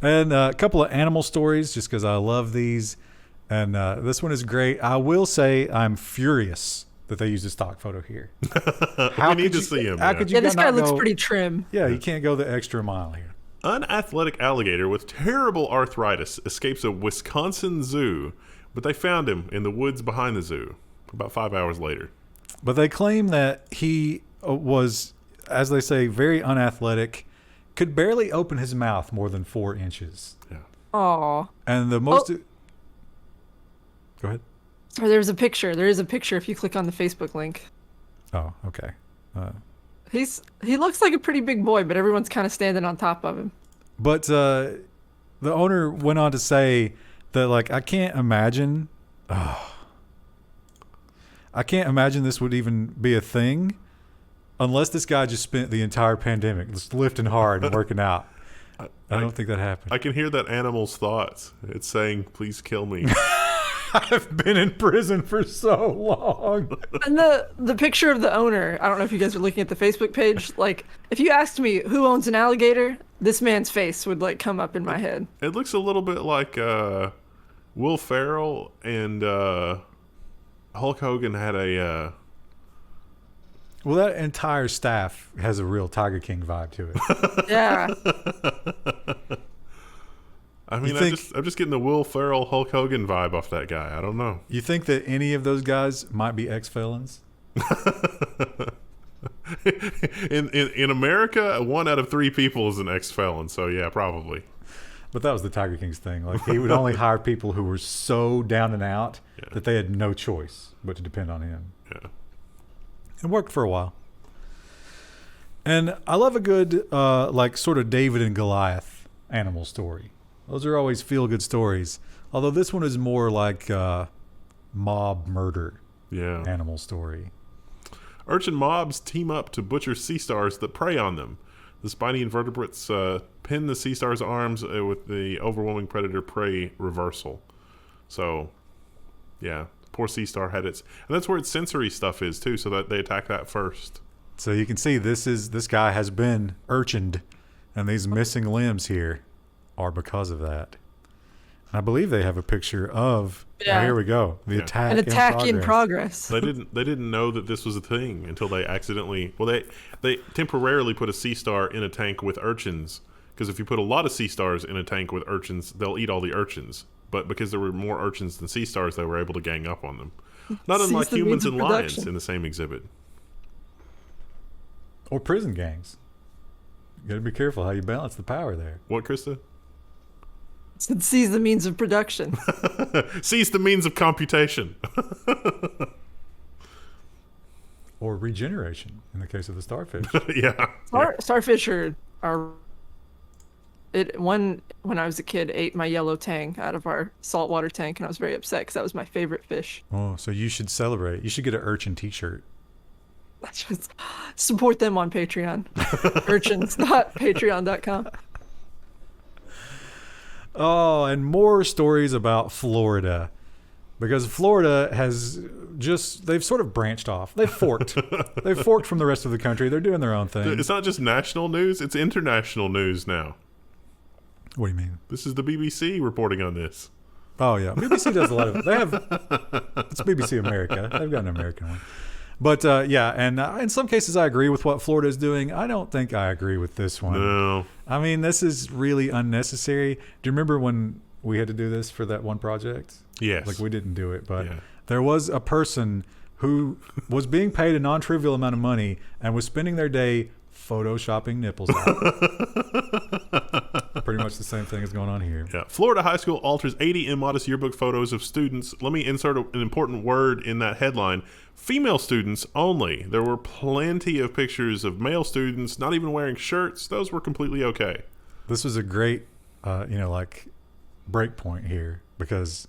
And a couple of animal stories, just because I love these. And this one is great. I will say I'm furious that they used a stock photo here. We need to see him. Yeah, this guy looks pretty trim. Yeah, you can't go the extra mile here. Unathletic alligator with terrible arthritis escapes a Wisconsin zoo, but they found him in the woods behind the zoo about 5 hours later. But they claim that he was, as they say, very unathletic, could barely open his mouth more than 4 inches. Yeah. Aw. And the most... Go ahead. Or there's a picture. There is a picture if you click on the Facebook link. Oh, okay. He looks like a pretty big boy, but everyone's kind of standing on top of him. But the owner went on to say that, like, I can't imagine this would even be a thing unless this guy just spent the entire pandemic just lifting hard and working out. I don't think that happened. I can hear that animal's thoughts. It's saying, please kill me. I've been in prison for so long. And the picture of the owner, I don't know if you guys are looking at the Facebook page. Like, if you asked me who owns an alligator, this man's face would, like, come up in my head. It looks a little bit like Will Ferrell and Hulk Hogan had a... Well, that entire staff has a real Tiger King vibe to it. Yeah. I mean, I'm just getting the Will Ferrell, Hulk Hogan vibe off that guy. I don't know. You think that any of those guys might be ex-felons? In America, 1 out of 3 people is an ex-felon. So yeah, probably. But that was the Tiger King's thing. Like, he would only hire people who were so down and out that they had no choice but to depend on him. Yeah. It worked for a while. And I love a good, like, sort of David and Goliath animal story. Those are always feel-good stories. Although this one is more like mob murder animal story. Urchin mobs team up to butcher sea stars that prey on them. The spiny invertebrates pin the sea star's arms with the overwhelming predator prey reversal. So, yeah, poor sea star had its... And that's where its sensory stuff is, too, so that they attack that first. So you can see this guy has been urchined, and these missing limbs here are because of that. I believe they have a picture of. Yeah. Oh, here we go. The attack. An attack in progress. They didn't know that this was a thing until they accidentally. Well, they temporarily put a sea star in a tank with urchins, because if you put a lot of sea stars in a tank with urchins, they'll eat all the urchins. But because there were more urchins than sea stars, they were able to gang up on them. Not unlike humans and lions in the same exhibit. Or prison gangs. You got to be careful how you balance the power there. What, Krista? Seize the means of production. Seize the means of computation. Or regeneration, in the case of the starfish. Yeah. Starfish are when I was a kid, ate my yellow tang out of our saltwater tank, and I was very upset because that was my favorite fish. Oh, so you should celebrate. You should get an urchin t-shirt. Just support them on Patreon. Urchins.patreon.com. Oh, and more stories about Florida. Because Florida they've sort of branched off. They've forked. They've forked from the rest of the country. They're doing their own thing. It's not just national news, it's international news now. What do you mean? This is the BBC reporting on this. Oh, yeah. BBC does a lot of it. It's BBC America. They've got an American one. But, yeah, and in some cases I agree with what Florida is doing. I don't think I agree with this one. No. I mean, this is really unnecessary. Do you remember when we had to do this for that one project? Yes. Like, we didn't do it, but there was a person who was being paid a non-trivial amount of money and was spending their day photoshopping nipples out. Pretty much the same thing is going on here. Yeah. Florida high school alters 80 immodest yearbook photos of students. Let me insert an important word in that headline. Female students only. There were plenty of pictures of male students not even wearing shirts. Those were completely okay. This was a great, break point here because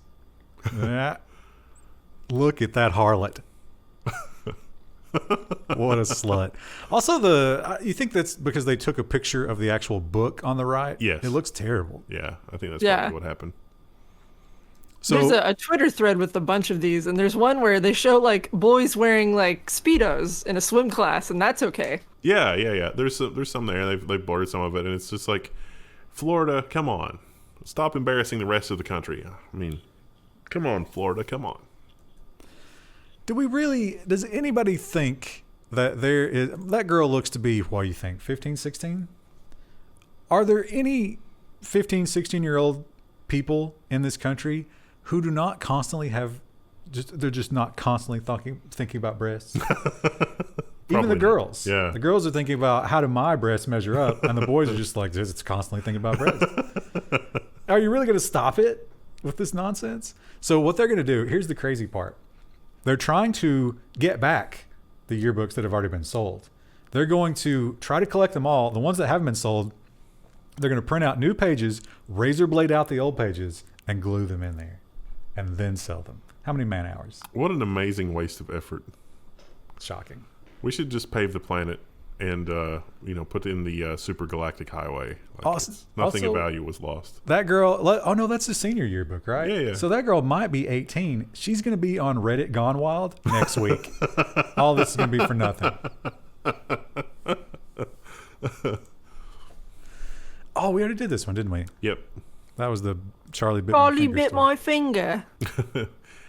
look at that harlot. What a slut. Also, you think that's because they took a picture of the actual book on the right? Yes. It looks terrible. Yeah, I think that's probably what happened. So there's a Twitter thread with a bunch of these, and there's one where they show like boys wearing like Speedos in a swim class, and that's okay. Yeah. There's some there. They've blurred some of it, and it's just like, Florida, come on. Stop embarrassing the rest of the country. I mean, come on, Florida, come on. Does anybody think that that girl looks to be, what do you think, 15, 16? Are there any 15, 16-year-old people in this country who do not constantly they're just not constantly thinking about breasts? Even the girls. Yeah. The girls are thinking about, how do my breasts measure up? And the boys are just like, it's constantly thinking about breasts. Are you really going to stop it with this nonsense? So what they're going to do, here's the crazy part. They're trying to get back the yearbooks that have already been sold. They're going to try to collect them all. The ones that haven't been sold, they're going to print out new pages, razor blade out the old pages, and glue them in there, and then sell them. How many man hours? What an amazing waste of effort. Shocking. We should just pave the planet and put in the super galactic highway. Nothing of value was lost. That girl, oh no, that's the senior yearbook, right? Yeah. So that girl might be 18. She's going to be on Reddit Gone Wild next week. All this is going to be for nothing. Oh, we already did this one, didn't we? Yep. That was the Charlie bit my finger.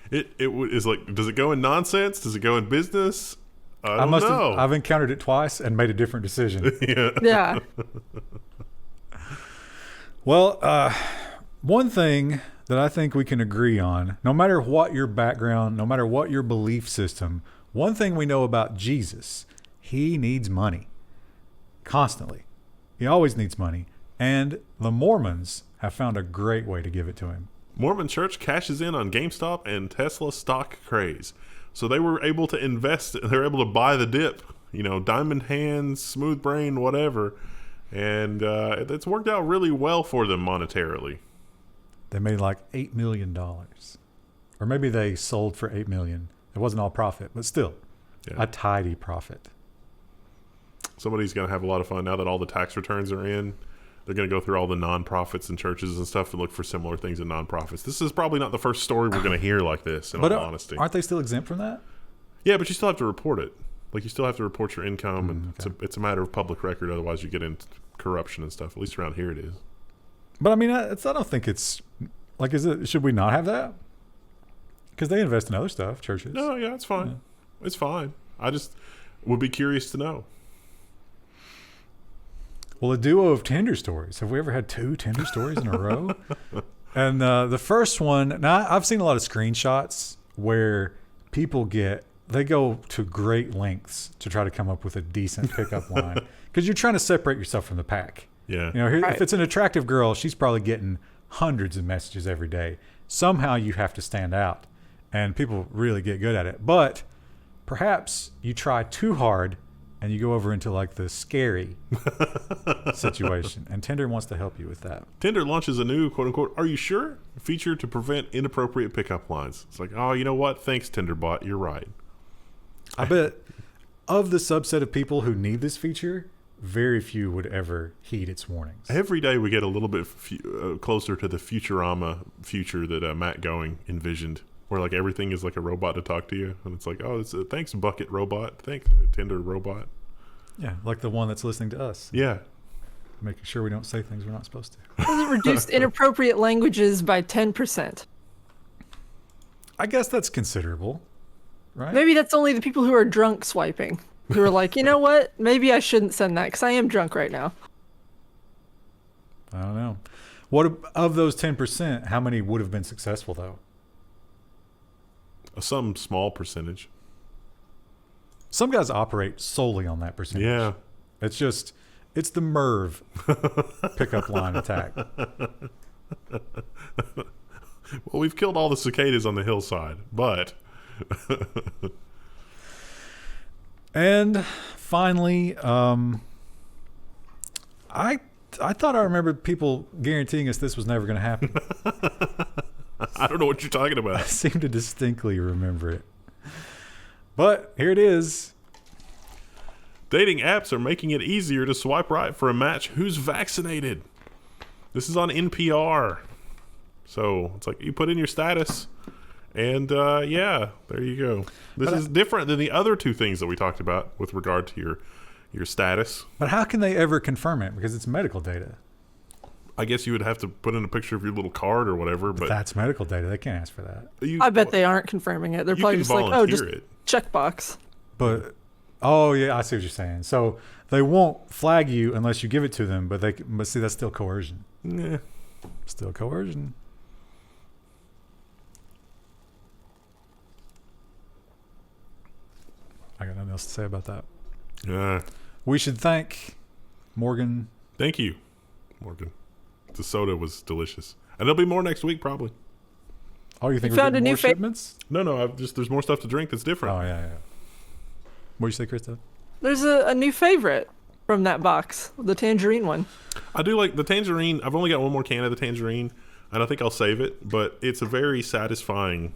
It is like, does it go in nonsense? Does it go in business? I don't know. I've encountered it twice and made a different decision. Yeah. Well, one thing that I think we can agree on, no matter what your background, no matter what your belief system, one thing we know about Jesus, he needs money. Constantly. He always needs money. And the Mormons have found a great way to give it to him. Mormon Church cashes in on GameStop and Tesla stock craze. So they were able to invest, they were able to buy the dip, diamond hands, smooth brain, whatever. And it's worked out really well for them monetarily. They made like $8 million. Or maybe they sold for $8 million. It wasn't all profit, but still a tidy profit. Somebody's going to have a lot of fun now that all the tax returns are in. They're going to go through all the nonprofits and churches and stuff and look for similar things in nonprofits. This is probably not the first story we're going to hear like this, in all honesty. Aren't they still exempt from that? Yeah, but you still have to report it. Like, you still have to report your income, and it's a matter of public record. Otherwise, you get into corruption and stuff. At least around here it is. But, I mean, I don't think it's Like, should we not have that? Because they invest in other stuff, churches. No, yeah, it's fine. Yeah. It's fine. I just would be curious to know. Well, a duo of Tinder stories. Have we ever had 2 Tinder stories in a row? And the first one, now I've seen a lot of screenshots where people they go to great lengths to try to come up with a decent pickup line because you're trying to separate yourself from the pack. Yeah. You know, if it's an attractive girl, she's probably getting hundreds of messages every day. Somehow you have to stand out, and people really get good at it. But perhaps you try too hard and you go over into like the scary situation, and Tinder wants to help you with that. Tinder launches a new quote unquote "Are you sure?" feature to prevent inappropriate pickup lines. It's like, oh, you know what? Thanks, Tinder bot. You're right. I bet of the subset of people who need this feature, very few would ever heed its warnings. Every day we get a little bit closer to the Futurama future that Matt Going envisioned, where like everything is like a robot to talk to you, and it's like, oh, thanks bucket robot, thanks Tinder robot. Yeah, like the one that's listening to us. Yeah, making sure we don't say things we're not supposed to. Does it reduce inappropriate languages by 10%? I guess that's considerable, right? Maybe that's only the people who are drunk swiping, who are like, you know what? Maybe I shouldn't send that because I am drunk right now. I don't know. What of those 10%? How many would have been successful though? Some small percentage. Some guys operate solely on that percentage. Yeah. It's the Merv pickup line attack. Well, we've killed all the cicadas on the hillside, but... And finally, I thought I remembered people guaranteeing us this was never going to happen. I don't know what you're talking about. I seem to distinctly remember it. But here it is. Dating apps are making it easier to swipe right for a match who's vaccinated. This is on NPR. So it's like you put in your status, and yeah, there you go. This is different than the other 2 things that we talked about with regard to your status. But how can they ever confirm it? Because it's medical data. I guess you would have to put in a picture of your little card or whatever. But that's medical data. They can't ask for that. I bet they aren't confirming it. They're probably just like, oh, just checkbox. But, oh yeah, I see what you're saying. So they won't flag you unless you give it to them, but see, that's still coercion. Yeah. Still coercion. I got nothing else to say about that. Yeah. We should thank Morgan. Thank you, Morgan. The soda was delicious. And there'll be more next week, probably. Oh, you think we found a new shipments? No, there's more stuff to drink that's different. Oh, yeah. What'd you say, Krista? There's a new favorite from that box, the tangerine one. I do like the tangerine. I've only got one more can of the tangerine, and I think I'll save it, but it's a very satisfying,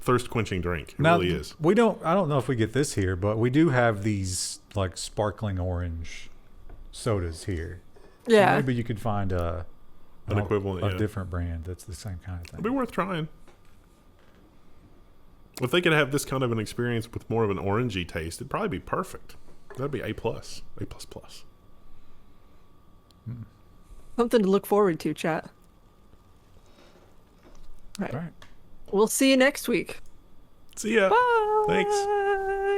thirst-quenching drink. It really is. I don't know if we get this here, but we do have these, like, sparkling orange sodas here. Yeah. So maybe you could find an equivalent, a different brand that's the same kind of thing. It'd be worth trying. If they could have this kind of an experience with more of an orangey taste, it'd probably be perfect. That'd be A+. A++. Something to look forward to, chat. All right. All right. We'll see you next week. See ya. Bye. Thanks.